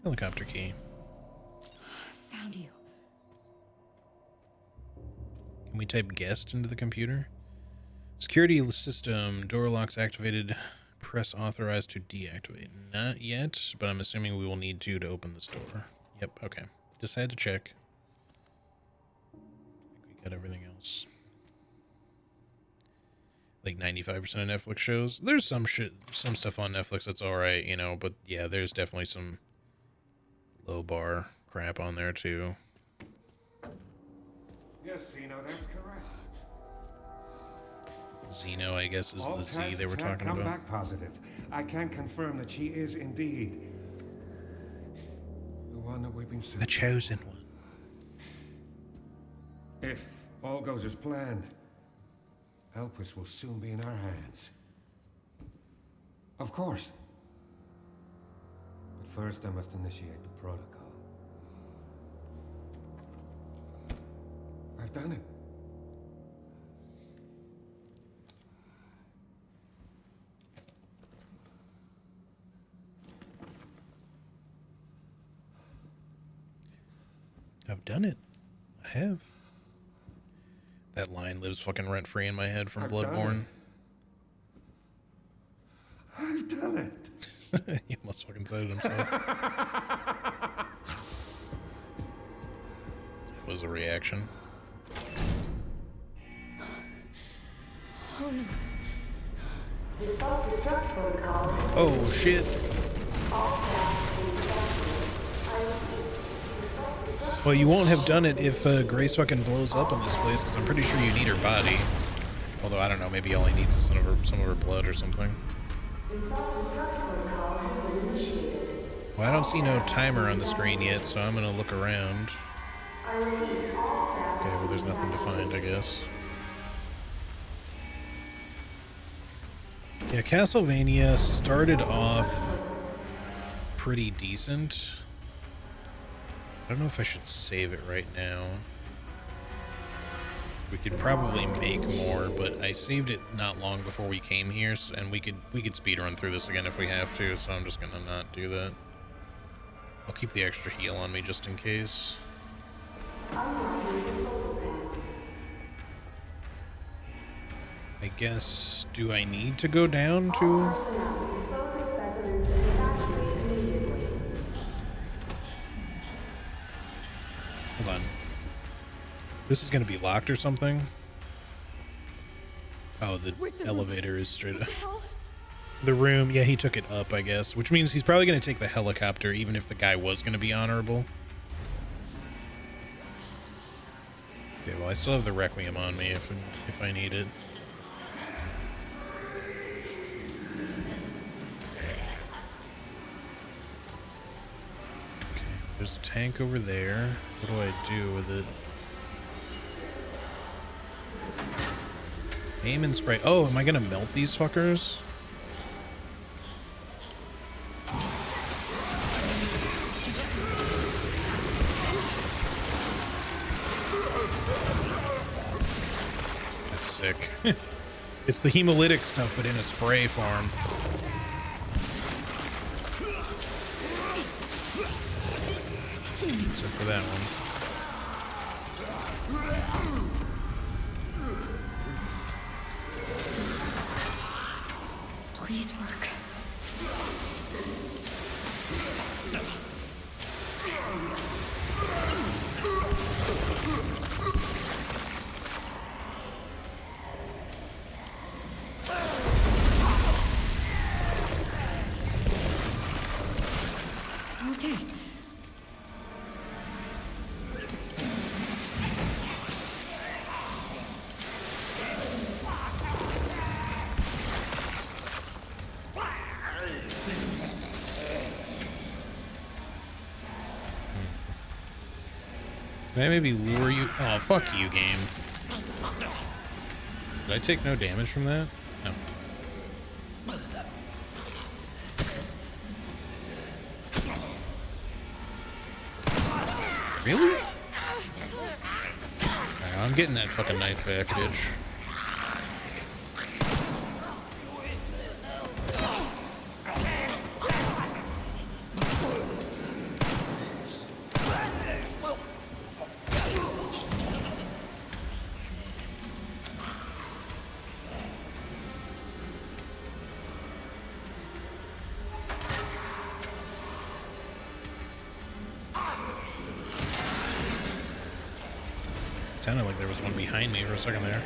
Helicopter key. Found you. Can we type guest into the computer? Security system, door locks activated. Press authorized to deactivate. Not yet, but I'm assuming we will need to open this door. Yep, okay. Just had to check. I think we got everything else. Like 95% of Netflix shows. There's some stuff on Netflix that's alright, you know, but yeah, there's definitely some low bar crap on there too. Yes, Zeno, that's correct. Zeno, I guess, is All the Z tests they were have talking come about. back positive. I can confirm that she is indeed one that we've been searching. The chosen one. If all goes as planned, Elpis will soon be in our hands. Of course. But first I must initiate the protocol. I've done it. I've done it. I have. That line lives fucking rent-free in my head from I've done Bloodborne. I've done it. He almost fucking said it himself. That was a reaction. Oh no. The self-destruct protocol. Oh shit. Well, you won't have done it if Grace fucking blows up on this place, because I'm pretty sure you need her body. Although, I don't know, maybe all he needs is some of her blood or something. The self-destruct protocol has been initiated. Well, I don't see no timer on the screen yet, so I'm gonna look around. I repeat, all staff. Okay, well, there's nothing to find, I guess. Yeah, Castlevania started off pretty decent. I don't know if I should save it right now. We could probably make more, but I saved it not long before we came here, and we could speed run through this again if we have to, so I'm just gonna not do that. I'll keep the extra heal on me just in case. Unlocking disposal tanks. I guess, do I need to go down to... Personnel, dispose of specimens and evacuate immediately. Hold on. This is gonna be locked or something? Oh, the Where's the elevator room? is straight What up. the hell? The room, yeah, he took it up, I guess, which means he's probably gonna take the helicopter, even if the guy was gonna be honorable. Okay, well, I still have the requiem on me if I need it. Okay, there's a tank over there. What do I do with it? Aim and spray. Oh, am I gonna melt these fuckers? That's sick. It's the hemolytic stuff, but in a spray form. Except for that one. Please work. Okay. Can I maybe lure you? Oh, fuck you, game. Did I take no damage from that? No. Really? Alright, I'm getting that fucking knife back, bitch. Sounded like there was one behind me for a second there.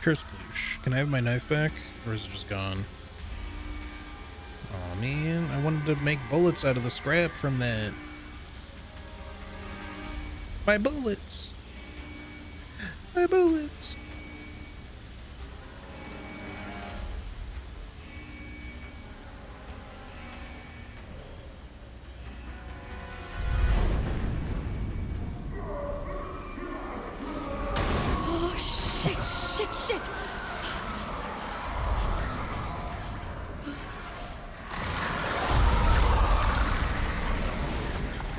Curse Ploosh. Can I have my knife back? Or is it just gone? Oh man, I wanted to make bullets out of the scrap from that. My bullets. My bullets. Oh, shit, shit, shit.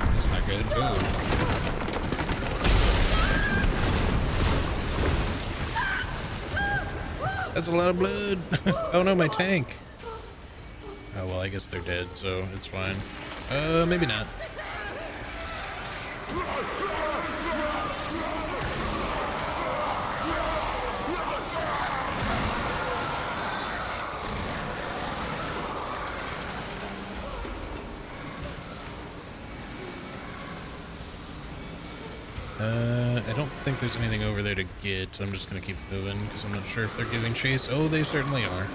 That's not good. Ooh. That's a lot of blood. Oh no, my tank. Oh well, I guess they're dead, so it's fine. Maybe not. I don't think there's anything over there to get. I'm just gonna keep moving because I'm not sure if they're giving chase. Oh, they certainly are.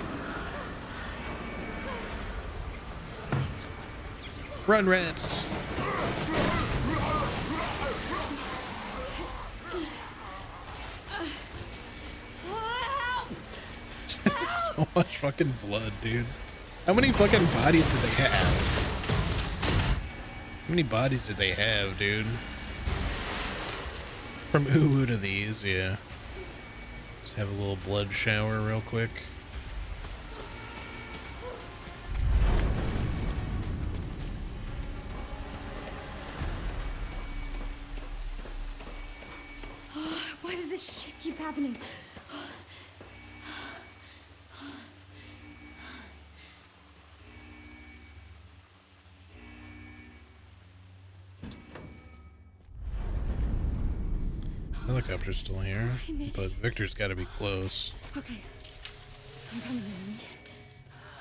Run, rats! So much fucking blood, dude. How many fucking bodies did they have? How many bodies did they have, dude? From ooh to these, yeah. Just have a little blood shower real quick. Why does this shit keep happening? Helicopter's still here, but Victor's got to be close. Okay. I'm coming in.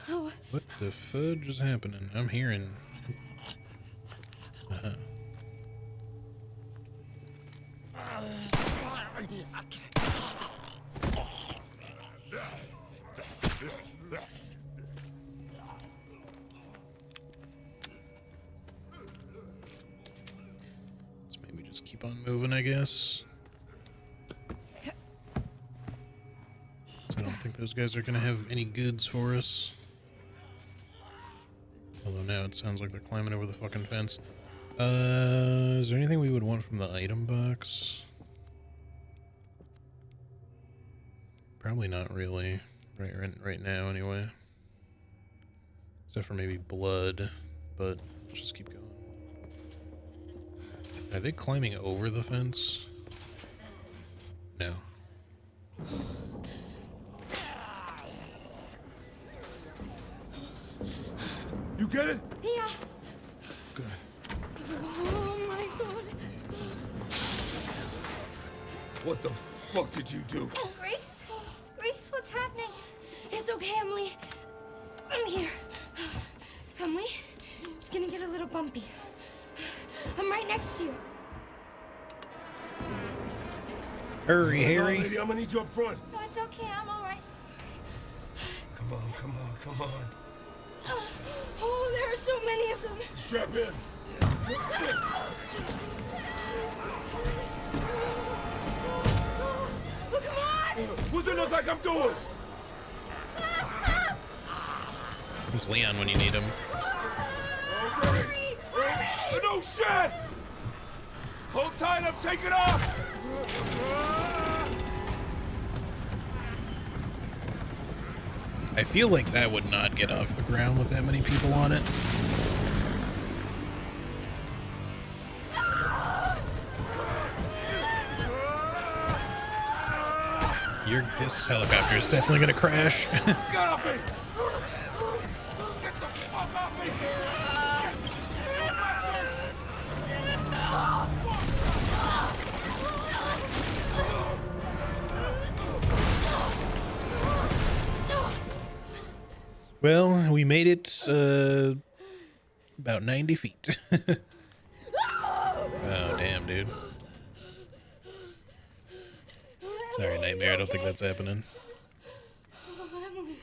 Oh. What the fudge is happening? I'm hearing. Let's maybe just keep on moving, I guess. So I don't think those guys are gonna have any goods for us. Although now it sounds like they're climbing over the fucking fence. Is there anything we would want from the item box? Probably not really. Right now, anyway. Except for maybe blood, but let's just keep going. Are they climbing over the fence? No. You get it? Yeah. Good. Oh my god. What the fuck did you do? Grace? Grace, what's happening? It's okay, Emily. I'm here. Emily, it's gonna get a little bumpy. I'm right next to you. Hurry, Harry. Lady, I'm gonna need you up front. No, it's okay. I'm all right. Come on, come on, come on. Oh, there are so many of them. Strap in. Oh, come on! What's it look like I'm doing? Who's Leon when you need him? Hurry! Hurry! No shit! Hold tight, I'm taking off! I feel like that would not get off the ground with that many people on it. This helicopter is definitely gonna crash. Get off me! Get the fuck off me! Well, we made it about 90 feet. Oh, damn, dude. Sorry, Nightmare. I don't think that's happening. Oh, Emily.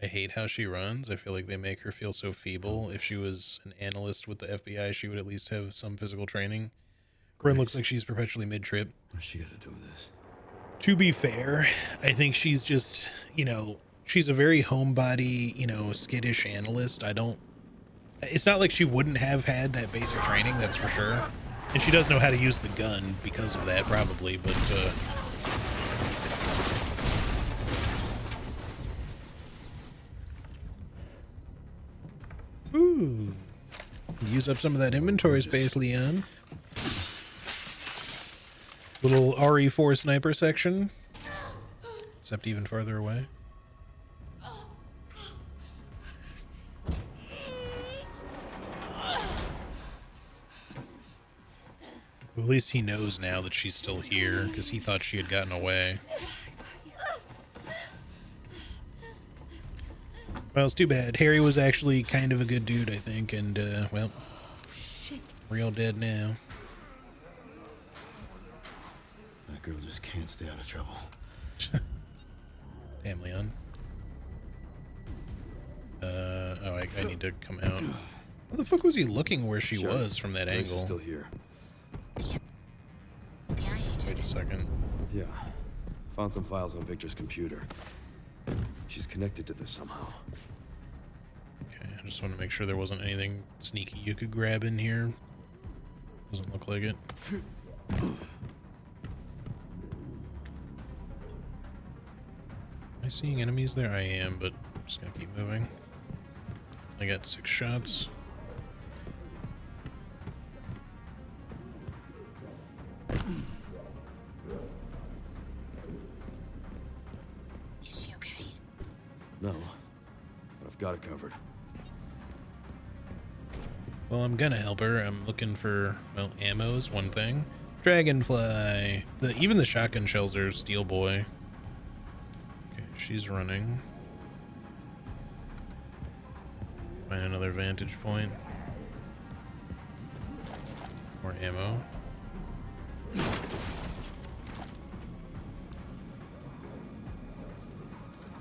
I hate how she runs. I feel like they make her feel so feeble. If she was an analyst with the FBI, she would at least have some physical training. Corinne looks like she's perpetually mid-trip. What's she got to do with this? To be fair, I think she's just, she's a very homebody, skittish analyst. It's not like she wouldn't have had that basic training, that's for sure. And she does know how to use the gun because of that, probably, but, ooh. Use up some of that inventory space, Leon. Little RE4 sniper section. Except even farther away. Well, at least he knows now that she's still here, because he thought she had gotten away. Well, it's too bad. Harry was actually kind of a good dude, I think, and, well, real dead now. That girl just can't stay out of trouble. Damn, Leon. Oh, I need to come out. How the fuck was he looking where she was from that Grace is angle? still here. Wait a second. Yeah. Found some files on Victor's computer. She's connected to this somehow. Okay, I just want to make sure there wasn't anything sneaky you could grab in here. Doesn't look like it. Am I seeing enemies there? I am, but I'm just gonna keep moving. I got 6 shots. Is she okay? No. But I've got it covered. Well, I'm gonna help her. I'm looking for, well, ammo is one thing. Dragonfly. Even the shotgun shells are Steel Boy. Okay, she's running. Find another vantage point. More ammo.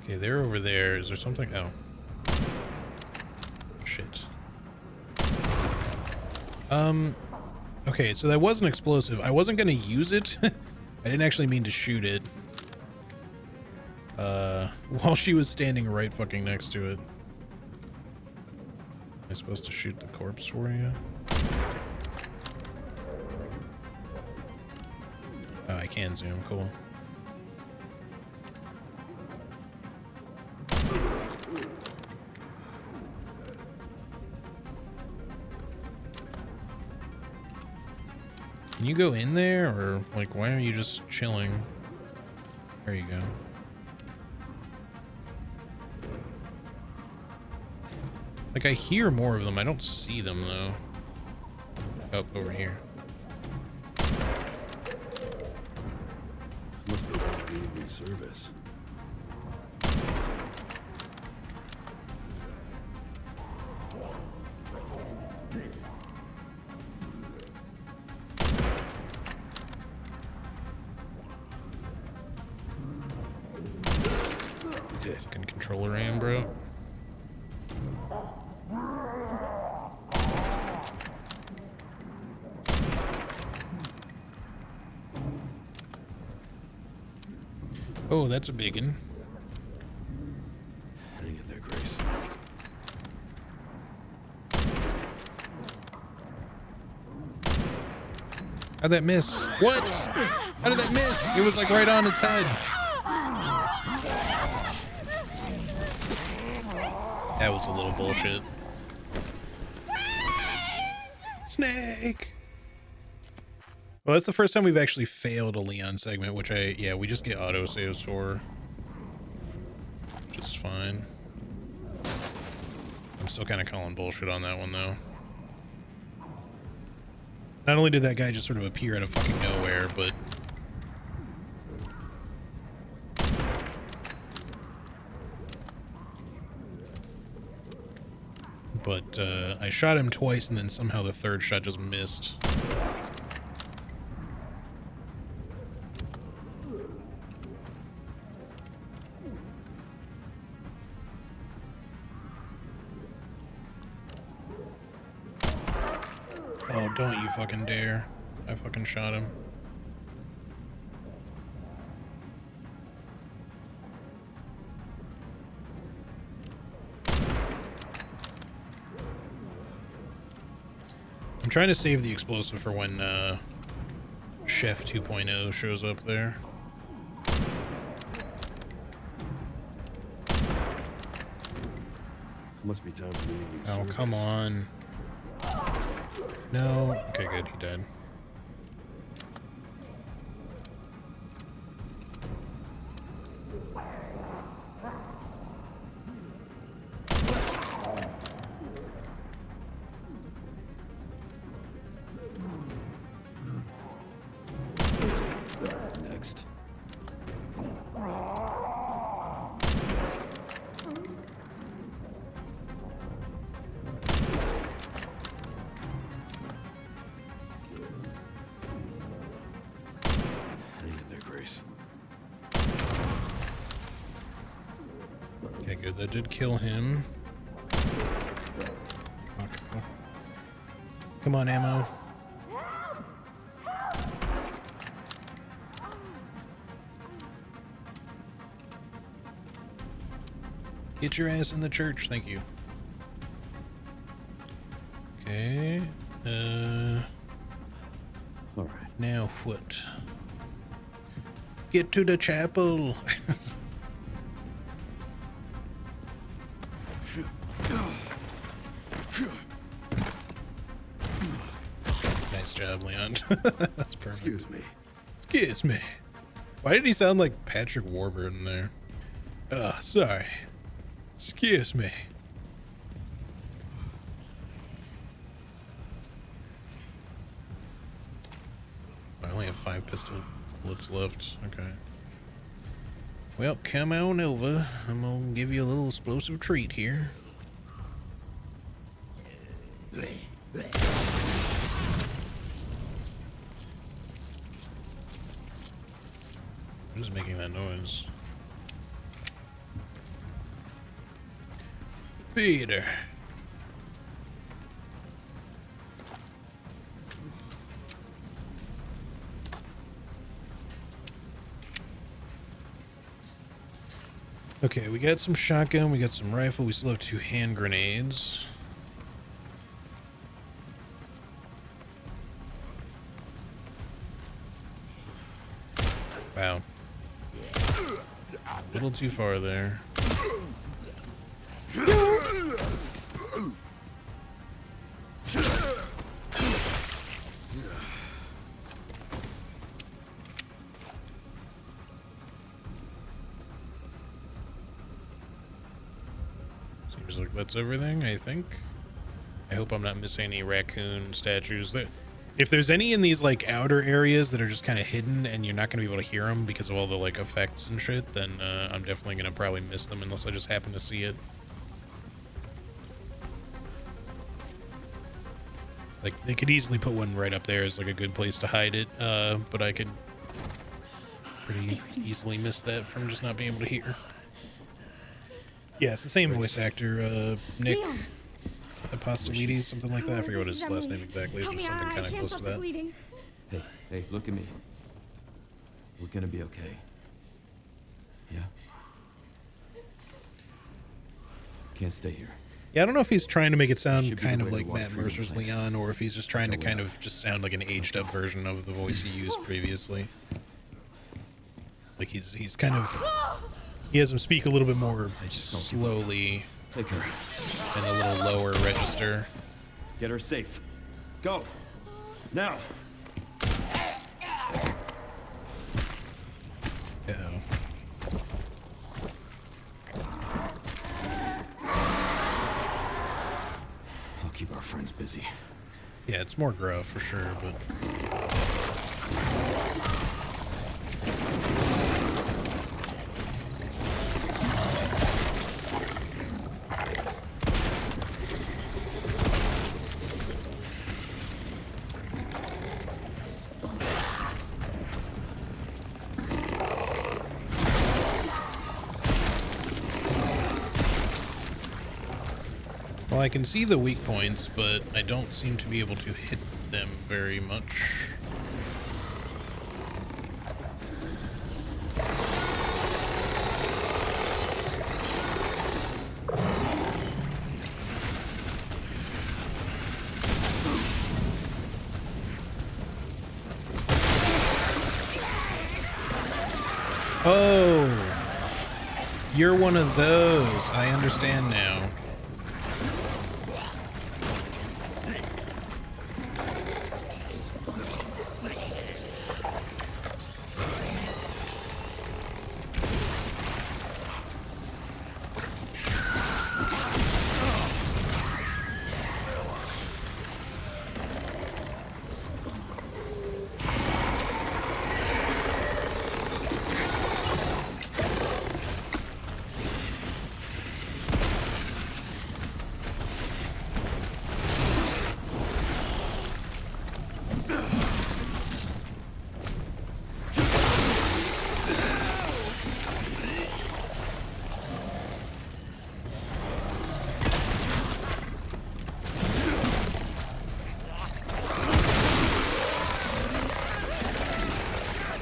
Okay, they're over there. Is there something? Oh. Shit. Okay, so that was an explosive. I wasn't gonna use it. I didn't actually mean to shoot it. While she was standing right fucking next to it. Am I supposed to shoot the corpse for you? Oh, I can zoom. Cool. Can you go in there, or, like, why are you just chilling? There you go. Like, I hear more of them. I don't see them, though. Oh, over here. Must be time to leave me service. Fucking controller aim, bro. Oh, that's a big one. Hang in there, Grace. How'd that miss? What? How did that miss? It was like right on its head. That was a little bullshit. Snake! Well, that's the first time we've actually failed a Leon segment, which we just get autosaves for. Which is fine. I'm still kind of calling bullshit on that one, though. Not only did that guy just sort of appear out of fucking nowhere, but... I shot him twice, and then somehow the third shot just missed. Oh, don't you fucking dare. I fucking shot him. I'm trying to save the explosive for when Chef 2.0 shows up there. Must be time for me to Oh, service. come on. No. Okay, good. He died. Next. Hang in there, Grace. Okay, good. That did kill him. Fuck. Come on, ammo. Get your ass in the church. Thank you. Okay. All right. Now what? Get to the chapel. Nice job, Leon. That's perfect. Excuse me. Excuse me. Why did he sound like Patrick Warburton there? Sorry. Excuse me. I only have 5 pistol bullets left. Okay. Well, come on over. I'm gonna give you a little explosive treat here. I'm just making that noise. Peter. Okay, we got some shotgun, we got some rifle, we still have 2 hand grenades. Wow. A little too far there. Seems like that's everything, I think. I hope I'm not missing any raccoon statues. If there's any in these like outer areas that are just kind of hidden and you're not going to be able to hear them because of all the like effects and shit, then I'm definitely going to probably miss them unless I just happen to see it. Like, they could easily put one right up there as like a good place to hide it, but I could pretty easily miss that from just not being able to hear. Yeah, it's the same voice actor, Nick Leon. Apostolides, something like that. I forget what This his is last Emily. name exactly is, Help but me, something I kind of can't close to stop the that. bleeding. Hey, look at me. We're gonna be okay. Yeah? Can't stay here. Yeah, I don't know if he's trying to make it sound Should be kind the of way to like walk Matt through the Mercer's place. Leon, or if he's just trying to That's how kind we of just sound like an aged up version of the voice he used previously. Like he's kind of, he has him speak a little bit more slowly Take her. and a little lower register. Get her safe. Go. Now. Uh-oh. I'll keep our friends busy. Yeah, it's more gruff for sure, but well, I can see the weak points, but I don't seem to be able to hit them very much. Oh, you're one of those. I understand now.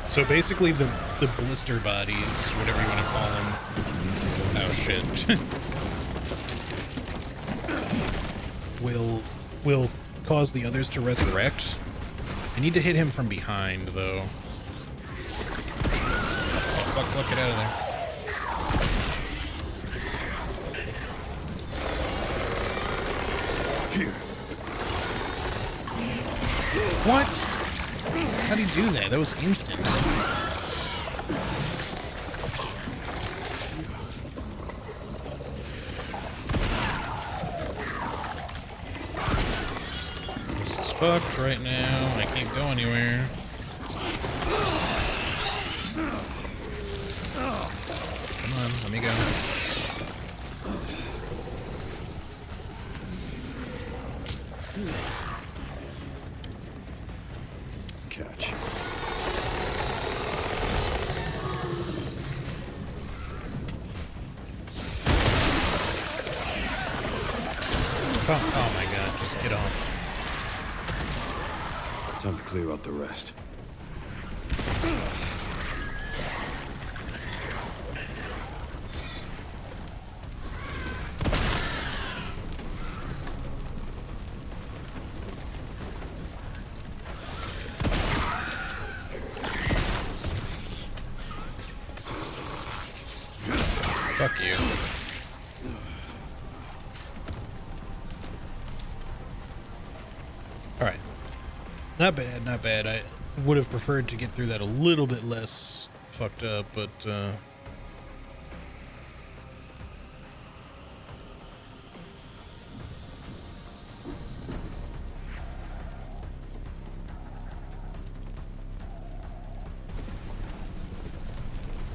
So basically the blister bodies, whatever you want to call them. Oh shit. will cause the others to resurrect. I need to hit him from behind though. Oh, fuck, get out of there. What? How'd he do that? That was instant. This is fucked right now. I can't go anywhere. Come on, let me go. Catch. Oh my god, just get off. Time to clear out the rest. Fuck you. Alright. Not bad, not bad. I would have preferred to get through that a little bit less fucked up, but, I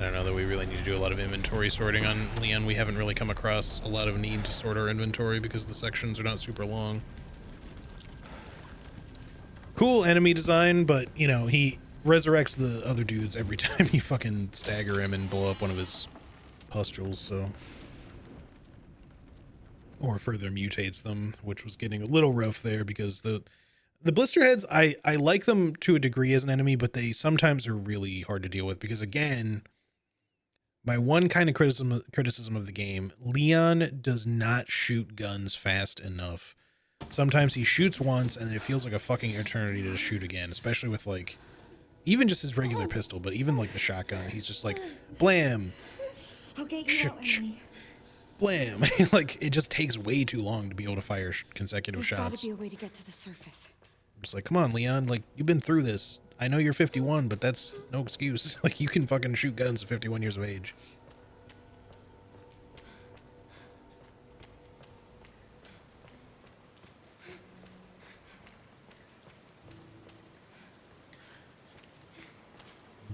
don't know that we really need to do a lot of inventory sorting on Leon. We haven't really come across a lot of need to sort our inventory because the sections are not super long. Cool enemy design, but, you know, he resurrects the other dudes every time you fucking stagger him and blow up one of his pustules, so... Or further mutates them, which was getting a little rough there because the blister heads, I like them to a degree as an enemy, but they sometimes are really hard to deal with because, again... My one kind of criticism of the game, Leon does not shoot guns fast enough. Sometimes he shoots once and it feels like a fucking eternity to shoot again, especially with like, even just his regular pistol, but even like the shotgun, he's just like, blam, I'll get you out, Emily. blam. Like, it just takes way too long to be able to fire consecutive There's shots. gotta be a way to get to the surface. I'm just like, come on, Leon, like, you've been through this. I know you're 51, but that's no excuse. Like, you can fucking shoot guns at 51 years of age.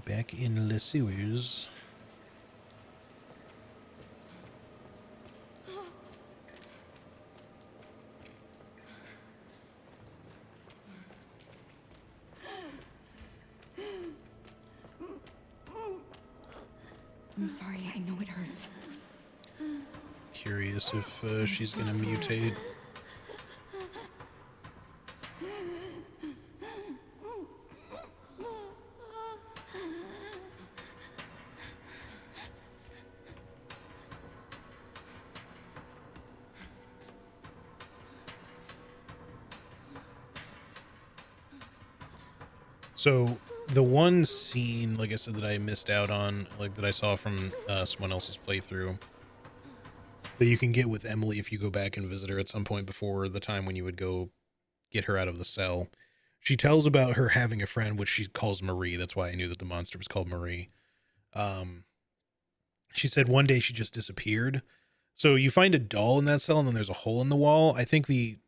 Back in the sewers. I'm sorry, I know it hurts. Curious if she's gonna mutate. So the one scene, like I said, that I missed out on, like that I saw from someone else's playthrough, that you can get with Emily if you go back and visit her at some point before the time when you would go get her out of the cell. She tells about her having a friend, which she calls Marie. That's why I knew that the monster was called Marie. She said one day she just disappeared. So you find a doll in that cell and then there's a hole in the wall. I think the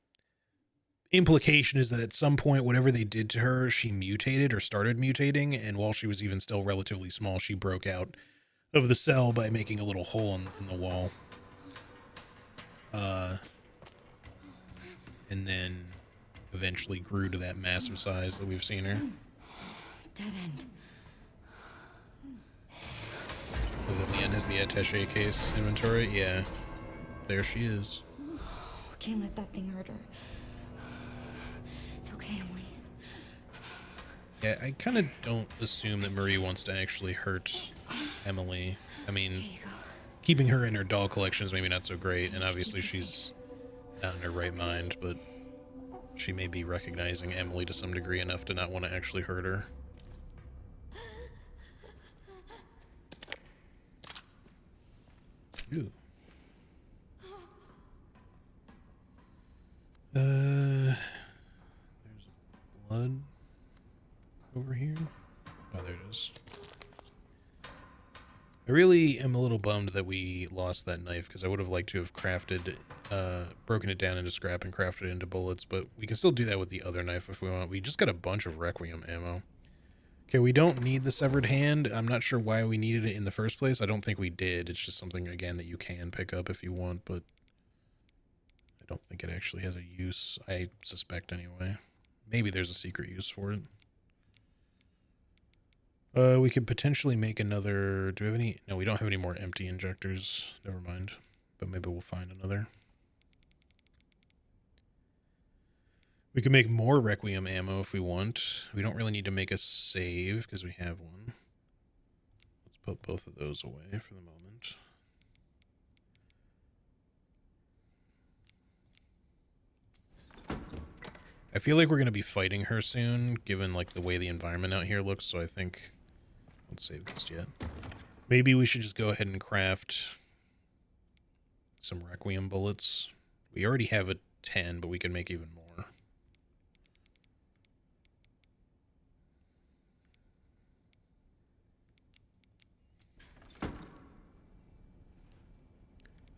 implication is that at some point, whatever they did to her, she mutated or started mutating. And while she was even still relatively small, she broke out of the cell by making a little hole in the wall. And then eventually grew to that massive size that we've seen her. Dead end. The Leon has the attaché case inventory. Yeah, there she is. Can't let that thing hurt her. It's okay, Emily. Yeah, I kind of don't assume that Marie wants to actually hurt Emily. I mean, keeping her in her doll collection is maybe not so great, and obviously she's not in her right mind, but she may be recognizing Emily to some degree enough to not want to actually hurt her. Ooh. There's blood over here. Oh, there it is. I really am a little bummed that we lost that knife, because I would have liked to have crafted, broken it down into scrap and crafted it into bullets, but we can still do that with the other knife if we want. We just got a bunch of requiem ammo. Okay, we don't need the severed hand. I'm not sure why we needed it in the first place. I don't think we did. It's just something, again, that you can pick up if you want, but I don't think it actually has a use. I suspect anyway. Maybe there's a secret use for it. We could potentially make another... Do we have any... No, we don't have any more empty injectors. Never mind. But maybe we'll find another. We can make more requiem ammo if we want. We don't really need to make a save because we have one. Let's put both of those away for the moment. I feel like we're going to be fighting her soon, given like the way the environment out here looks, so I think... Let's save just yet. Maybe we should just go ahead and craft some requiem bullets. We already have a 10, but we can make even more.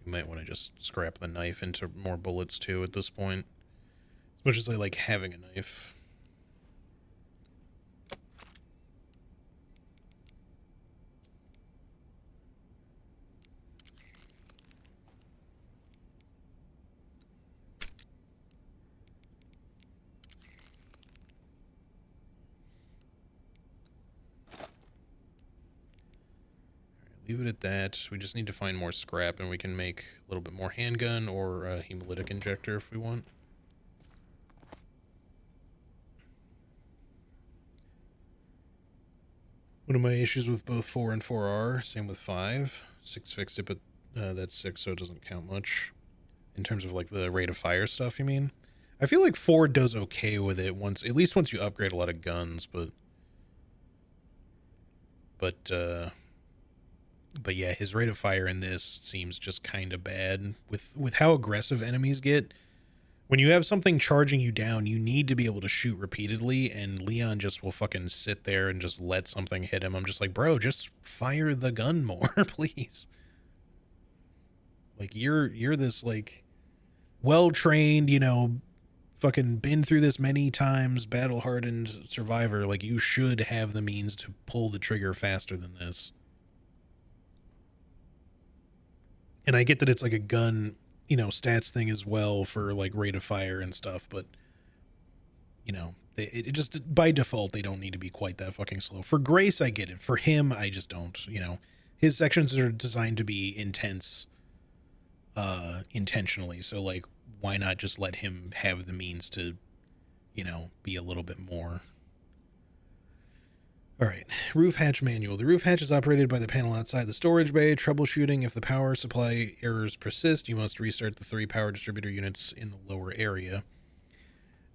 We might want to just scrap the knife into more bullets too at this point. As much as I like having a knife. Leave it at that. We just need to find more scrap, and we can make a little bit more handgun or a hemolytic injector if we want. One of my issues with both 4 and 4R, same with 5. 6 fixed it, but that's 6, so it doesn't count much. In terms of like the rate of fire stuff, you mean? I feel like 4 does okay with it once, at least once you upgrade a lot of guns, but yeah, his rate of fire in this seems just kind of bad. With how aggressive enemies get, when you have something charging you down, you need to be able to shoot repeatedly, and Leon just will fucking sit there and just let something hit him. I'm just like, bro, just fire the gun more, please. Like, you're this, like, well-trained, you know, fucking been through this many times, battle-hardened survivor. Like, you should have the means to pull the trigger faster than this. And I get that it's like a gun, you know, stats thing as well for like rate of fire and stuff, but you know, it just by default they don't need to be quite that fucking slow. For Grace, I get it. For him, I just don't. You know, his sections are designed to be intense, intentionally. So like, why not just let him have the means to, you know, be a little bit more. All right, roof hatch manual. The roof hatch is operated by the panel outside the storage bay. Troubleshooting: if the power supply errors persist, you must restart the 3 power distributor units in the lower area.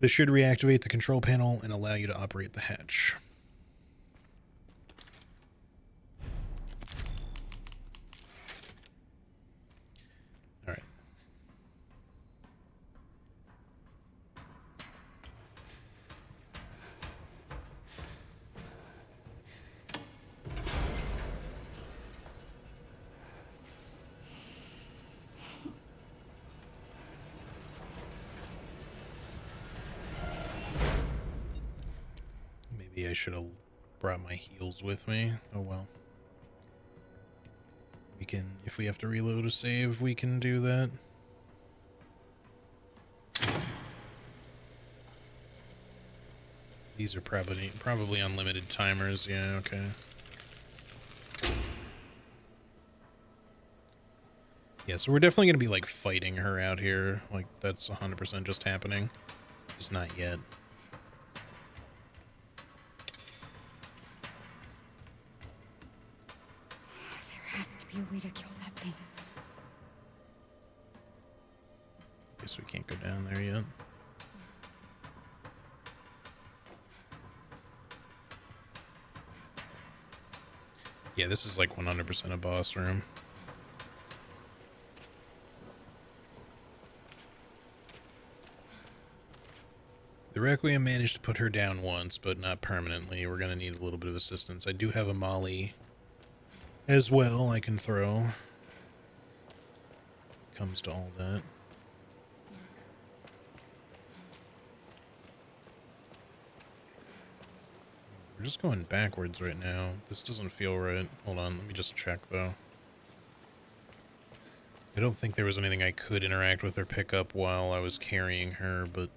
This should reactivate the control panel and allow you to operate the hatch. Maybe I should have brought my heals with me. Oh well. We can, if we have to reload a save, we can do that. These are probably unlimited timers. Yeah, okay. Yeah, so we're definitely going to be, like, fighting her out here. Like, that's 100% just happening. Just not yet. There has to be a way to kill that thing. Guess we can't go down there yet. Yeah, this is like 100% a boss room. The Requiem managed to put her down once, but not permanently. We're going to need a little bit of assistance. I do have a molly as well I can throw. Comes to all that. We're just going backwards right now. This doesn't feel right. Hold on, let me just check though. I don't think there was anything I could interact with or pick up while I was carrying her, but...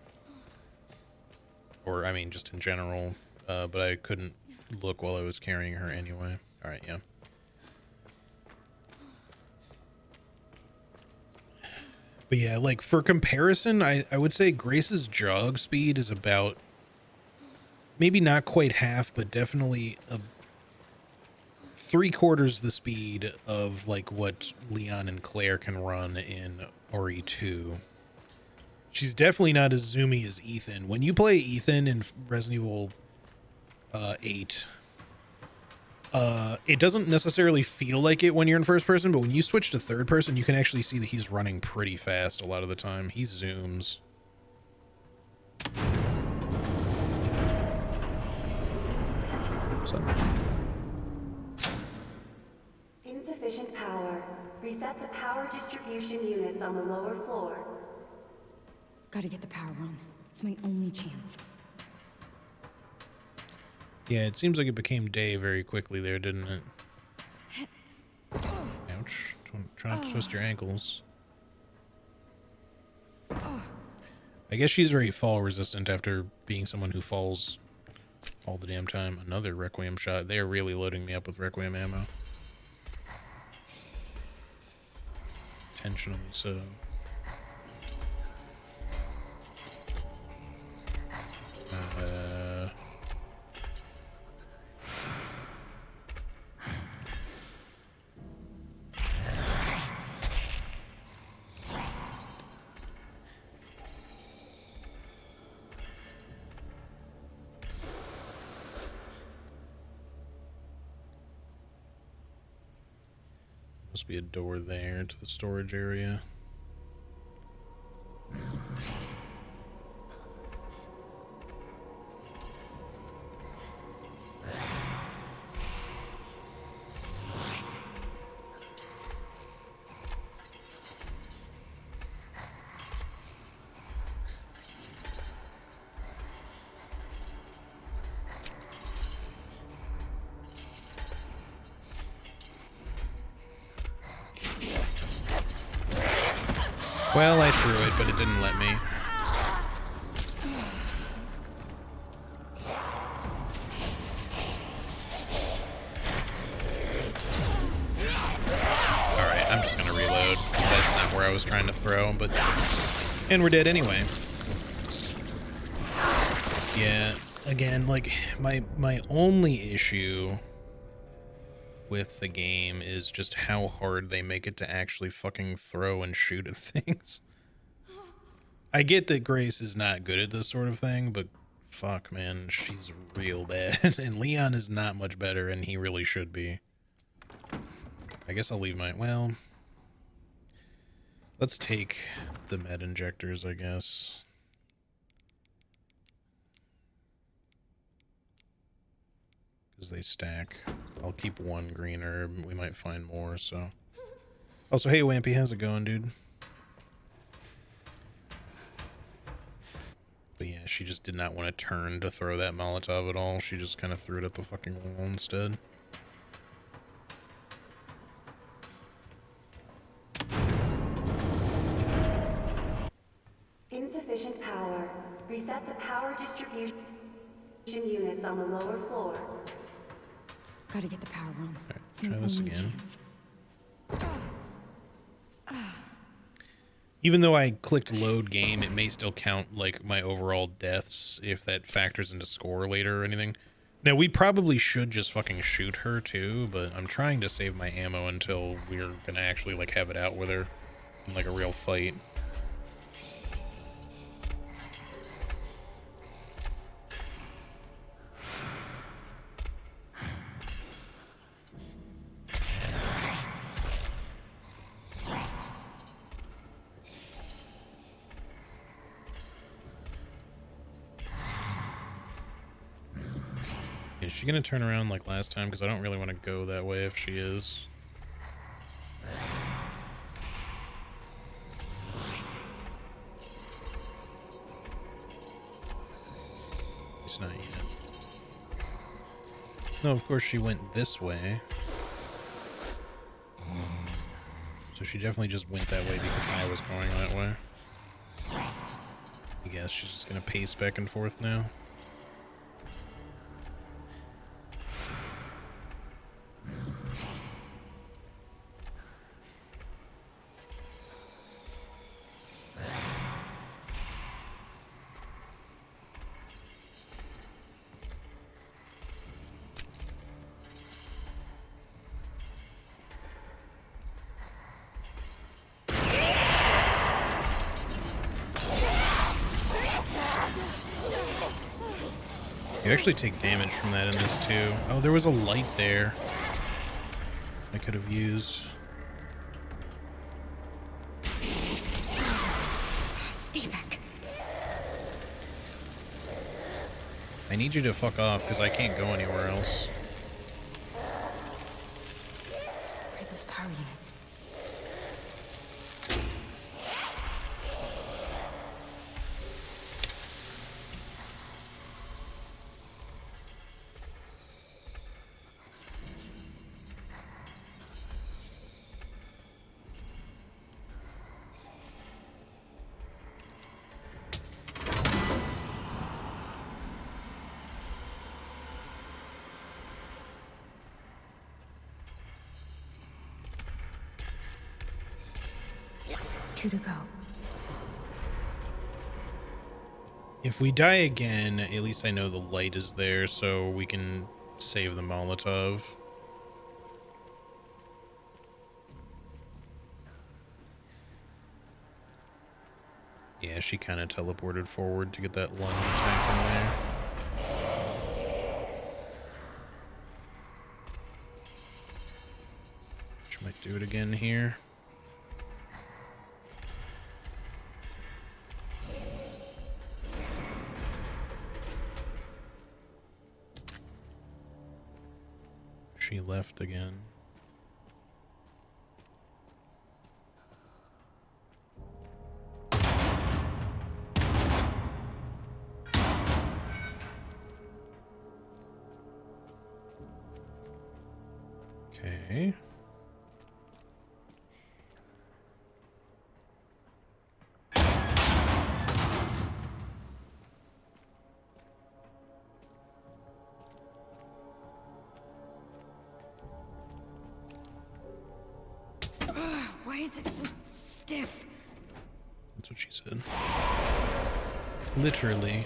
Or, I mean, just in general. But I couldn't look while I was carrying her anyway. Alright, yeah. But yeah, like, for comparison, I would say Grace's jog speed is about... Maybe not quite half, but definitely 3/4 the speed of, like, what Leon and Claire can run in RE2. She's definitely not as zoomy as Ethan. When you play Ethan in Resident Evil 8, it doesn't necessarily feel like it when you're in first person, but when you switch to third person, you can actually see that he's running pretty fast a lot of the time. He zooms. Something. Insufficient power. Reset the power distribution units on the lower floor. Gotta get the power on. It's my only chance. Yeah, it seems like it became day very quickly there, didn't it? Ouch. Try not to twist your ankles. I guess she's very fall resistant after being someone who falls all the damn time. Another Requiem shot. They are really loading me up with Requiem ammo. Intentionally so. Must be a door there to the storage area. Well, I threw it, but it didn't let me. Alright, I'm just gonna reload. That's not where I was trying to throw, but... And we're dead anyway. Yeah, again, like, my only issue with the game is just how hard they make it to actually fucking throw and shoot at things. I get that Grace is not good at this sort of thing, but fuck, man, she's real bad. And Leon is not much better, and he really should be. I guess I'll leave my... Well... Let's take the med injectors, I guess. Because they stack. I'll keep one green herb. We might find more, so... Also, hey, Wampy, how's it going, dude? But yeah, she just did not want to turn to throw that Molotov at all. She just kind of threw it at the fucking wall instead. Insufficient power. Reset the power distribution units on the lower floor. Gotta get the power on. Alright, It's my try this only again. chance. Even though I clicked load game, it may still count like my overall deaths if that factors into score later or anything. Now, we probably should just fucking shoot her too, but I'm trying to save my ammo until we're gonna actually like have it out with her in like a real fight. Is she gonna turn around like last time? Because I don't really want to go that way if she is. It's not yet. No, of course she went this way. So she definitely just went that way because I was going that way. I guess she's just gonna pace back and forth now. You actually take damage from that in this too. Oh, there was a light there I could have used. Stay back. I need you to fuck off because I can't go anywhere else. Where are those power units? Two to go. If we die again, at least I know the light is there so we can save the Molotov. Yeah, she kind of teleported forward to get that lunge attack in there. She might do it again here. She left again. Okay. Why is it so stiff? That's what she said. Literally.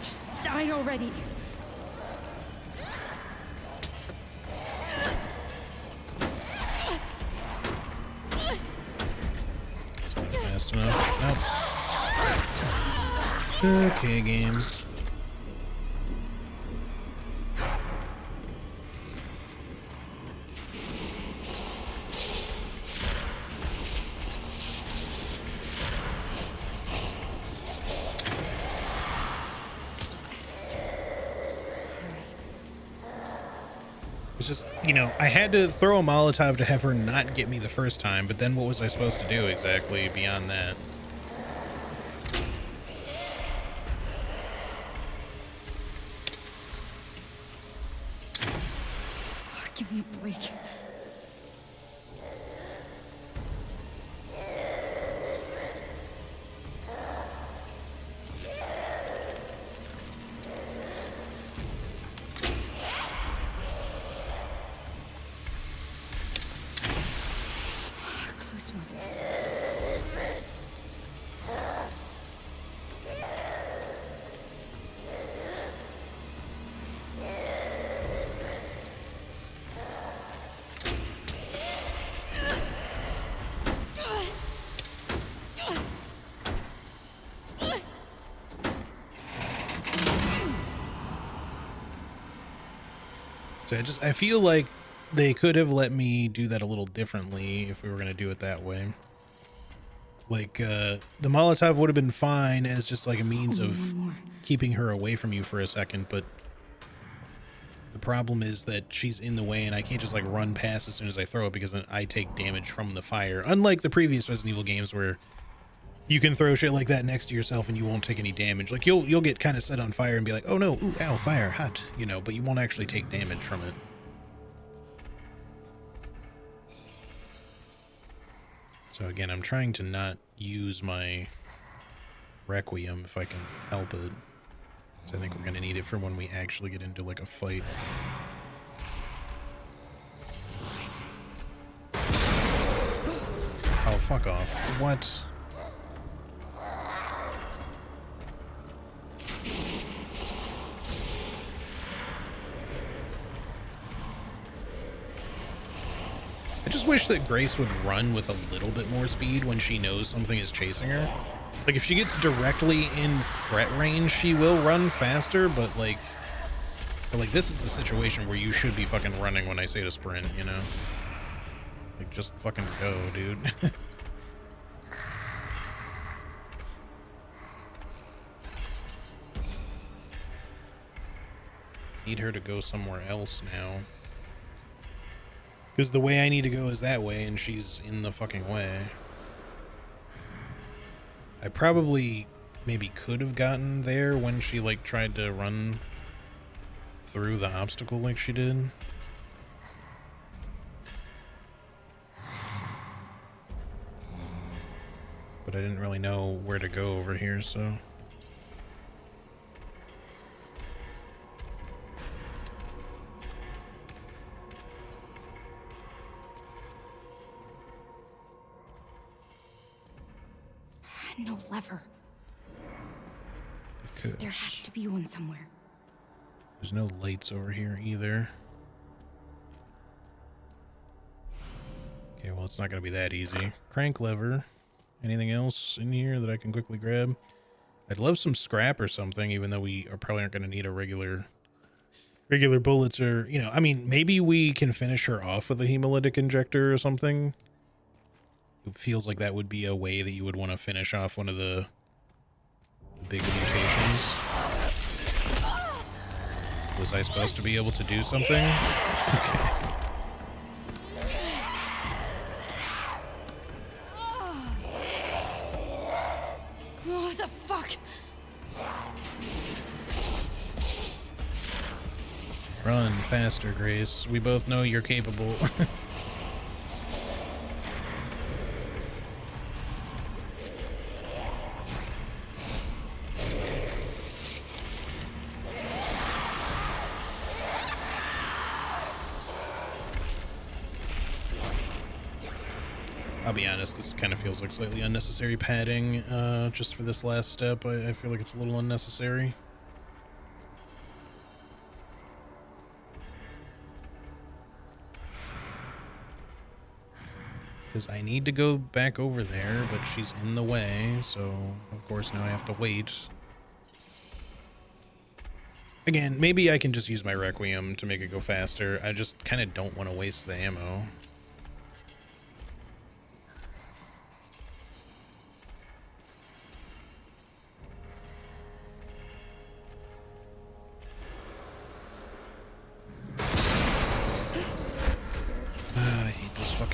Just die already. It's not fast enough. Nope. Okay, game. It's just, you know, I had to throw a Molotov to have her not get me the first time, but then what was I supposed to do exactly beyond that? Give me a break. Close one. So I feel like they could have let me do that a little differently if we were going to do it that way. Like, the Molotov would have been fine as just like a means Only of one more. keeping her away from you for a second, but the problem is that she's in the way and I can't just like run past as soon as I throw it because then I take damage from the fire. Unlike the previous Resident Evil games where you can throw shit like that next to yourself and you won't take any damage. Like you'll get kind of set on fire and be like, oh no, ooh, ow, fire, hot, you know, but you won't actually take damage from it. So again, I'm trying to not use my requiem if I can help it. So I think we're going to need it for when we actually get into like a fight. Oh, fuck off. What? I just wish that Grace would run with a little bit more speed when she knows something is chasing her. Like, if she gets directly in threat range, she will run faster, but like this is a situation where you should be fucking running when I say to sprint, you know? Like, just fucking go, dude. Need her to go somewhere else now. Because the way I need to go is that way, and she's in the fucking way. I probably maybe could have gotten there when she, like, tried to run through the obstacle like she did. But I didn't really know where to go over here, so... No lever. There has to be one somewhere. There's no lights over here either. Okay, well, it's not going to be that easy. Crank lever. Anything else in here that I can quickly grab? I'd love some scrap or something, even though we are probably aren't going to need a regular bullets or, you know, I mean, maybe we can finish her off with a hemolytic injector or something. It feels like that would be a way that you would want to finish off one of the big mutations. Was I supposed to be able to do something? Okay. What the fuck? Run faster, Grace. We both know you're capable. I'll be honest, this kind of feels like slightly unnecessary padding, just for this last step. I feel like it's a little unnecessary. Because I need to go back over there, but she's in the way, so of course now I have to wait. Again, maybe I can just use my Requiem to make it go faster. I just kind of don't want to waste the ammo.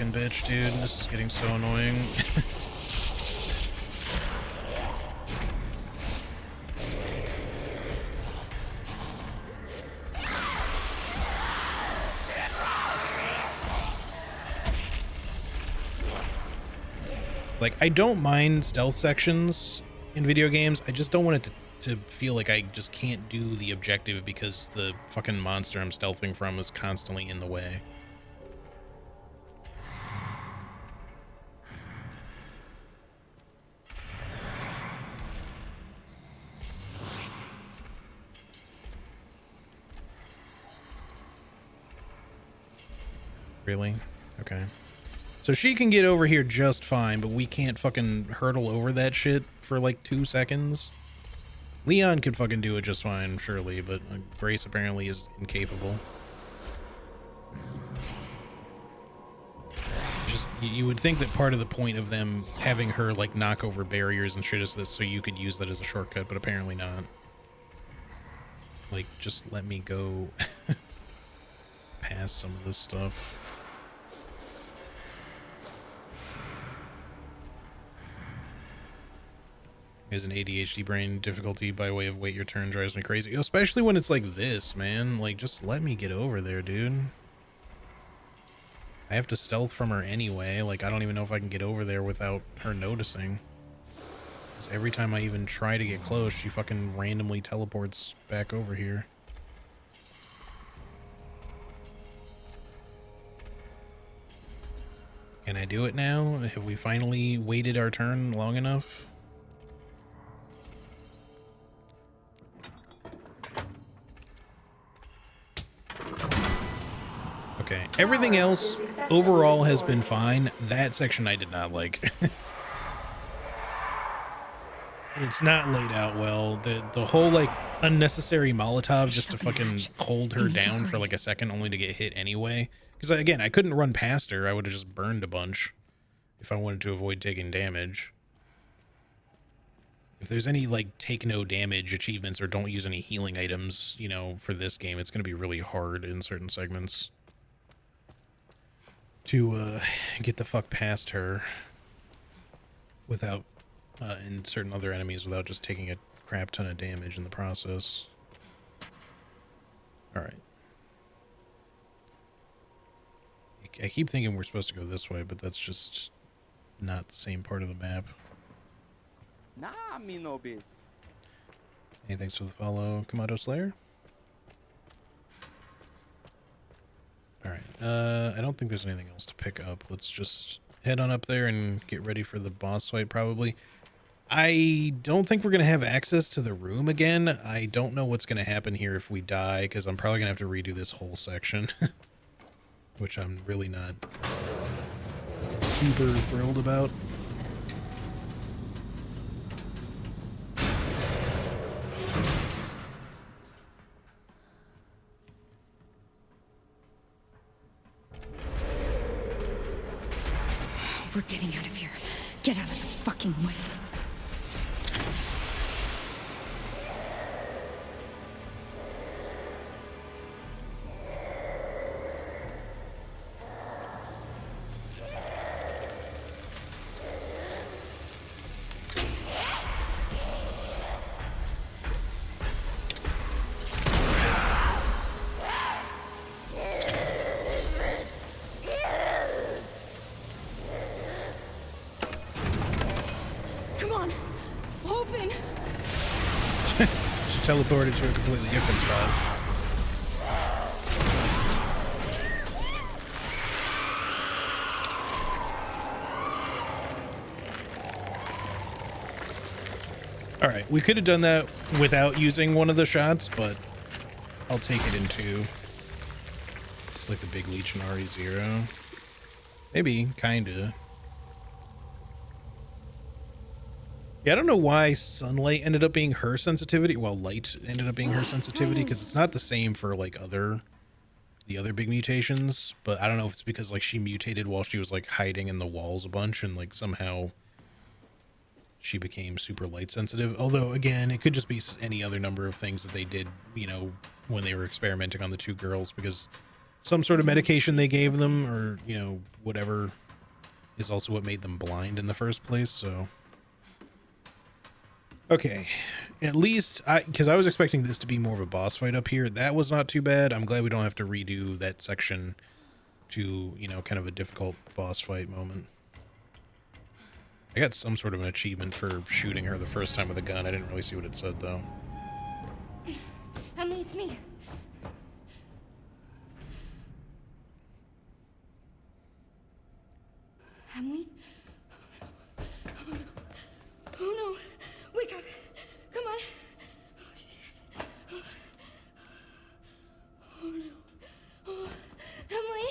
fucking bitch, dude. This is getting so annoying. Like, I don't mind stealth sections in video games. I just don't want it to feel like I just can't do the objective because the fucking monster I'm stealthing from is constantly in the way. Really? Okay. So she can get over here just fine, but we can't fucking hurdle over that shit for like 2 seconds. Leon could fucking do it just fine, surely, but Grace apparently is incapable. Just, you would think that part of the point of them having her like knock over barriers and shit is this so you could use that as a shortcut, but apparently not. Like, just let me go past some of this stuff. Is an ADHD brain difficulty by way of wait your turn drives me crazy, especially when it's like this, man. Like, just let me get over there, dude. I have to stealth from her anyway. Like, I don't even know if I can get over there without her noticing. 'Cause every time I even try to get close, she fucking randomly teleports back over here. Can I do it now? Have we finally waited our turn long enough? Okay, everything else overall has been fine. That section I did not like. It's not laid out well. The whole like unnecessary Molotov just to fucking hold her down for like a second only to get hit anyway. Because again, I couldn't run past her. I would have just burned a bunch if I wanted to avoid taking damage. If there's any like take no damage achievements or don't use any healing items, you know, for this game, it's going to be really hard in certain segments to get the fuck past her without and certain other enemies without just taking a crap ton of damage in the process. All right. I keep thinking we're supposed to go this way, but that's just not the same part of the map. Nah, me no biz. Hey, thanks for the follow, Kamado Slayer. All right. I don't think there's anything else to pick up. Let's just head on up there and get ready for the boss fight, probably. I don't think we're going to have access to the room again. I don't know what's going to happen here if we die, because I'm probably going to have to redo this whole section, which I'm really not super thrilled about. We're getting out of here. Get out of the fucking way. Come on, open. She teleported to a completely different spot. All right, we could have done that without using one of the shots, but I'll take it in two. It's like the big leech in RE0. Maybe, kinda. Yeah, I don't know why sunlight ended up being her sensitivity, while light ended up being her sensitivity, because it's not the same for like the other big mutations, but I don't know if it's because like she mutated while she was like hiding in the walls a bunch and like somehow she became super light sensitive. Although again, it could just be any other number of things that they did, you know, when they were experimenting on the two girls, because some sort of medication they gave them, or, you know, whatever is also what made them blind in the first place, so. Okay, at least, because I was expecting this to be more of a boss fight up here. That was not too bad. I'm glad we don't have to redo that section to, you know, kind of a difficult boss fight moment. I got some sort of an achievement for shooting her the first time with a gun. I didn't really see what it said, though. Emily, it's me. Emily? Oh no. Oh no. Wake up. Come on. Oh shit. Oh no. Oh, Emily.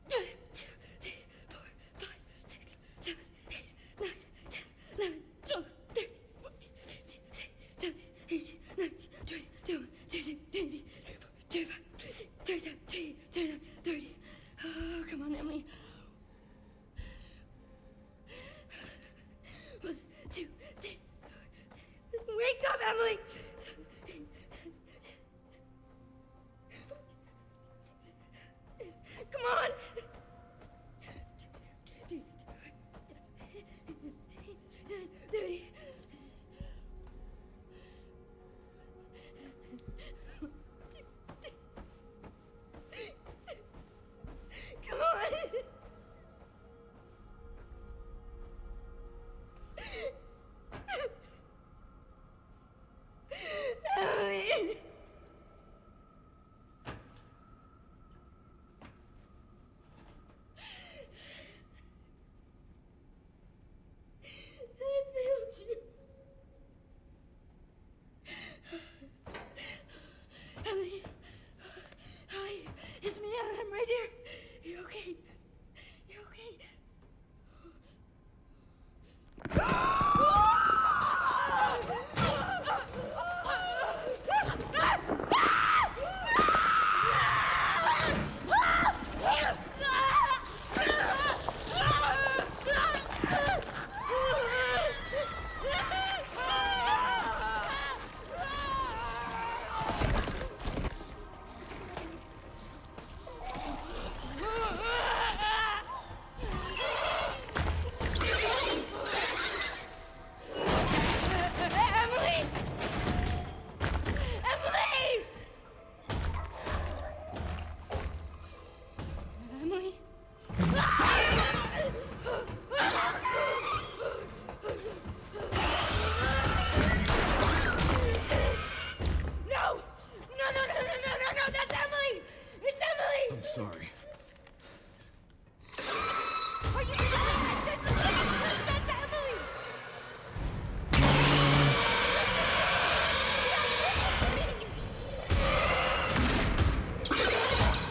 1, 2, 3, 4, 5, 6, 7, 8, 9, 10, 11, 12, 13, 14, 15, 16, 17, 18, 19, 20, 21, 22, 23, 24, 25, 26, 27, 28, 29, 30. Oh, come on, Emily. 1, 2, 3, 4. Wake up, Emily! Come on! 30. Come on! Emily! I failed you. Emily. Hi. It's me. I'm right here. You okay? You okay? Emily! Emily! Emily? No! No, that's Emily! It's Emily! I'm sorry. Are you serious? That's Emily!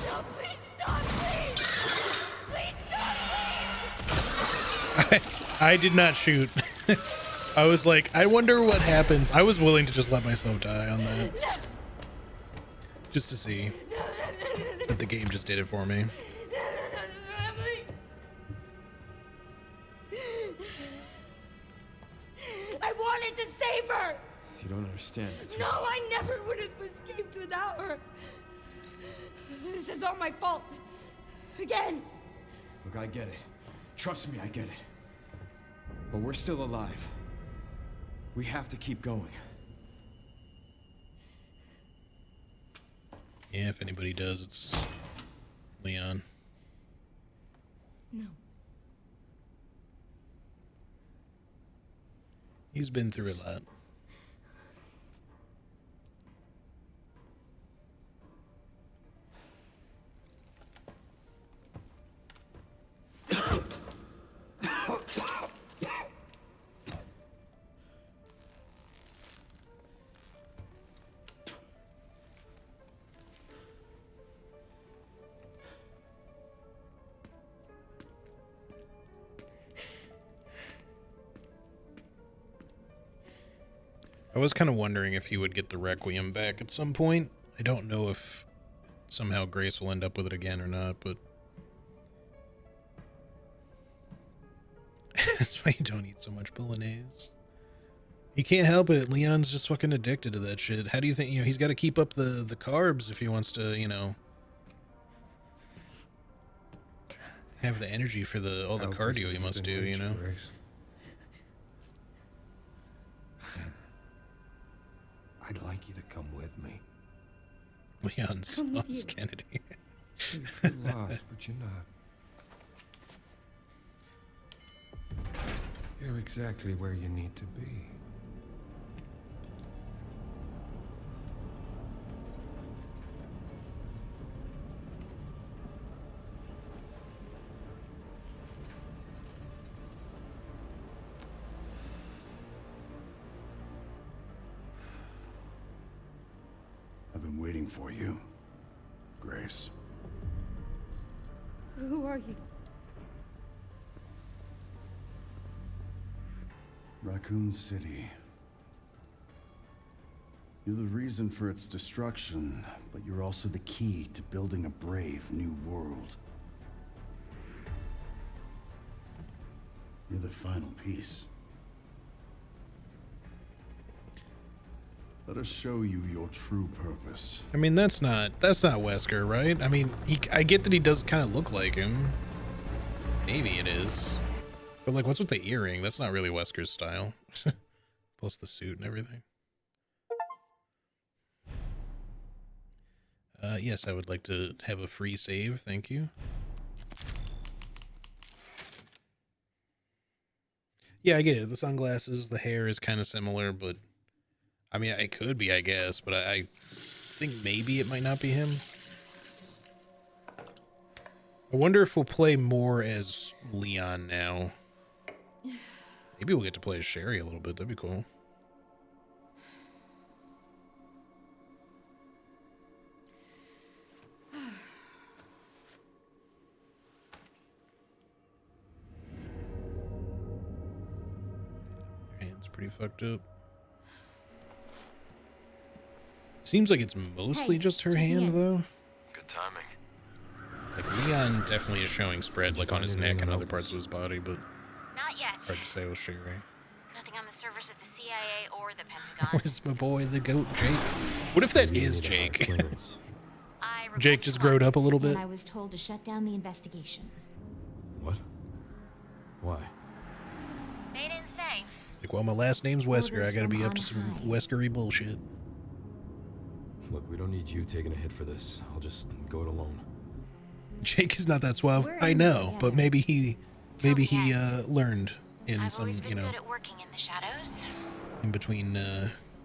No, please stop, please! Please stop, please! I did not shoot. I was like, I wonder what happens. I was willing to just let myself die on that. Just to see. But the game just did it for me. Emily! I wanted to save her! You don't understand. It's No, I never would have escaped without her. This is all my fault. Again. Look, I get it. Trust me, I get it. But we're still alive. We have to keep going. Yeah, if anybody does, it's Leon. No. He's been through a lot. I was kind of wondering if he would get the Requiem back at some point. I don't know if somehow Grace will end up with it again or not, but that's why you don't eat so much bolognese. He can't help it. Leon's just fucking addicted to that shit. How do you think, he's got to keep up the carbs if he wants to, have the energy for all the cardio he must do, Grace. I'd like you to come with me. Leon Come with sauce you. Kennedy. You feel lost, but you're not. You're exactly where you need to be. I've been waiting for you, Grace. Who are you? Raccoon City. You're the reason for its destruction, but you're also the key to building a brave new world. You're the final piece. Let us show you your true purpose. I mean, that's not Wesker, right? I mean, I get that he does kind of look like him. Maybe it is. But like, what's with the earring? That's not really Wesker's style. Plus the suit and everything. Yes, I would like to have a free save. Thank you. Yeah, I get it. The sunglasses, the hair is kind of similar, but I mean, it could be, I guess, but I think maybe it might not be him. I wonder if we'll play more as Leon now. Maybe we'll get to play as Sherry a little bit. That'd be cool. Your hand's pretty fucked up. Seems like it's mostly just her hand, though. Good timing. Like, Leon definitely is showing spread, like, on his neck and other parts of his body, but Not yet. hard to say with Sherry. Nothing on the servers of the CIA or the Pentagon. Where's my boy, the goat, Jake? What if that is Jake? I Jake just growed up a little bit? And I was told to shut down the investigation. What? Why? They didn't say. Like, well, my last name's Wesker. I Orders gotta be from up to on some high. Weskery bullshit. Look, we don't need you taking a hit for this. I'll just go it alone. Jake is not that suave. We're I in this know, but together. maybe he learned in I've some, always been good at working in the shadows. in between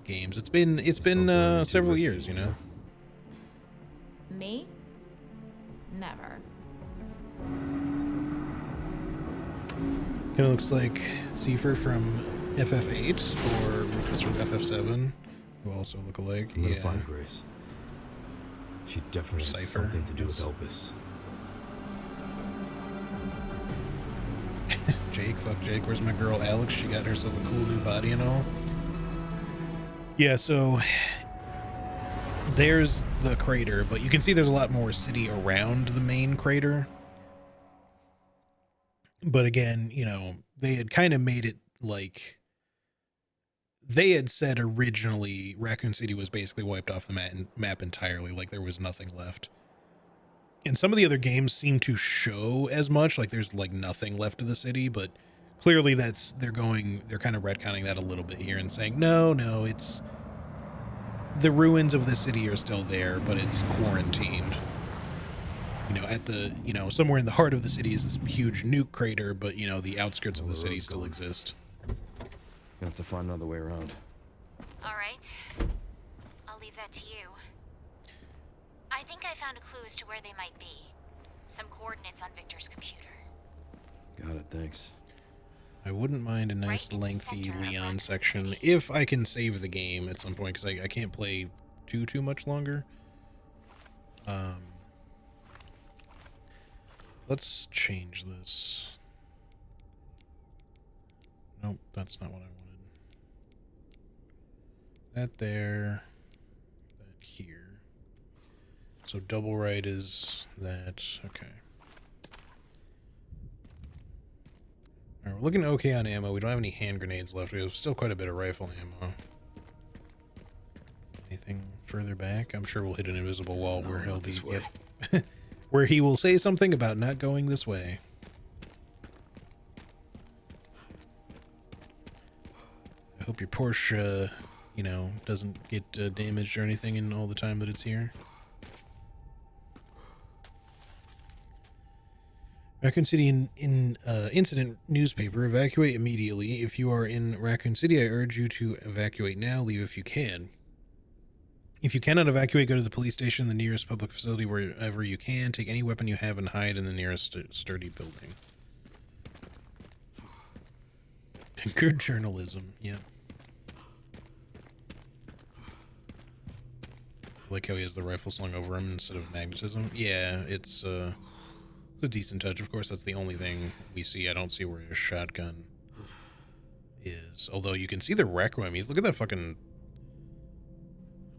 games. It's been burn me too several risky, years, you know. Me? Never. Kind of looks like Seifer from FF8 or Rufus from FF7, who also look alike. I'm gonna Yeah. find Grace. She definitely has Cypher, something to do with yes. Elvis. Jake, fuck Jake. Where's my girl Alex? She got herself a cool new body and all. Yeah, so there's the crater, but you can see there's a lot more city around the main crater. But again, they had kind of made it like they had said originally Raccoon City was basically wiped off the map entirely, like there was nothing left. And some of the other games seem to show as much, like there's like nothing left of the city, but clearly they're kind of retconning that a little bit here and saying, no, it's the ruins of the city are still there, but it's quarantined. At the, somewhere in the heart of the city is this huge nuke crater, but, the outskirts of the city still exist. Gonna have to find another way around. All right. I'll leave that to you. I think I found a clue as to where they might be. Some coordinates on Victor's computer. Got it, thanks. I wouldn't mind a nice Right in the lengthy center of Leon Raccoon section City. if I can save the game at some point, because I can't play too much longer. Let's change this. Nope, that's not what I wanted. That there, that here. So double right is that. Okay. All right, We're looking okay on ammo. We don't have any hand grenades left. We have still quite a bit of rifle ammo. Anything further back? I'm sure we'll hit an invisible wall where he'll be... Yep. Where he will say something about not going this way. I hope your Porsche, you know, doesn't get damaged or anything in all the time that it's here. Raccoon City incident newspaper. Evacuate immediately. If you are in Raccoon City, I urge you to evacuate now. Leave if you can. If you cannot evacuate, go to the police station, the nearest public facility wherever you can. Take any weapon you have and hide in the nearest sturdy building. Good journalism, yeah. Like how he has the rifle slung over him instead of magnetism. Yeah, it's a decent touch. Of course, that's the only thing we see. I don't see where his shotgun is. Although you can see the requiem. Look at that fucking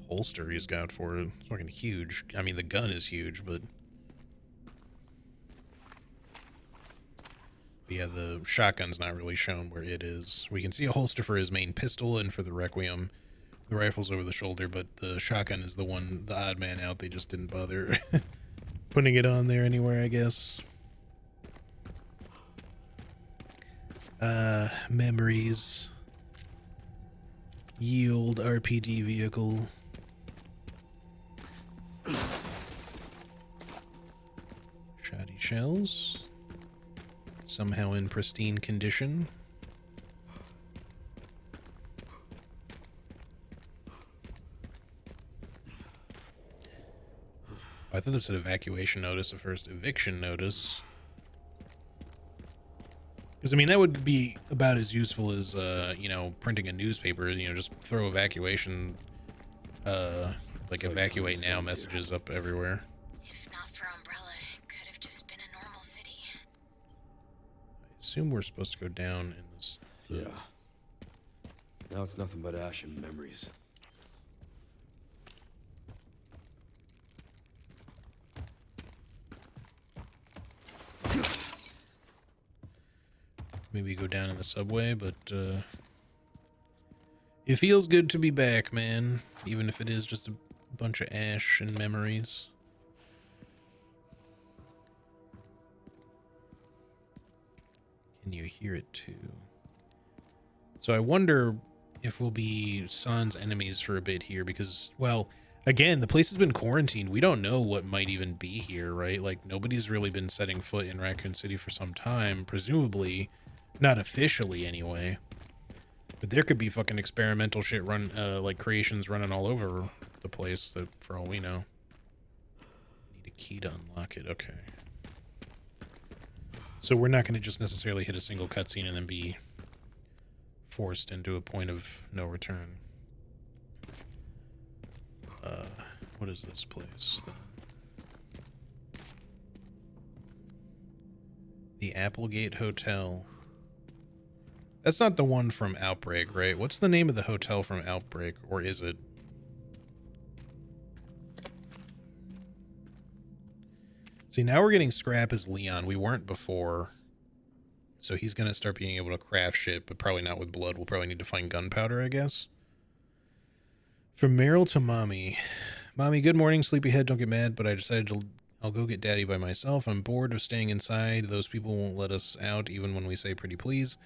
holster he's got for it. It's fucking huge. I mean, the gun is huge, but yeah, the shotgun's not really shown where it is. We can see a holster for his main pistol and for the requiem. The rifle's over the shoulder, but the shotgun is the one, the odd man out. They just didn't bother putting it on there anywhere, I guess. Memories. Yield RPD vehicle. Shoddy shells. Somehow in pristine condition. I thought this said evacuation notice at first. Eviction notice. Because, I mean, that would be about as useful as, you know, printing a newspaper. You know, just throw evacuation, like evacuate now messages up everywhere. If not for Umbrella, it could have just been a normal city. I assume we're supposed to go down in this. Yeah. Now it's nothing but ash and memories. Maybe go down in the subway, but it feels good to be back, man. Even if it is just a bunch of ash and memories. Can you hear it too? So I wonder if we'll be Sans enemies for a bit here because, well, again, the place has been quarantined. We don't know what might even be here, right? Like, nobody's really been setting foot in Raccoon City for some time, presumably. Not officially, anyway. But there could be fucking experimental shit like creations running all over the place, that, for all we know. Need a key to unlock it, okay. So we're not going to just necessarily hit a single cutscene and then be forced into a point of no return. What is this place, then? The Applegate Hotel. That's not the one from Outbreak, right? What's the name of the hotel from Outbreak, or is it? See, now we're getting scrap as Leon. We weren't before. So he's going to start being able to craft shit, but probably not with blood. We'll probably need to find gunpowder, I guess. From Meryl to Mommy. Mommy, good morning, sleepyhead. Don't get mad, but I decided I'll go get Daddy by myself. I'm bored of staying inside. Those people won't let us out even when we say pretty please.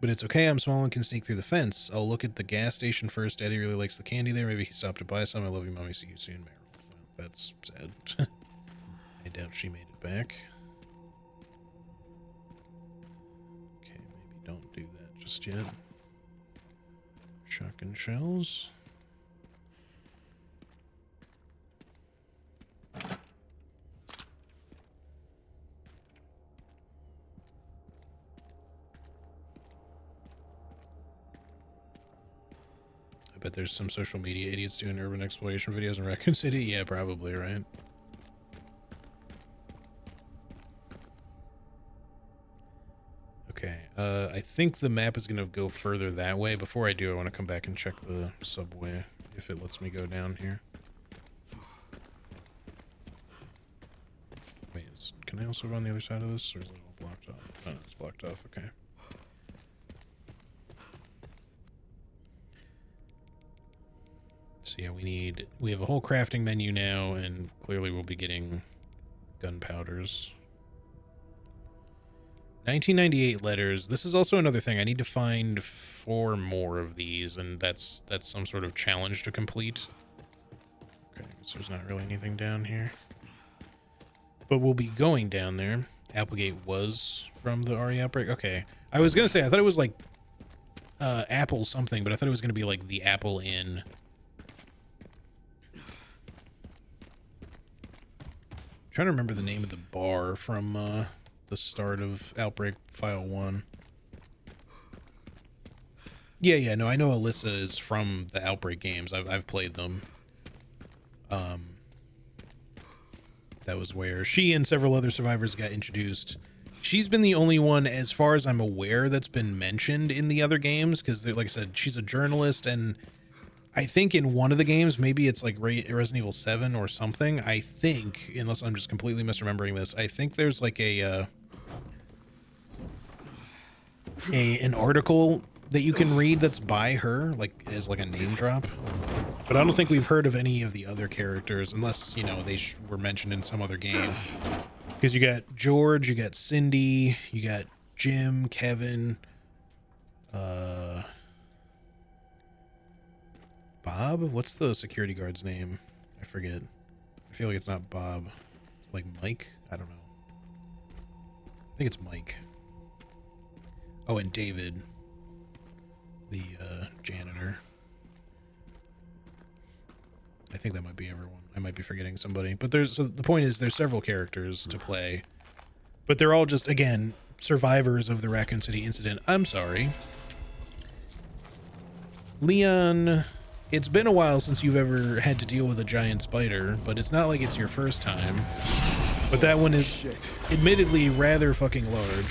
But it's okay, I'm small and can sneak through the fence. I'll look at the gas station first. Daddy really likes the candy there. Maybe he stopped to buy some. I love you, Mommy. See you soon, Meryl. Well, that's sad. I doubt she made it back. Okay, maybe don't do that just yet. Shotgun shells. Bet there's some social media idiots doing urban exploration videos in Raccoon City. Yeah, probably, right? Okay, I think the map is going to go further that way. Before I do, I want to come back and check the subway, if it lets me go down here. Wait, can I also go on the other side of this, or is it all blocked off? Oh, it's blocked off, okay. So yeah, we have a whole crafting menu now, and clearly we'll be getting gunpowders. 1998 letters. This is also another thing. I need to find 4 more of these, and that's some sort of challenge to complete. Okay, so there's not really anything down here. But we'll be going down there. Applegate was from the RE outbreak. Okay. I was going to say, I thought it was like Apple something, but I thought it was going to be like the Apple Inn. Trying to remember the name of the bar from the start of Outbreak File 1. Yeah, no, I know Alyssa is from the Outbreak games. I've played them. That was where she and several other survivors got introduced. She's been the only one, as far as I'm aware, that's been mentioned in the other games, because, like I said, she's a journalist, and I think in one of the games, maybe it's like Resident Evil 7 or something, I think, unless I'm just completely misremembering this, I think there's like an article that you can read that's by her, like as like a name drop. But I don't think we've heard of any of the other characters, unless, you know, they were mentioned in some other game. Because you got George, you got Cindy, you got Jim, Kevin, Bob? What's the security guard's name? I forget. I feel like it's not Bob. Like Mike? I don't know. I think it's Mike. Oh, and David, the janitor. I think that might be everyone. I might be forgetting somebody. But so the point is there's several characters to play. But they're all just, again, survivors of the Raccoon City incident. I'm sorry. Leon, it's been a while since you've ever had to deal with a giant spider, but it's not like it's your first time. But that one is admittedly rather fucking large.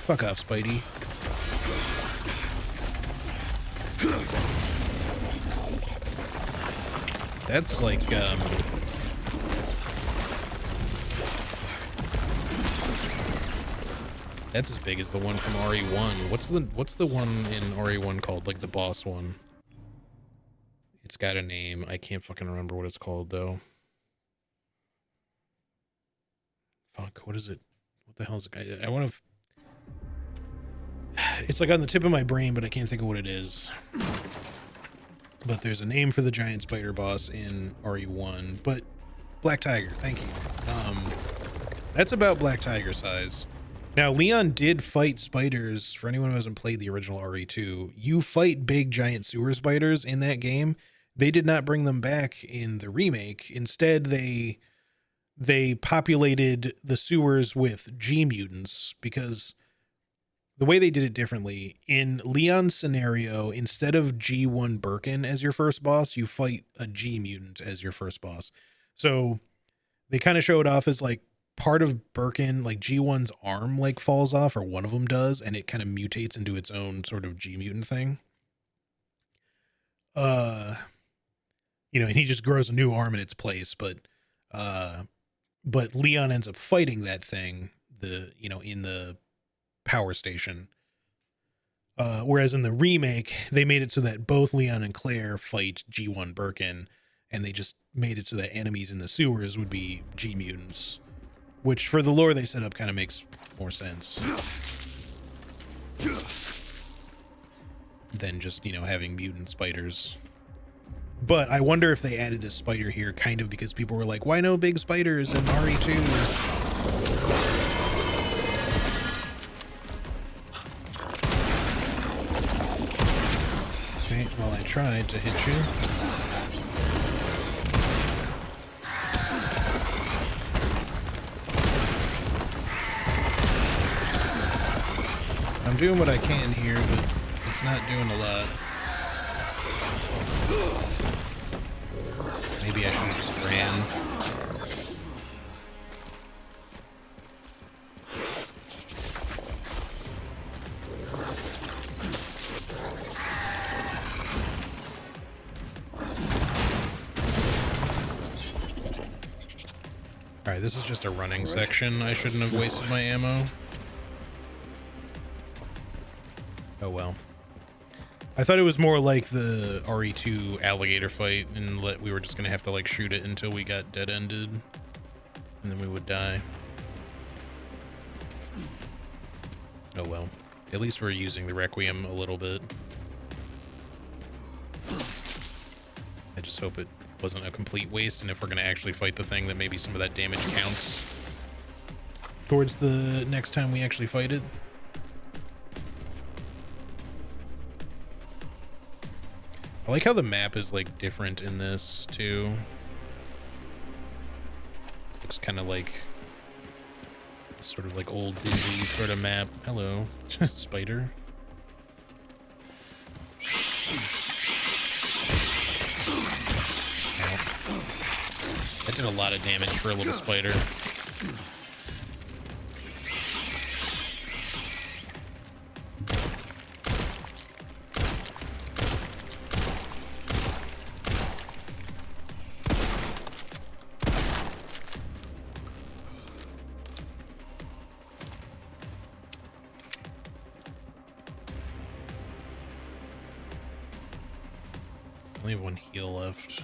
Fuck off, Spidey. That's like, that's as big as the one from RE1. What's the one in RE1 called? Like the boss one. It's got a name. I can't fucking remember what it's called though. Fuck, what is it? What the hell is it? I want to... It's like on the tip of my brain, but I can't think of what it is. But there's a name for the giant spider boss in RE1. But Black Tiger, thank you. That's about Black Tiger size. Now, Leon did fight spiders. For anyone who hasn't played the original RE2, you fight big giant sewer spiders in that game. They did not bring them back in the remake. Instead, they populated the sewers with G mutants, because the way they did it differently, in Leon's scenario, instead of G1 Birkin as your first boss, you fight a G mutant as your first boss. So they kind of show it off as like part of Birkin, like G1's arm like falls off, or one of them does, and it kind of mutates into its own sort of G mutant thing. You know, and he just grows a new arm in its place, but Leon ends up fighting that thing, in the power station. Whereas in the remake, they made it so that both Leon and Claire fight G1 Birkin, and they just made it so that enemies in the sewers would be G mutants, which for the lore they set up kind of makes more sense than just, having mutant spiders. But I wonder if they added this spider here kind of because people were like, why no big spiders in RE2? Okay, well, I tried to hit you. I'm doing what I can here, but it's not doing a lot. Maybe I should have just ran. Alright, this is just a running section. I shouldn't have wasted my ammo. Oh well. I thought it was more like the RE2 alligator fight, and we were just gonna have to like shoot it until we got dead-ended, and then we would die. Oh well. At least we're using the requiem a little bit. I just hope it wasn't a complete waste, and if we're gonna actually fight the thing, that maybe some of that damage counts towards the next time we actually fight it. I like how the map is like different in this too. Looks kind of like sort of like old dingy sort of map. Hello, spider. Ow. That did a lot of damage for a little spider. Only have one heal left.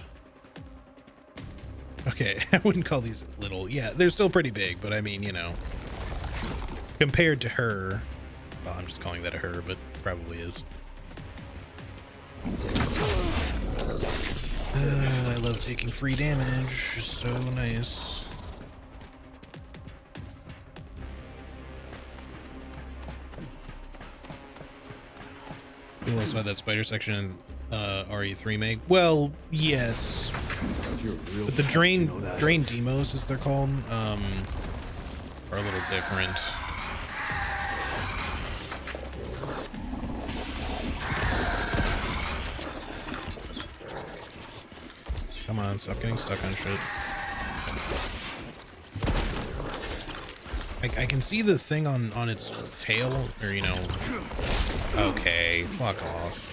Okay, I wouldn't call these little. Yeah, they're still pretty big, but I mean, you know, compared to her. Well, I'm just calling that a her, but probably is. I love taking free damage. So nice. We also had that spider section in RE3 make. Well, yes. But the drain demos, as they're called, are a little different. Come on, stop getting stuck on shit. I can see the thing on its tail, or you know. Okay, fuck off.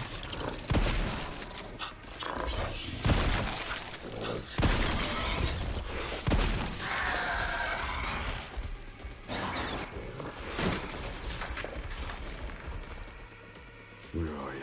Where are you?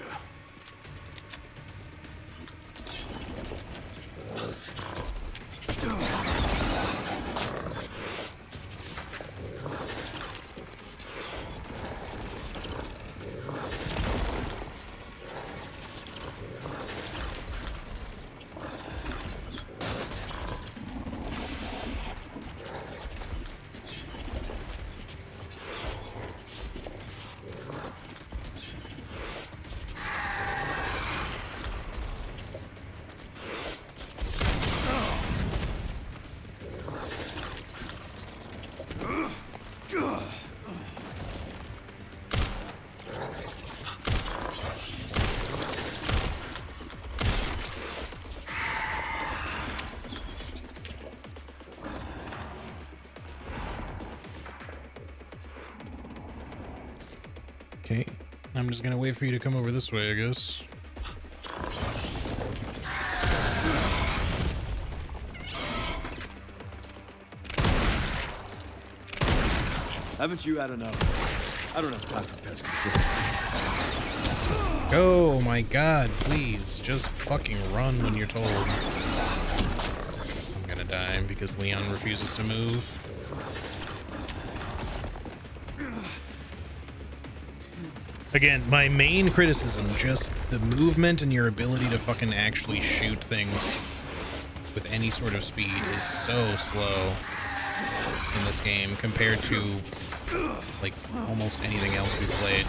Okay, I'm just gonna wait for you to come over this way, I guess. Haven't you had enough? I don't have time for pest control. Oh my god, please, just fucking run when you're told. I'm gonna die because Leon refuses to move. Again, my main criticism, just the movement and your ability to fucking actually shoot things with any sort of speed is so slow in this game compared to like almost anything else we've played.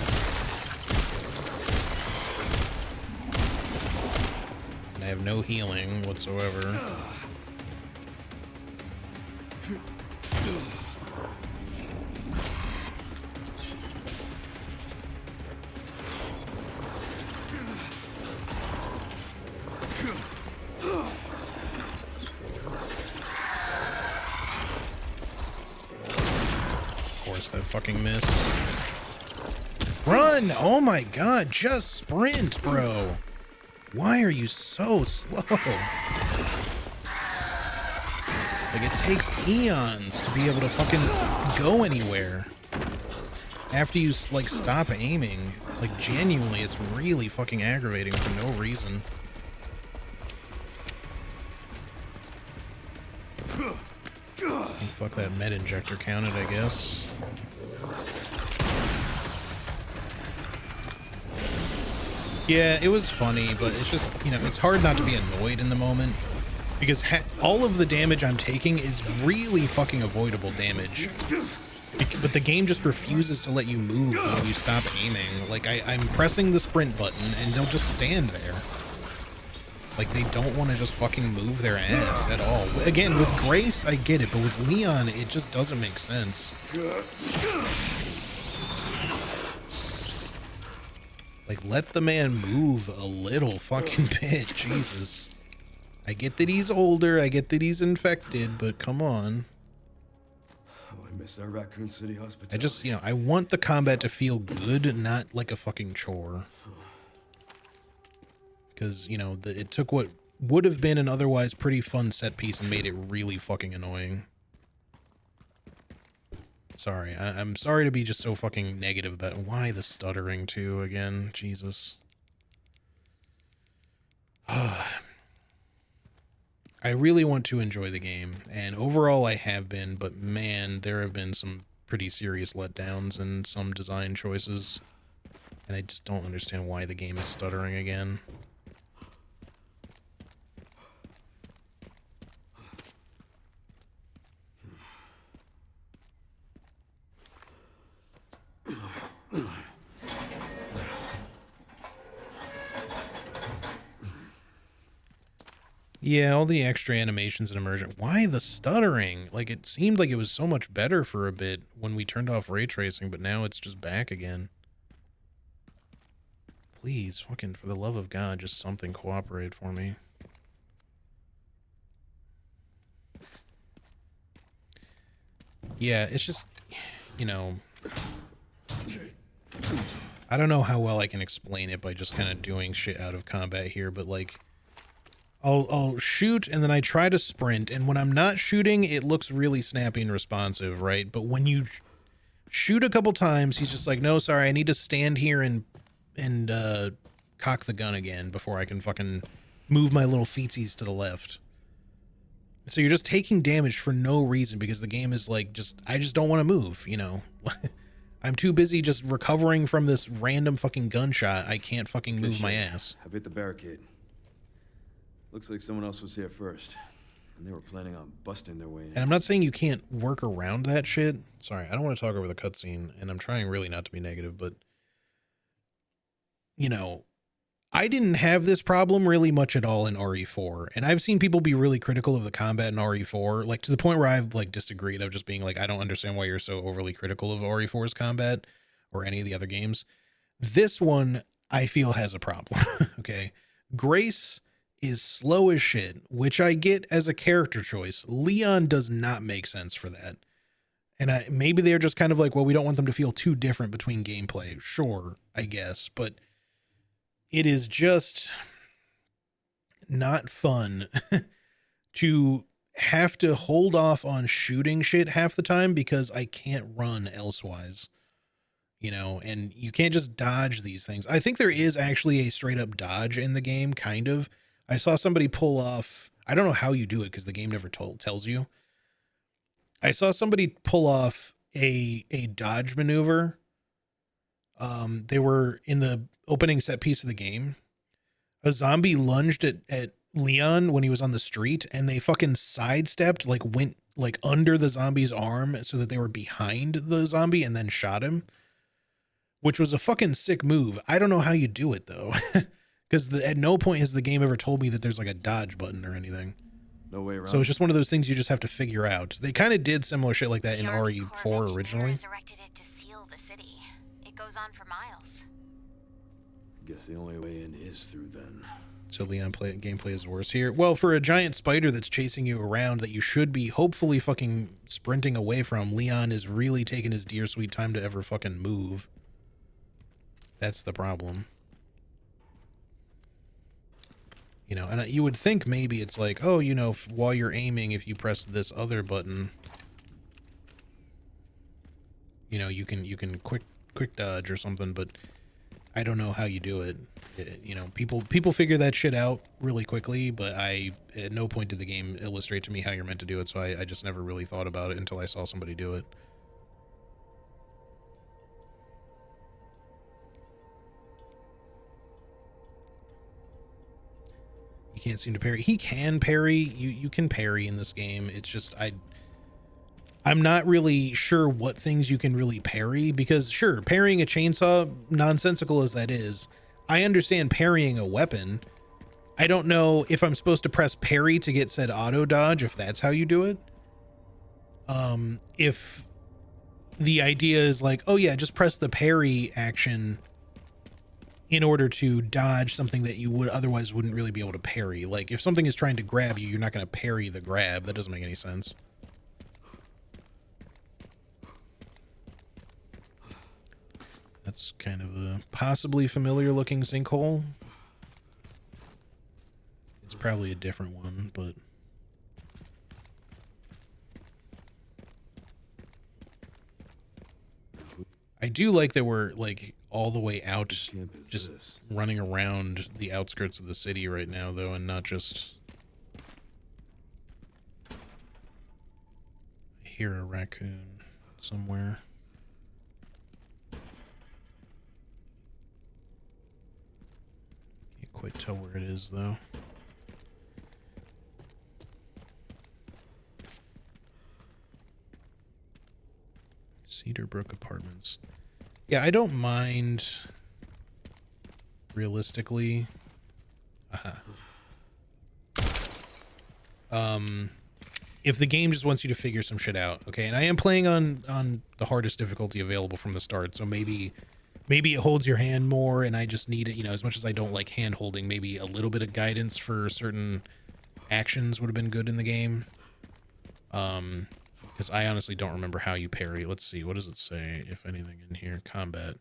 And I have no healing whatsoever. That fucking missed. Run! Oh my god, just sprint, bro. Why are you so slow? Like, it takes eons to be able to fucking go anywhere. after you like stop aiming, like genuinely, it's really fucking aggravating for no reason. And fuck that med injector counted, I guess. Yeah, it was funny, but it's just, you know, it's hard not to be annoyed in the moment because all of the damage I'm taking is really fucking avoidable damage. But the game just refuses to let you move when you stop aiming. Like, I'm pressing the sprint button and they'll just stand there. Like, they don't want to just fucking move their ass at all. Again, with Grace, I get it, but with Leon, it just doesn't make sense. Like, let the man move a little fucking bit, Jesus. I get that he's older, I get that he's infected, but come on. Oh, I miss our Raccoon City hospital. I just, you know, I want the combat to feel good, not like a fucking chore. Because, you know, it took what would have been an otherwise pretty fun set piece and made it really fucking annoying. Sorry, I'm sorry to be just so fucking negative about it. Why the stuttering too again? Jesus. I really want to enjoy the game, and overall I have been, but man, there have been some pretty serious letdowns and some design choices, and I just don't understand why the game is stuttering again. Yeah, all the extra animations and immersion. Why the stuttering? Like, it seemed like it was so much better for a bit when we turned off ray tracing, but now it's just back again. Please, fucking, for the love of God, just something cooperate for me. Yeah, it's just, you know, I don't know how well I can explain it by just kind of doing shit out of combat here, but like, I'll shoot and then I try to sprint, and when I'm not shooting, it looks really snappy and responsive, right? But when you shoot a couple times, he's just like, no, sorry, I need to stand here and cock the gun again before I can fucking move my little feetsies to the left. So you're just taking damage for no reason because the game is like, I just don't want to move, you know? I'm too busy just recovering from this random fucking gunshot. I can't fucking move my ass. I've hit the barricade. Looks like someone else was here first, and they were planning on busting their way in. And I'm not saying you can't work around that shit. Sorry, I don't want to talk over the cutscene, and I'm trying really not to be negative, but, you know, I didn't have this problem really much at all in RE4, and I've seen people be really critical of the combat in RE4, like to the point where I've like disagreed of just being like, I don't understand why you're so overly critical of RE4's combat or any of the other games. This one, I feel, has a problem. Okay, Grace is slow as shit, which I get as a character choice. Leon does not make sense for that. And maybe they're just kind of like, well, we don't want them to feel too different between gameplay. Sure, I guess, but it is just not fun to have to hold off on shooting shit half the time because I can't run elsewise, you know, and you can't just dodge these things. I think there is actually a straight up dodge in the game, kind of. I saw somebody pull off, I don't know how you do it because the game never tells you. I saw somebody pull off a dodge maneuver. They were in the opening set piece of the game. A zombie lunged at Leon when he was on the street, and they fucking sidestepped, like went like under the zombie's arm so that they were behind the zombie and then shot him, which was a fucking sick move. I don't know how you do it though. Because at no point has the game ever told me that there's like a dodge button or anything. No way around. So it's just one of those things you just have to figure out. They kind of did similar shit like that in RE4 originally. Erected it to seal the city. It goes on for miles. Guess the only way in is through then. So Leon gameplay is worse here. Well, for a giant spider that's chasing you around that you should be hopefully fucking sprinting away from, Leon is really taking his dear sweet time to ever fucking move. That's the problem. You know, and you would think maybe it's like, oh, you know, while you're aiming, if you press this other button, you know, you can quick quick dodge or something, but I don't know how you do it. You know, people figure that shit out really quickly, but at no point did the game illustrate to me how you're meant to do it, so I just never really thought about it until I saw somebody do it. He can't seem to parry. He can parry. You can parry in this game. It's just I'm not really sure what things you can really parry, because sure, parrying a chainsaw, nonsensical as that is, I understand parrying a weapon. I don't know if I'm supposed to press parry to get said auto dodge, if that's how you do it. If the idea is like, oh yeah, just press the parry action in order to dodge something that you would otherwise wouldn't really be able to parry. Like if something is trying to grab you, you're not going to parry the grab. That doesn't make any sense. That's kind of a possibly familiar looking sinkhole. It's probably a different one, but I do like that we're like all the way out, just running around the outskirts of the city right now, though, and not just... I hear a raccoon somewhere. Can't quite tell where it is, though. Cedarbrook Apartments. Yeah, I don't mind, realistically. If the game just wants you to figure some shit out, okay? And I am playing on the hardest difficulty available from the start, so maybe it holds your hand more, and I just need it, you know, as much as I don't like hand holding, maybe a little bit of guidance for certain actions would have been good in the game. Because I honestly don't remember how you parry. Let's see, what does it say, if anything, in here? Combat.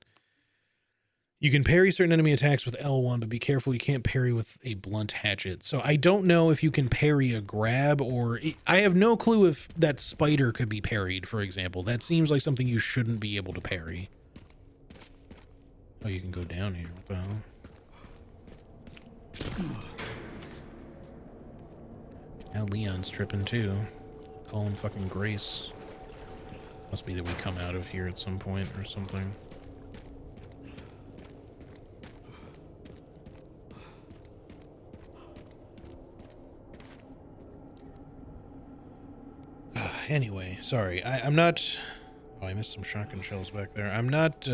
You can parry certain enemy attacks with L1, but be careful, you can't parry with a blunt hatchet. So I don't know if you can parry a grab, or... I have no clue if that spider could be parried, for example. That seems like something you shouldn't be able to parry. Oh, you can go down here. What the hell? Now Leon's tripping too. Calling fucking Grace. Must be that we come out of here at some point or something. Anyway, sorry. I'm not... Oh, I missed some shotgun shells back there. I'm not...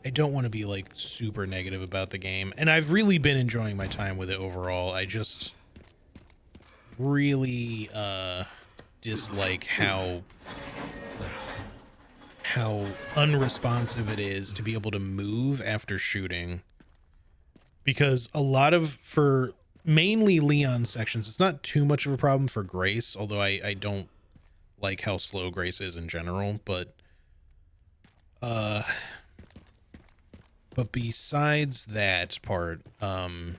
I don't want to be, like, super negative about the game. And I've really been enjoying my time with it overall. I just really dislike how unresponsive it is to be able to move after shooting. Because a lot of... for mainly Leon sections, it's not too much of a problem for Grace, although I don't like how slow Grace is in general, but besides that part, I'm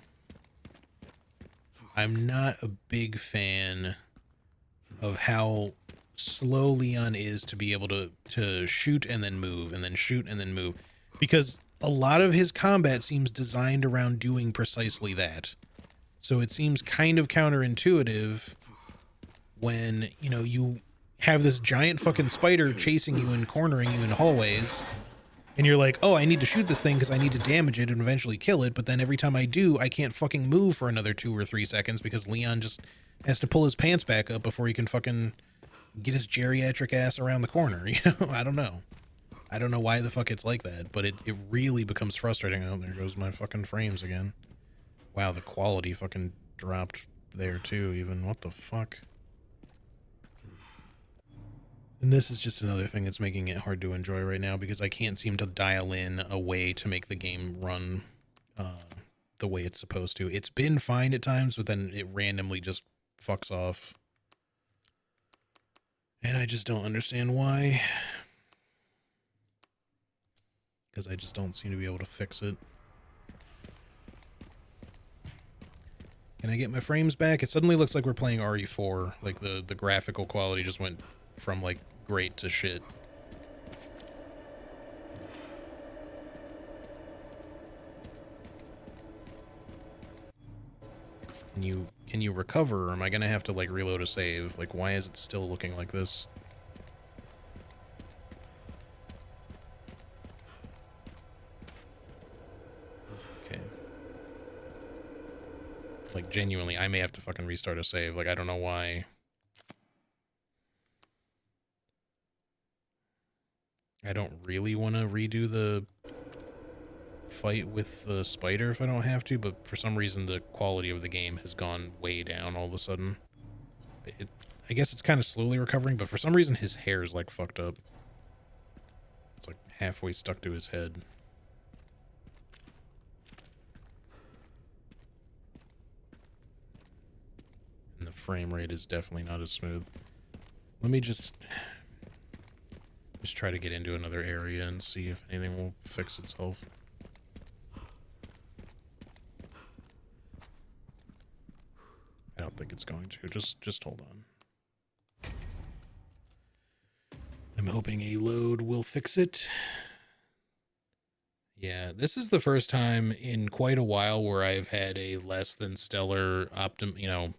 not a big fan of how slow Leon is to be able to shoot and then move, and then shoot and then move, because a lot of his combat seems designed around doing precisely that. So it seems kind of counterintuitive when, you know, you have this giant fucking spider chasing you and cornering you in hallways, and you're like, oh, I need to shoot this thing because I need to damage it and eventually kill it, but then every time I do, I can't fucking move for another 2 or 3 seconds because Leon just has to pull his pants back up before he can fucking get his geriatric ass around the corner, you know? I don't know. I don't know why the fuck it's like that, but it really becomes frustrating. Oh, there goes my fucking frames again. Wow, the quality fucking dropped there too, even. What the fuck? And this is just another thing that's making it hard to enjoy right now, because I can't seem to dial in a way to make the game run the way it's supposed to. It's been fine at times, but then it randomly just fucks off. And I just don't understand why. Because I just don't seem to be able to fix it. Can I get my frames back? It suddenly looks like we're playing RE4. Like the graphical quality just went from like great to shit Can you recover, or am I gonna have to like reload a save? Like, why is it still looking like this? Okay. Like, genuinely, I may have to fucking restart a save. Like, I don't know why. I don't really want to redo the fight with the spider if I don't have to, but for some reason the quality of the game has gone way down all of a sudden. I guess it's kind of slowly recovering, but for some reason his hair is like fucked up. It's like halfway stuck to his head. And the frame rate is definitely not as smooth. Let me just try to get into another area and see if anything will fix itself. I don't think it's going to. Just hold on. I'm hoping a load will fix it. Yeah, this is the first time in quite a while where I've had a less than stellar you know.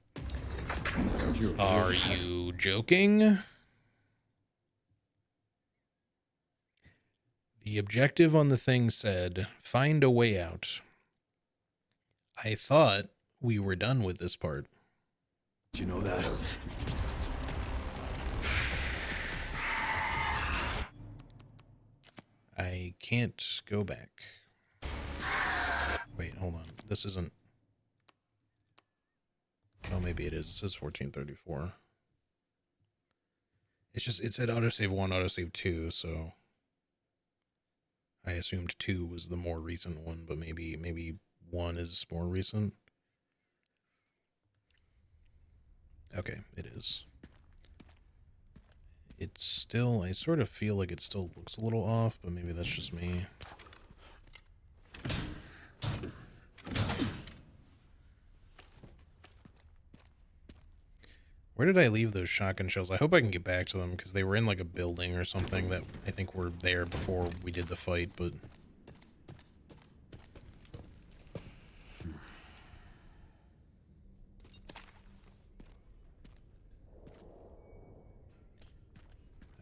Are you joking? The objective on the thing said, find a way out. I thought we were done with this part. Do you know that? I can't go back. Wait, hold on. This isn't... Oh, maybe it is. It says 1434. It's just, it said autosave 1, autosave 2, so... I assumed 2 was the more recent one, but maybe 1 is more recent. Okay, it is. It's still, I sort of feel like it still looks a little off, but maybe that's just me. Where did I leave those shotgun shells? I hope I can get back to them, because they were in like a building or something that I think were there before we did the fight, but...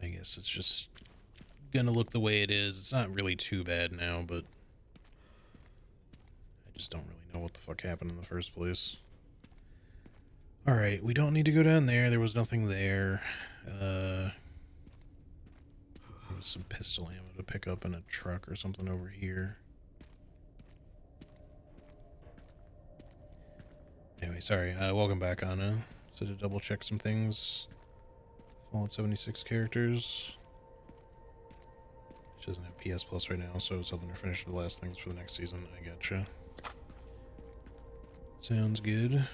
I guess it's just gonna look the way it is. It's not really too bad now, but... I just don't really know what the fuck happened in the first place. Alright, we don't need to go down there. There was nothing there. There was some pistol ammo to pick up in a truck or something over here. Anyway, sorry. Welcome back, Anna. So to double check some things. Fallout 76 characters. She doesn't have PS Plus right now, so I was hoping to finish the last things for the next season. I gotcha. Sounds good.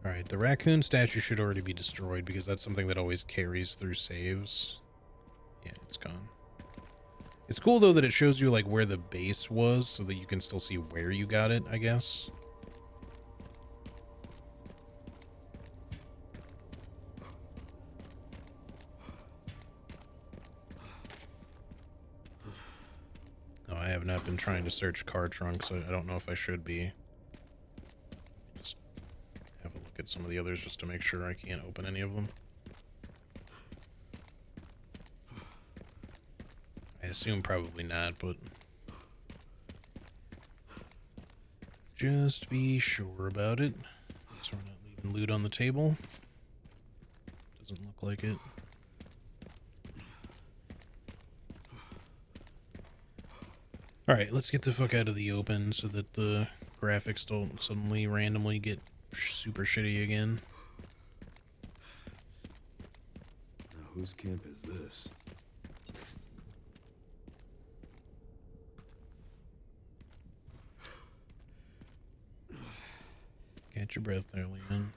Alright, the raccoon statue should already be destroyed because that's something that always carries through saves. Yeah, it's gone. It's cool though that it shows you like where the base was so that you can still see where you got it, I guess. Oh, I have not been trying to search car trunks. I don't know if I should be. Just have a look at some of the others just to make sure I can't open any of them. I assume probably not, but just be sure about it. So we're not leaving loot on the table. Doesn't look like it. Alright, let's get the fuck out of the open so that the graphics don't suddenly randomly get super shitty again. Now, whose camp is this? Catch your breath there, Leon.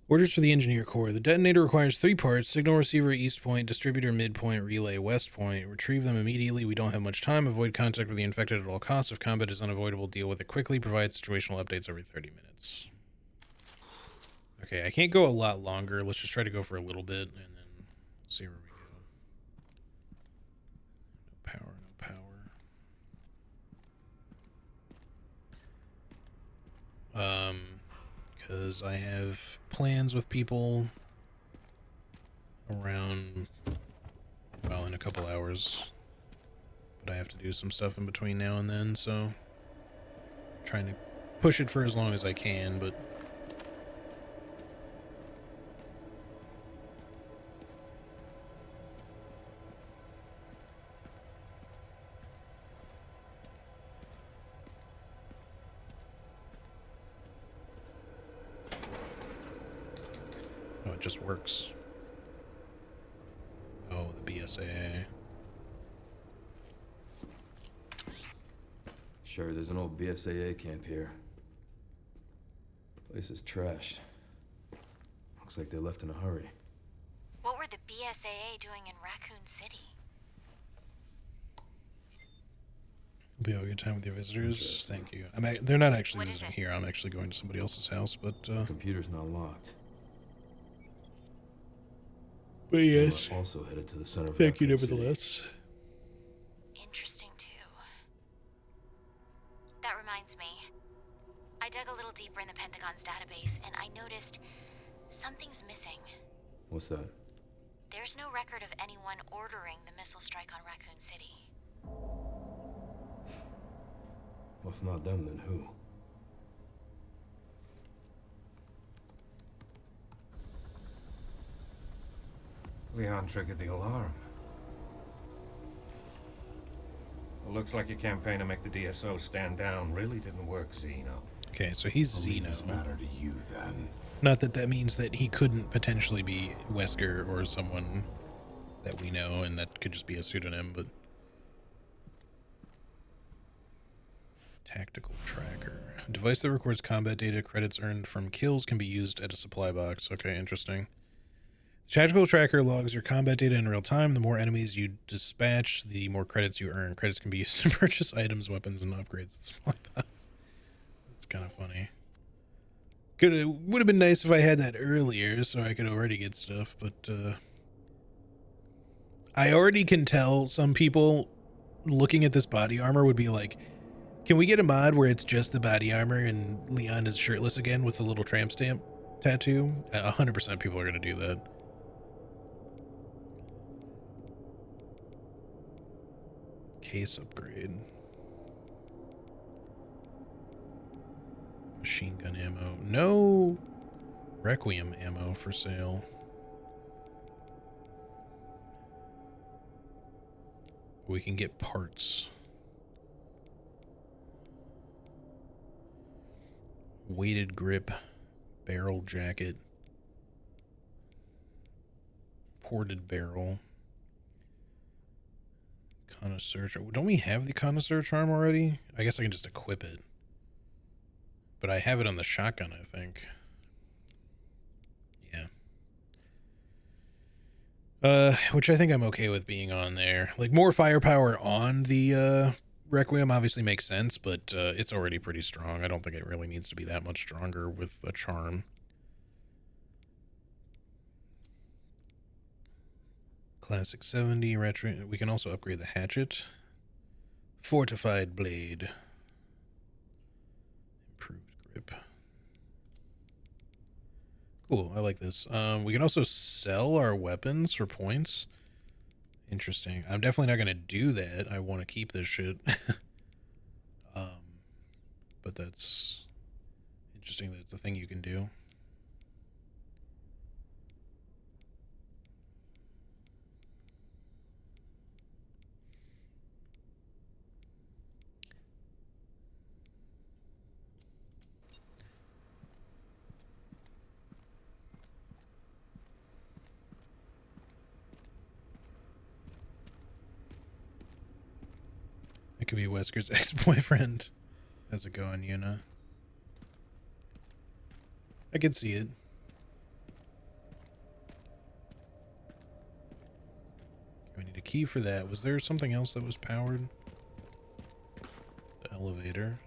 Orders for the Engineer Core. The detonator requires 3 parts: signal receiver east point, distributor midpoint, relay west point. Retrieve them immediately. We don't have much time. Avoid contact with the infected at all costs. If combat is unavoidable, deal with it quickly. Provide situational updates every 30 minutes. Okay, I can't go a lot longer. Let's just try to go for a little bit and then see where we go. No power, no power. Because I have plans with people around, well, in a couple hours, but I have to do some stuff in between now and then, so I'm trying to push it for as long as I can, but oh, it just works. Oh, the BSAA. Sure, there's an old BSAA camp here. Place is trashed. Looks like they left in a hurry. What were the BSAA doing in Raccoon City? Hope you have a good time with your visitors. Thank you. They're not actually What is visiting it? here. I'm actually going to somebody else's house, but Computer's not locked. yes. We're also headed to the center of Thank you, Raccoon City. nevertheless. Interesting, too. That reminds me. I dug a little deeper in the Pentagon's database, and I noticed something's missing. What's that? There's no record of anyone ordering the missile strike on Raccoon City. Well, if not them, then who? Leon triggered the alarm. Well, looks like your campaign to make the DSO stand down really didn't work, Zeno. Okay, so he's I'll leave Zeno. this matter to you, then. Not that that means that he couldn't potentially be Wesker or someone that we know, and that could just be a pseudonym, but... Tactical tracker. A device that records combat data. Credits earned from kills can be used at a supply box. Okay, interesting. The tactical tracker logs your combat data in real time. The more enemies you dispatch, the more credits you earn. Credits can be used to purchase items, weapons, and upgrades at the supply box. That's kind of funny. Would have been nice if I had that earlier, so I could already get stuff, but I already can tell some people looking at this body armor would be like, can we get a mod where it's just the body armor and Leon is shirtless again with the little tramp stamp tattoo? 100% people are going to do that. Case upgrade. Machine gun ammo. No requiem ammo for sale. We can get parts. Weighted grip, barrel jacket, ported barrel, connoisseur. Don't we have the connoisseur charm already? I guess I can just equip it. But I have it on the shotgun, I think. Yeah. Which I think I'm okay with being on there. Like, more firepower on the Requiem obviously makes sense, but it's already pretty strong. I don't think it really needs to be that much stronger with a charm. Classic 70 retro. We can also upgrade the hatchet. Fortified blade. Improved grip. Cool, I like this. We can also sell our weapons for points. Interesting. I'm definitely not going to do that. I want to keep this shit. But that's interesting that it's a thing you can do. It could be Wesker's ex-boyfriend. How's it going, Yuna? I could see it. We need a key for that. Was there something else that was powered? The elevator.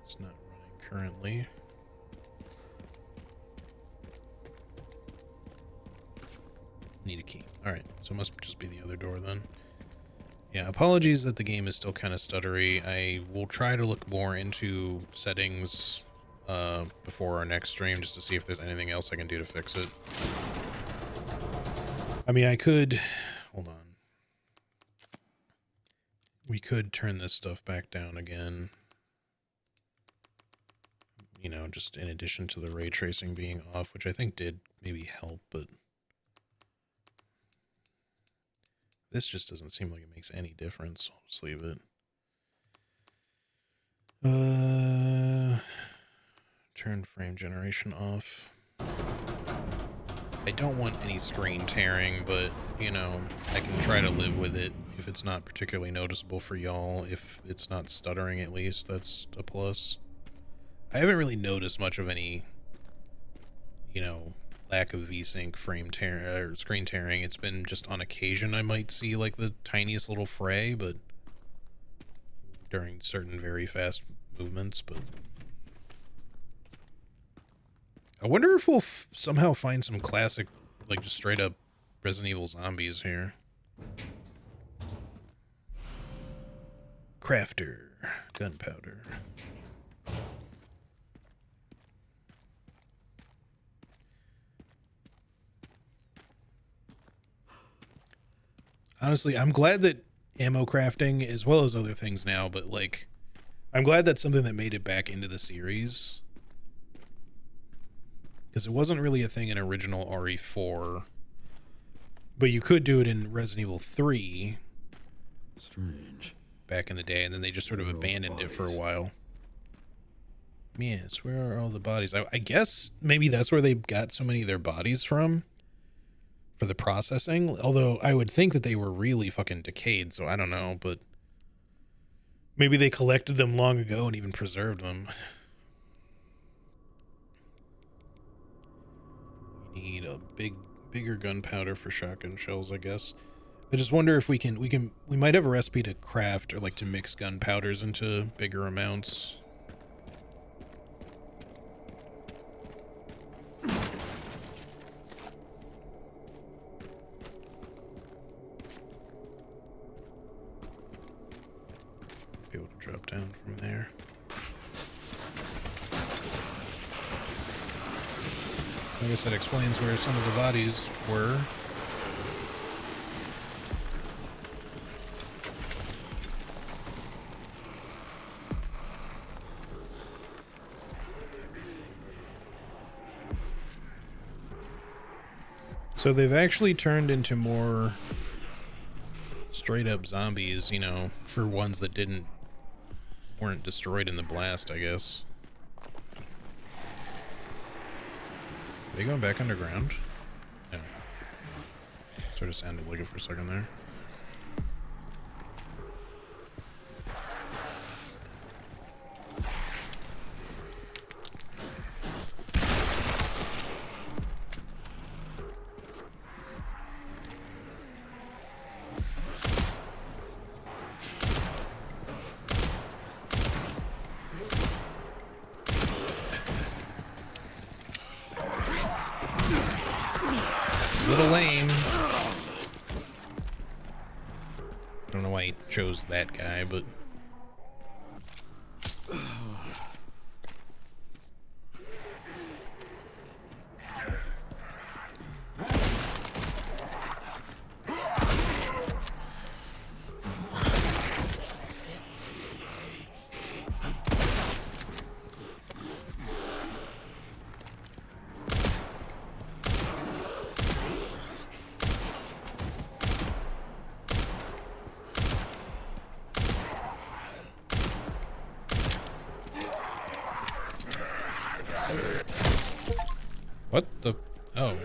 It's not running currently. Need a key. Alright, so it must just be the other door then. Yeah, apologies that the game is still kind of stuttery. I will try to look more into settings before our next stream just to see if there's anything else I can do to fix it. I mean, I could... Hold on. We could turn this stuff back down again. You know, just in addition to the ray tracing being off, which I think did maybe help, but... This just doesn't seem like it makes any difference. I'll just leave it. Turn frame generation off. I don't want any screen tearing, but, you know, I can try to live with it if it's not particularly noticeable for y'all. If it's not stuttering, at least, that's a plus. I haven't really noticed much of any, you know, lack of VSync frame tear or screen tearing. It's been just on occasion I might see like the tiniest little fray, but during certain very fast movements. But I wonder if we'll somehow find some classic, like just straight up Resident Evil zombies here. Crafter, gunpowder. Honestly, I'm glad that ammo crafting, as well as other things now, but like, I'm glad that's something that made it back into the series. Because it wasn't really a thing in original RE4. But you could do it in Resident Evil 3. Strange. Back in the day, and then they just sort of abandoned it for a while. Yes, where are all the bodies? I guess maybe that's where they got so many of their bodies from. For the processing, although I would think that they were really fucking decayed, so I don't know, but maybe they collected them long ago and even preserved them. We need a bigger gunpowder for shotgun shells, I guess. I just wonder if we might have a recipe to craft or like to mix gunpowders into bigger amounts. Be able to drop down from there. I guess that explains where some of the bodies were. So they've actually turned into more straight up zombies, you know, for ones that weren't destroyed in the blast, I guess. Are they going back underground? No. Sort of sounded like it for a second there. Chose that guy, but what the? Oh.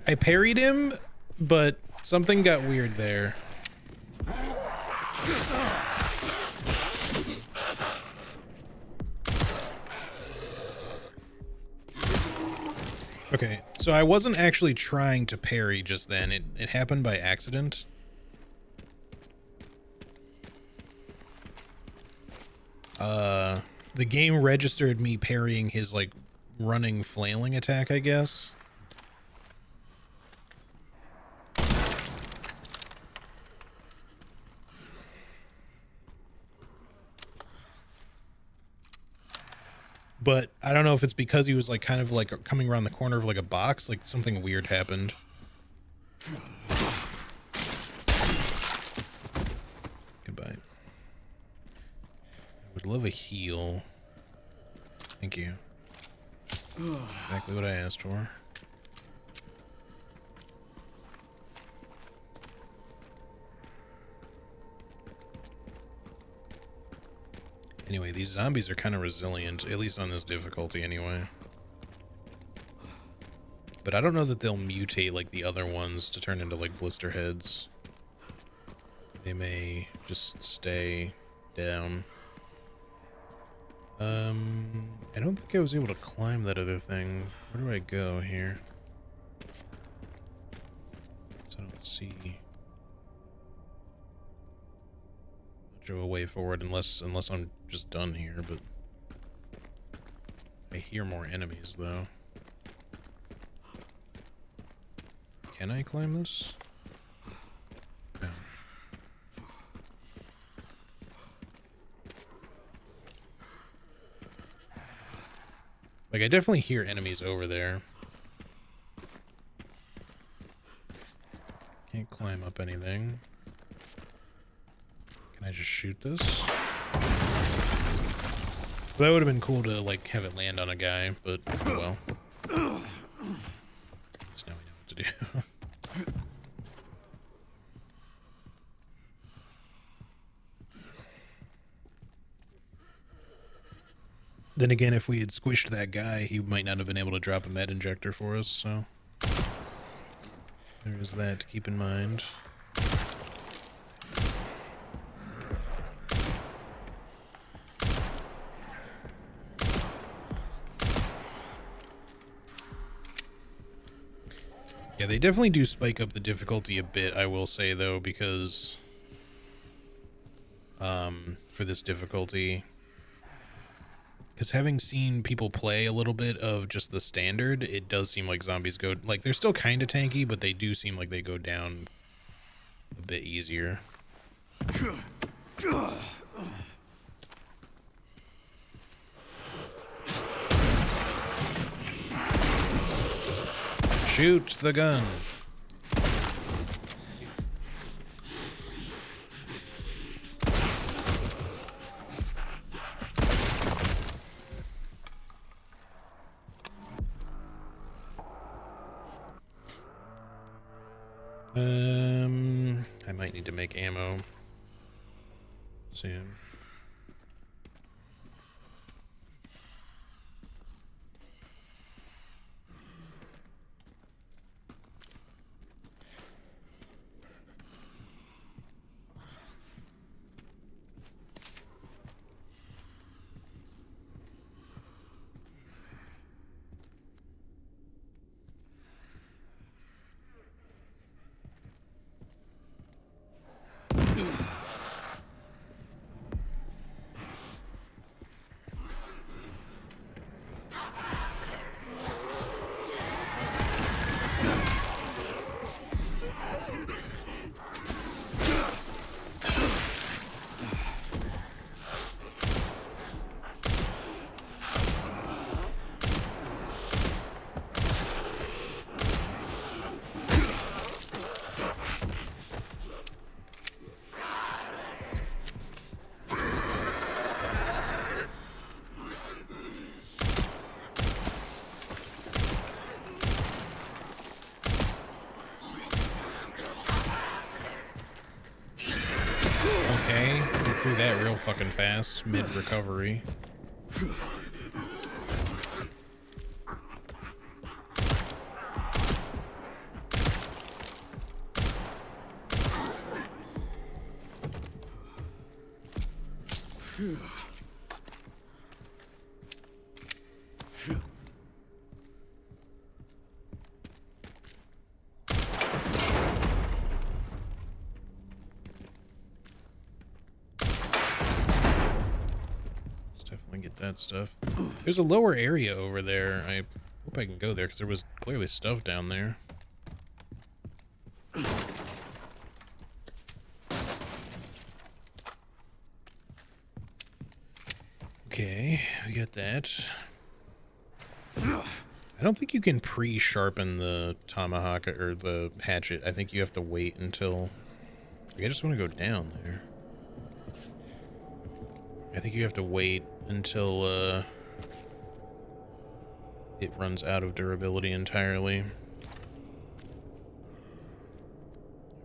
I parried him, but something got weird there. Okay, so I wasn't actually trying to parry just then. It happened by accident. The game registered me parrying his, like, running flailing attack, I guess. But I don't know if it's because he was like kind of like coming around the corner of like a box, like something weird happened. Goodbye. I would love a heal. Thank you. Exactly what I asked for. Anyway, these zombies are kind of resilient, at least on this difficulty anyway. But I don't know that they'll mutate like the other ones to turn into like blister heads. They may just stay down. I don't think I was able to climb that other thing. Where do I go here? So I don't see much of a way forward unless I'm just done here, but I hear more enemies though. Can I climb this? No. Like, I definitely hear enemies over there. Can't climb up anything. Can I just shoot this? That would have been cool to, like, have it land on a guy, but, oh well. So now we know what to do. Then again, if we had squished that guy, he might not have been able to drop a med injector for us, so there is that to keep in mind. Yeah, they definitely do spike up the difficulty a bit, I will say, though, because for this difficulty, because having seen people play a little bit of just the standard, it does seem like zombies go, like, they're still kind of tanky, but they do seem like they go down a bit easier. Shoot the gun. I might need to make ammo soon. Okay, get through that real fucking fast, mid-recovery. That stuff. There's a lower area over there. I hope I can go there because there was clearly stuff down there. Okay, we got that. I don't think you can pre-sharpen the tomahawk or the hatchet. I think you have to wait until... I just want to go down there. I think you have to wait until it runs out of durability entirely.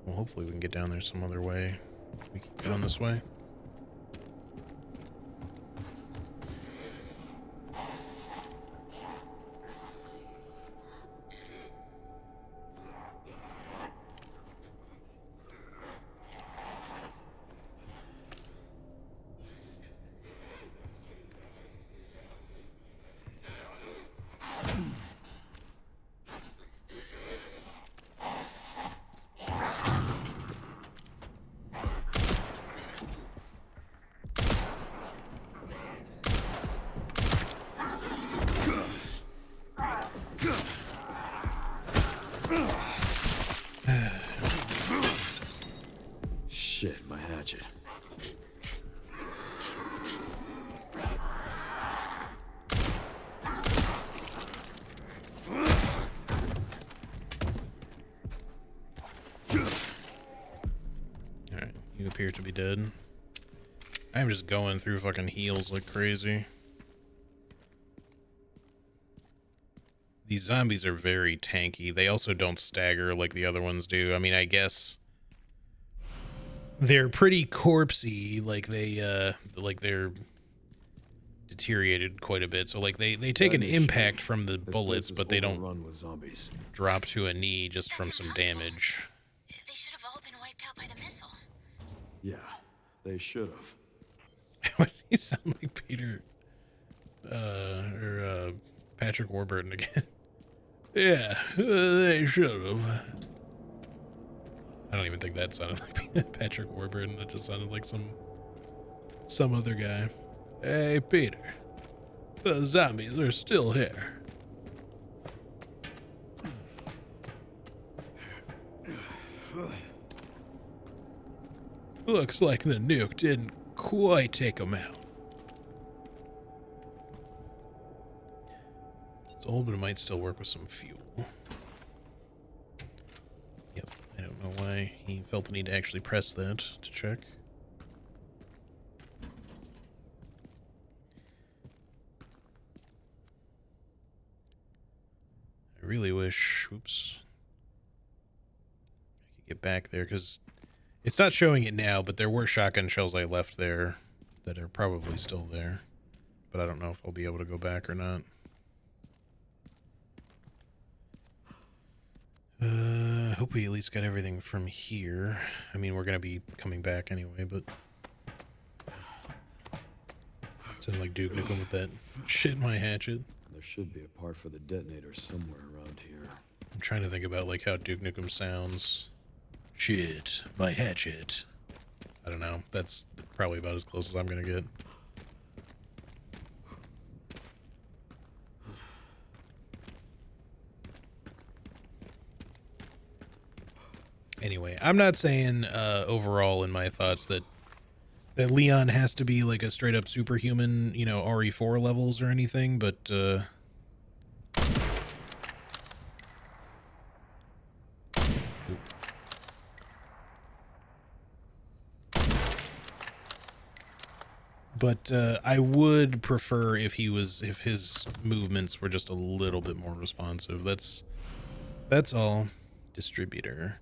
Well, hopefully we can get down there some other way. We keep going this way. Shit, my hatchet. Alright, you appear to be dead. I'm just going through fucking heals like crazy. These zombies are very tanky. They also don't stagger like the other ones do. I mean, I guess they're pretty corpsey, like they're deteriorated quite a bit. So like they take an impact from the bullets, but they don't run with zombies. drop to a knee just from some damage. They should have all been wiped out by the missile. Yeah, they should have. Why do you sound like Peter or Patrick Warburton again? Yeah, they should have. I don't even think that sounded like Patrick Warburton. That just sounded like some other guy. Hey, Peter. The zombies are still here. Looks like the nuke didn't quite take them out. It's old, but it might still work with some fuel. Yep, I don't know why he felt the need to actually press that to check. I really wish, oops, I could get back there, because it's not showing it now, but there were shotgun shells I left there that are probably still there. But I don't know if I'll be able to go back or not. Hope we at least got everything from here. I mean, we're going to be coming back anyway, but... Sound like Duke Nukem with that shit in my hatchet. There should be a part for the detonator somewhere around here. I'm trying to think about, like, how Duke Nukem sounds. Shit, my hatchet. I don't know. That's probably about as close as I'm going to get. Anyway, I'm not saying overall in my thoughts that Leon has to be like a straight up superhuman, you know, RE4 levels or anything, but I would prefer if his movements were just a little bit more responsive. That's all. Distributor.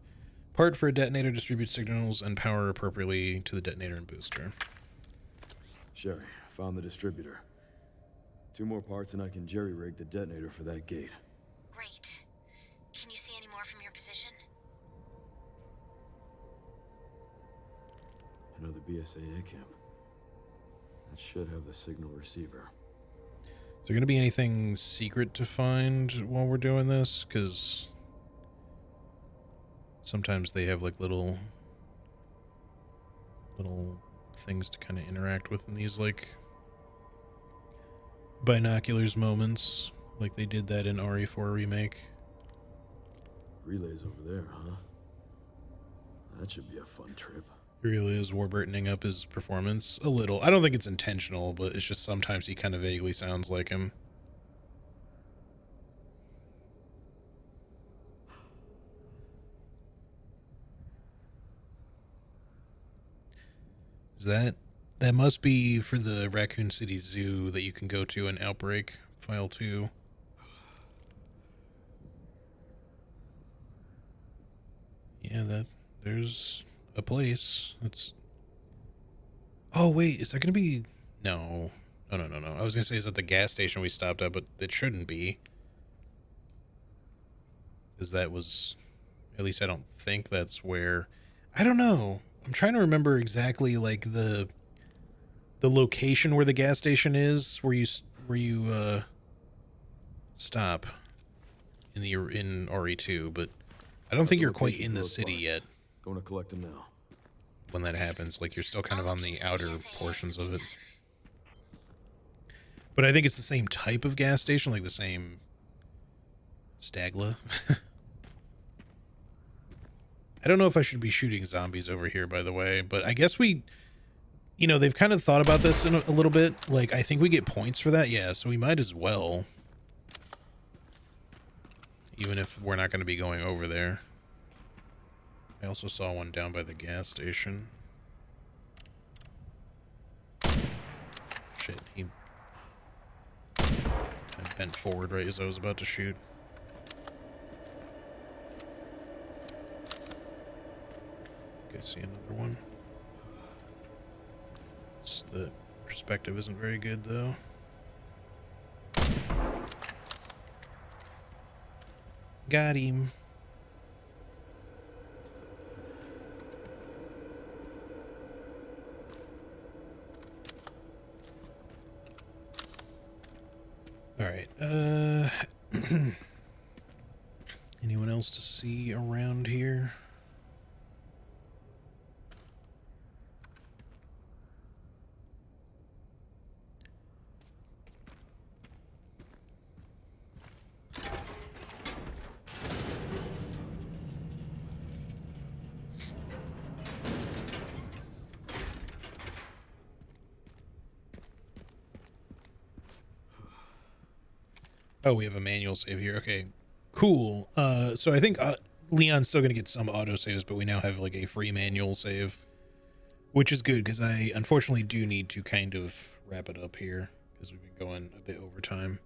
Part for a detonator distributes signals and power appropriately to the detonator and booster. Sherry, found the distributor. 2 more parts and I can jerry-rig the detonator for that gate. Great. Can you see any more from your position? Another BSAA camp. That should have the signal receiver. Is there going to be anything secret to find while we're doing this? Because sometimes they have like little things to kind of interact with in these like binoculars moments, like they did that in RE4 Remake. Relays over there, huh? That should be a fun trip. He really is Warburtoning up his performance a little. I don't think it's intentional, but it's just sometimes he kind of vaguely sounds like him. Is that must be for the Raccoon City Zoo that you can go to in Outbreak File 2. Yeah, there's a place. Oh wait, is that gonna be? No. No. I was gonna say, is that the gas station we stopped at, but it shouldn't be. Because that was, at least I don't think that's where. I don't know. I'm trying to remember exactly like the location where the gas station is, where you stop in RE2, but I don't think you're quite in the city yet. Going to collect them now. When that happens, like, you're still kind of on the outer portions of it. But I think it's the same type of gas station, like the same Stagla. I don't know if I should be shooting zombies over here, by the way, but I guess they've kind of thought about this in a little bit. Like, I think we get points for that. Yeah, so we might as well. Even if we're not going to be going over there. I also saw one down by the gas station. Shit, he bent forward right as I was about to shoot. Okay, see another one. The perspective isn't very good, though. Got him. All right. Anyone else to see around here? Oh, we have a manual save here. Okay, cool. So I think Leon's still going to get some auto saves, but we now have like a free manual save, which is good because I unfortunately do need to kind of wrap it up here because we've been going a bit over time.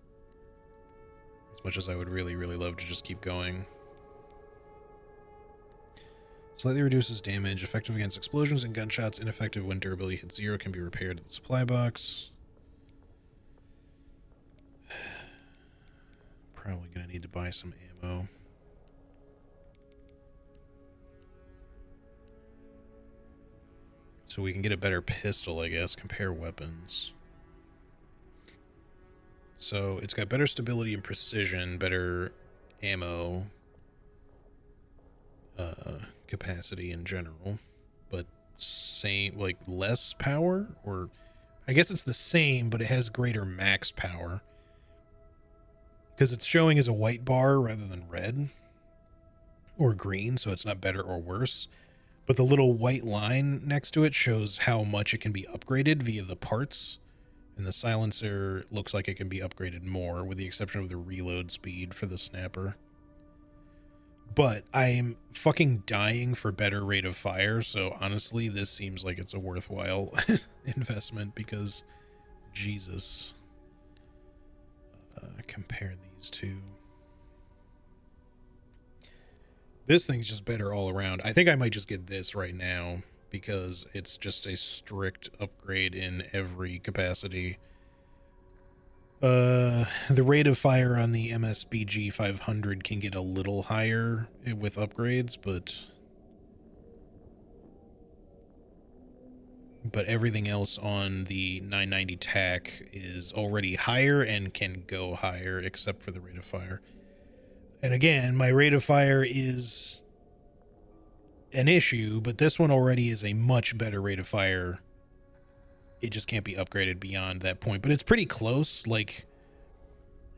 As much as I would really, really love to just keep going. Slightly reduces damage, effective against explosions and gunshots, ineffective when durability hits 0, can be repaired at the supply box. Probably gonna need to buy some ammo. So we can get a better pistol, I guess. Compare weapons. So it's got better stability and precision, better ammo capacity in general, but same, like less power, or I guess it's the same, but it has greater max power. Because it's showing as a white bar rather than red or green, so it's not better or worse. But the little white line next to it shows how much it can be upgraded via the parts. And the silencer looks like it can be upgraded more, with the exception of the reload speed for the snapper. But I'm fucking dying for better rate of fire, so honestly, this seems like it's a worthwhile investment because, Jesus. Compare these two. This thing's just better all around. I think I might just get this right now because it's just a strict upgrade in every capacity. The rate of fire on the MSBG 500 can get a little higher with upgrades, but everything else on the 990 TAC is already higher and can go higher except for the rate of fire. And again, my rate of fire is an issue, but this one already is a much better rate of fire. It just can't be upgraded beyond that point, but it's pretty close. Like,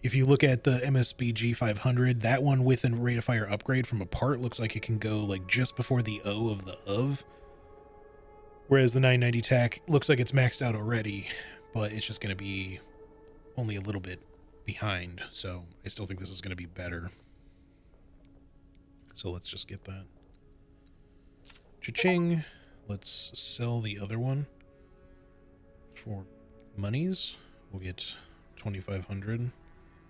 if you look at the MSBG 500, that one with a rate of fire upgrade from a part looks like it can go like just before the O of the of. Whereas the 990 TAC looks like it's maxed out already, but it's just going to be only a little bit behind. So I still think this is going to be better. So let's just get that. Cha-ching. Let's sell the other one. For monies, we'll get 2,500.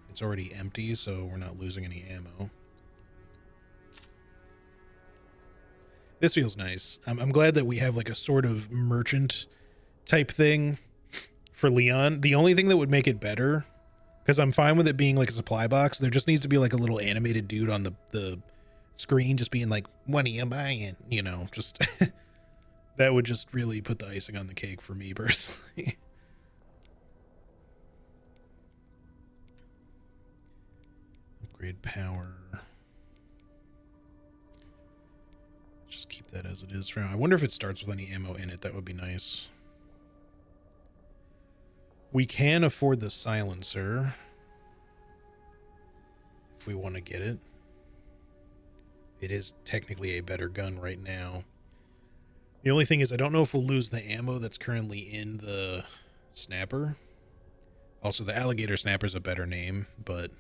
It's already empty, so we're not losing any ammo. This feels nice. I'm glad that we have like a sort of merchant type thing for Leon. The only thing that would make it better, because I'm fine with it being like a supply box, there just needs to be like a little animated dude on the screen just being like, what are you buying? You know, just that would just really put the icing on the cake for me personally. Upgrade power. Just keep that as it is for now. I wonder if it starts with any ammo in it. That would be nice. We can afford the silencer if we want to get it. It is technically a better gun right now. The only thing is I don't know if we'll lose the ammo that's currently in the snapper. Also, the alligator snapper is a better name, but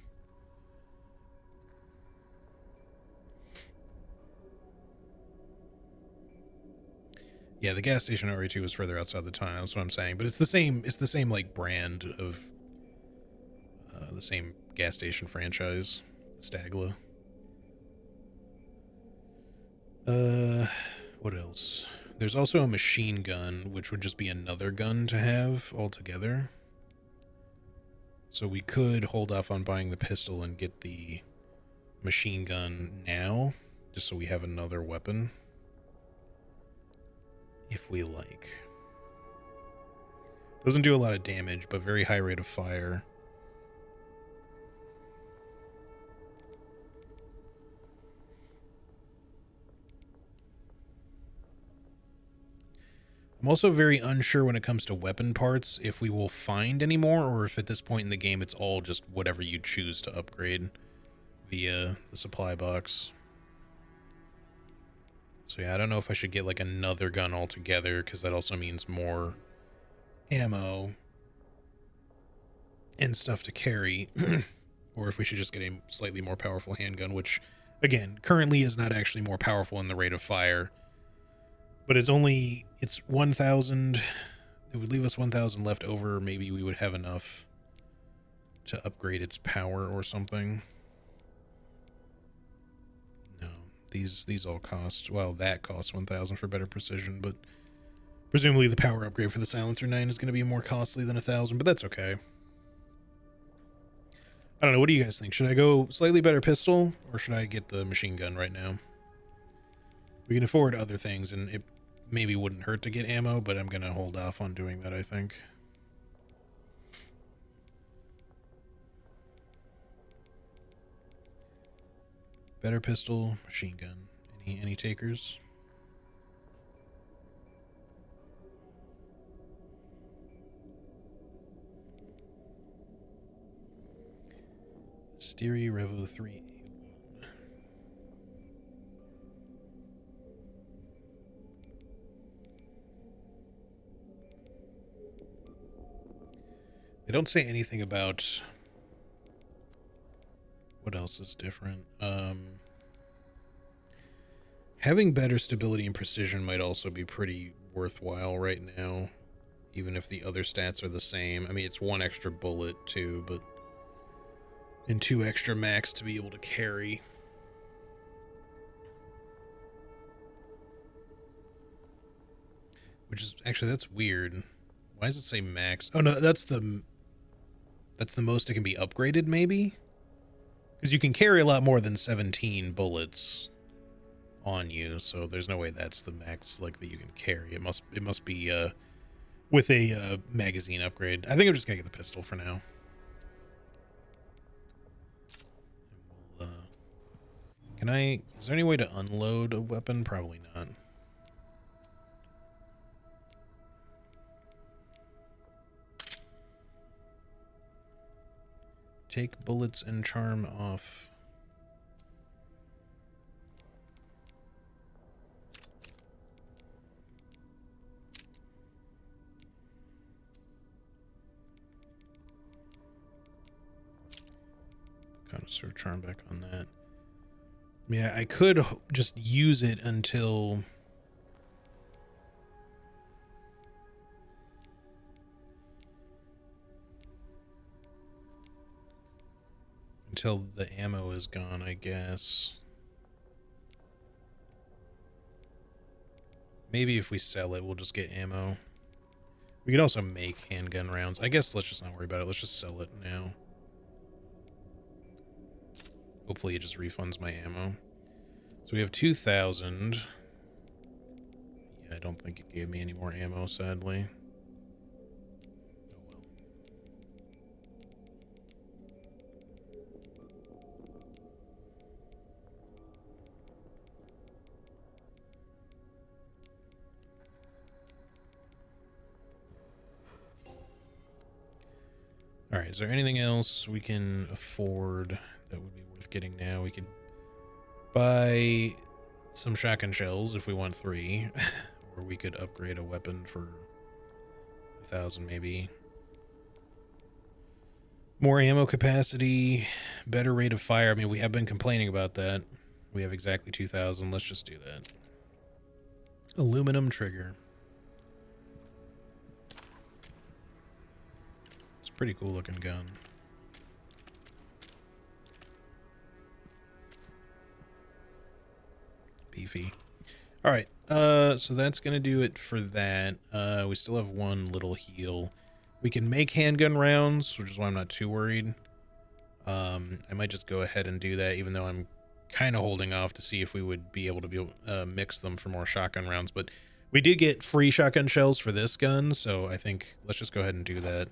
yeah, the gas station RE2 is further outside the town. That's what I'm saying. But it's the same like brand of the same gas station franchise, Stagla. What else? There's also a machine gun, which would just be another gun to have altogether. So we could hold off on buying the pistol and get the machine gun now, just so we have another weapon. If we like. Doesn't do a lot of damage, but very high rate of fire. I'm also very unsure when it comes to weapon parts, if we will find any more, or if at this point in the game it's all just whatever you choose to upgrade via the supply box. So yeah, I don't know if I should get like another gun altogether, because that also means more ammo and stuff to carry, or if we should just get a slightly more powerful handgun, which again currently is not actually more powerful in the rate of fire, but it's 1,000. It would leave us 1,000 left over. Maybe we would have enough to upgrade its power or something. No, these all cost, well, that costs 1,000 for better precision, but presumably the power upgrade for the Silencer 9 is going to be more costly than 1,000, but that's okay. I don't know. What do you guys think? Should I go slightly better pistol, or should I get the machine gun right now? We can afford other things, and it maybe wouldn't hurt to get ammo, but I'm going to hold off on doing that, I think. Better pistol, machine gun. Any takers? Stereo Revo 3. They don't say anything about what else is different. Having better stability and precision might also be pretty worthwhile right now, even if the other stats are the same. I mean, it's one extra bullet too, but and 2 extra max to be able to carry. Which is actually, that's weird. Why does it say max? Oh no, that's the most it can be upgraded, maybe? Because you can carry a lot more than 17 bullets on you, so there's no way that's the max like that you can carry. It must be with a magazine upgrade. I think I'm just gonna get the pistol for now. And is there any way to unload a weapon? Probably not. Take bullets and charm off. Connoisseur charm back on that. Yeah, I could just use it until Until the ammo is gone, I guess. Maybe if we sell it, we'll just get ammo. We can also make handgun rounds. I guess let's just not worry about it. Let's just sell it now. Hopefully it just refunds my ammo. So we have 2,000. Yeah, I don't think it gave me any more ammo, sadly. Oh well. Alright, is there anything else we can afford that would be worth getting now? We could buy some shotgun shells if we want 3. Or we could upgrade a weapon for 1,000 maybe. More ammo capacity, better rate of fire. I mean, we have been complaining about that. We have exactly 2,000. Let's just do that. Aluminum trigger. It's a pretty cool looking gun. Beefy. All right. So that's going to do it for that. We still have one little heal. We can make handgun rounds, which is why I'm not too worried. I might just go ahead and do that, even though I'm kind of holding off to see if we would be able to mix them for more shotgun rounds. But we did get free shotgun shells for this gun, so I think let's just go ahead and do that.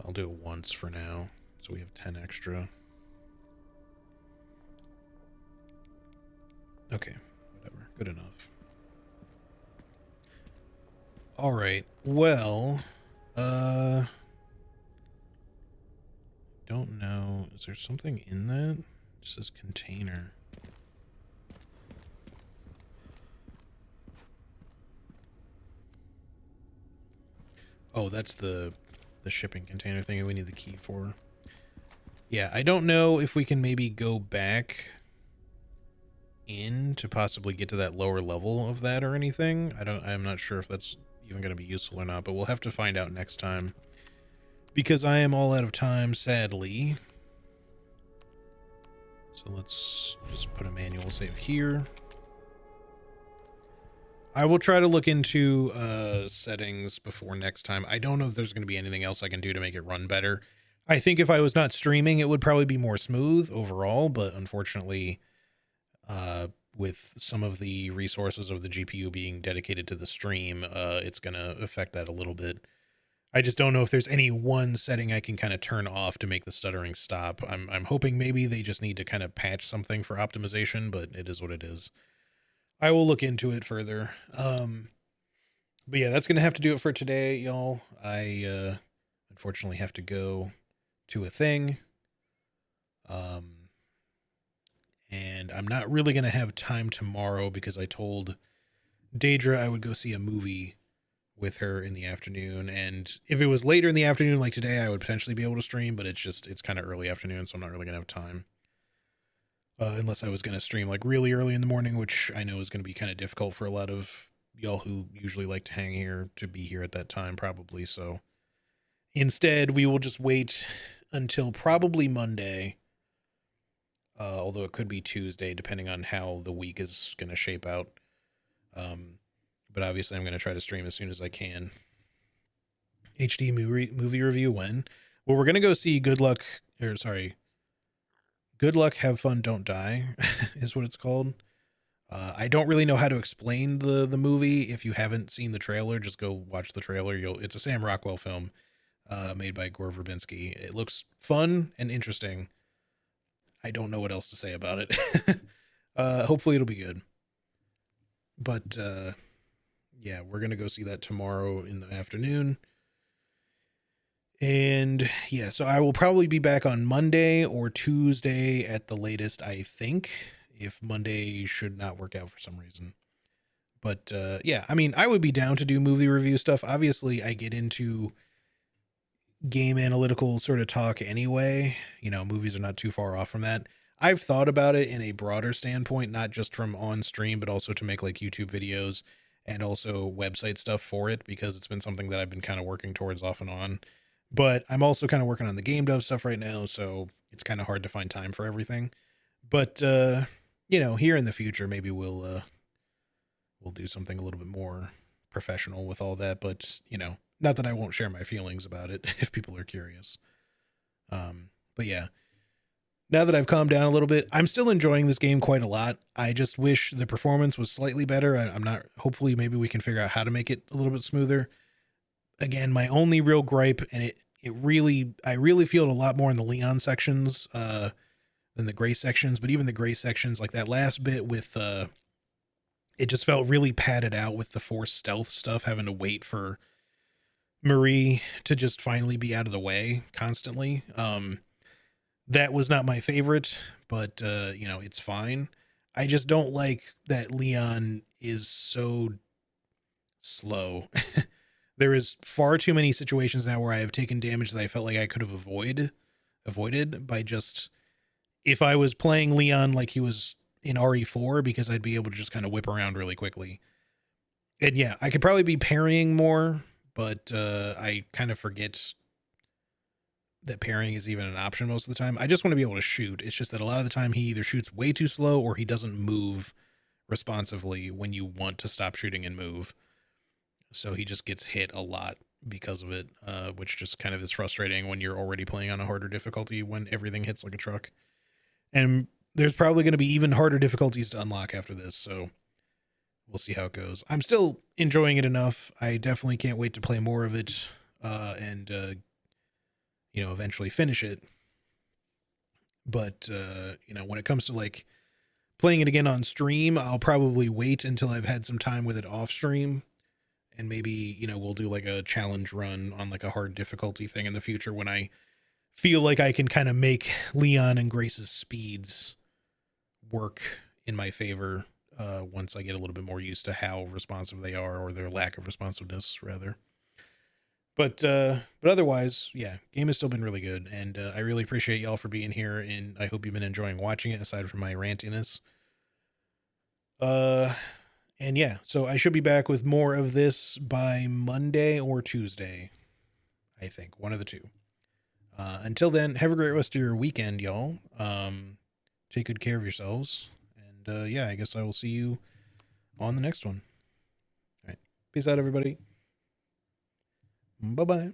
I'll do it once for now, so we have 10 extra. Okay, whatever. Good enough. All right. Well, don't know. Is there something in that? It says container. Oh, that's the shipping container thing we need the key for. Yeah, I don't know if we can maybe go back in to possibly get to that lower level of that or anything. I'm not sure if that's even going to be useful or not, but we'll have to find out next time. Because I am all out of time, sadly. So let's just put a manual save here. I will try to look into settings before next time. I don't know if there's going to be anything else I can do to make it run better. I think if I was not streaming, it would probably be more smooth overall, but unfortunately, with some of the resources of the GPU being dedicated to the stream, it's going to affect that a little bit. I just don't know if there's any one setting I can kind of turn off to make the stuttering stop. I'm hoping maybe they just need to kind of patch something for optimization, but it is what it is. I will look into it further. But yeah, that's going to have to do it for today, y'all. I unfortunately have to go to a thing. And I'm not really going to have time tomorrow because I told Daedra I would go see a movie with her in the afternoon. And if it was later in the afternoon, like today, I would potentially be able to stream, but it's kind of early afternoon, so I'm not really going to have time. Unless I was going to stream like really early in the morning, which I know is going to be kind of difficult for a lot of y'all who usually like to hang here to be here at that time, probably. So instead, we will just wait until probably Monday. Although it could be Tuesday, depending on how the week is going to shape out. But obviously, I'm going to try to stream as soon as I can. HD movie review when? Well, we're going to go see Good Luck, Have Fun, Don't Die, is what it's called. I don't really know how to explain the movie. If you haven't seen the trailer, just go watch the trailer. It's a Sam Rockwell film made by Gore Verbinski. It looks fun and interesting. I don't know what else to say about it. Hopefully it'll be good. But yeah, we're going to go see that tomorrow in the afternoon. And yeah, so I will probably be back on Monday or Tuesday at the latest, I think, if Monday should not work out for some reason. But yeah, I mean, I would be down to do movie review stuff. Obviously, I get into game analytical sort of talk anyway. You know, movies are not too far off from that. I've thought about it in a broader standpoint, not just from on stream, but also to make like YouTube videos and also website stuff for it, because it's been something that I've been kind of working towards off and on. But I'm also kind of working on the game dev stuff right now, so it's kind of hard to find time for everything. But you know, here in the future, maybe we'll do something a little bit more professional with all that. But you know, not that I won't share my feelings about it if people are curious. But yeah, now that I've calmed down a little bit, I'm still enjoying this game quite a lot. I just wish the performance was slightly better. I'm not. Hopefully, maybe we can figure out how to make it a little bit smoother. Again, my only real gripe, and I really feel it a lot more in the Leon sections than the gray sections. But even the gray sections, like that last bit with it just felt really padded out with the forced stealth stuff, having to wait for Marie to just finally be out of the way constantly. That was not my favorite, but you know, it's fine. I just don't like that Leon is so slow. There is far too many situations now where I have taken damage that I felt like I could have avoided by just, if I was playing Leon like he was in RE4, because I'd be able to just kind of whip around really quickly. And yeah, I could probably be parrying more, but I kind of forget that parrying is even an option most of the time. I just want to be able to shoot. It's just that a lot of the time he either shoots way too slow or he doesn't move responsively when you want to stop shooting and move. So he just gets hit a lot because of it, which just kind of is frustrating when you're already playing on a harder difficulty when everything hits like a truck. And there's probably going to be even harder difficulties to unlock after this, so we'll see how it goes. I'm still enjoying it enough. I definitely can't wait to play more of it and you know, eventually finish it. But you know, when it comes to like playing it again on stream, I'll probably wait until I've had some time with it off stream. And maybe, you know, we'll do like a challenge run on like a hard difficulty thing in the future when I feel like I can kind of make Leon and Grace's speeds work in my favor once I get a little bit more used to how responsive they are, or their lack of responsiveness rather. But otherwise, yeah, game has still been really good, and I really appreciate y'all for being here, and I hope you've been enjoying watching it aside from my rantiness. And yeah, so I should be back with more of this by Monday or Tuesday, I think, one of the two. Until then, have a great rest of your weekend, y'all. Take good care of yourselves, and yeah, I guess I will see you on the next one. All right, peace out, everybody. Bye-bye.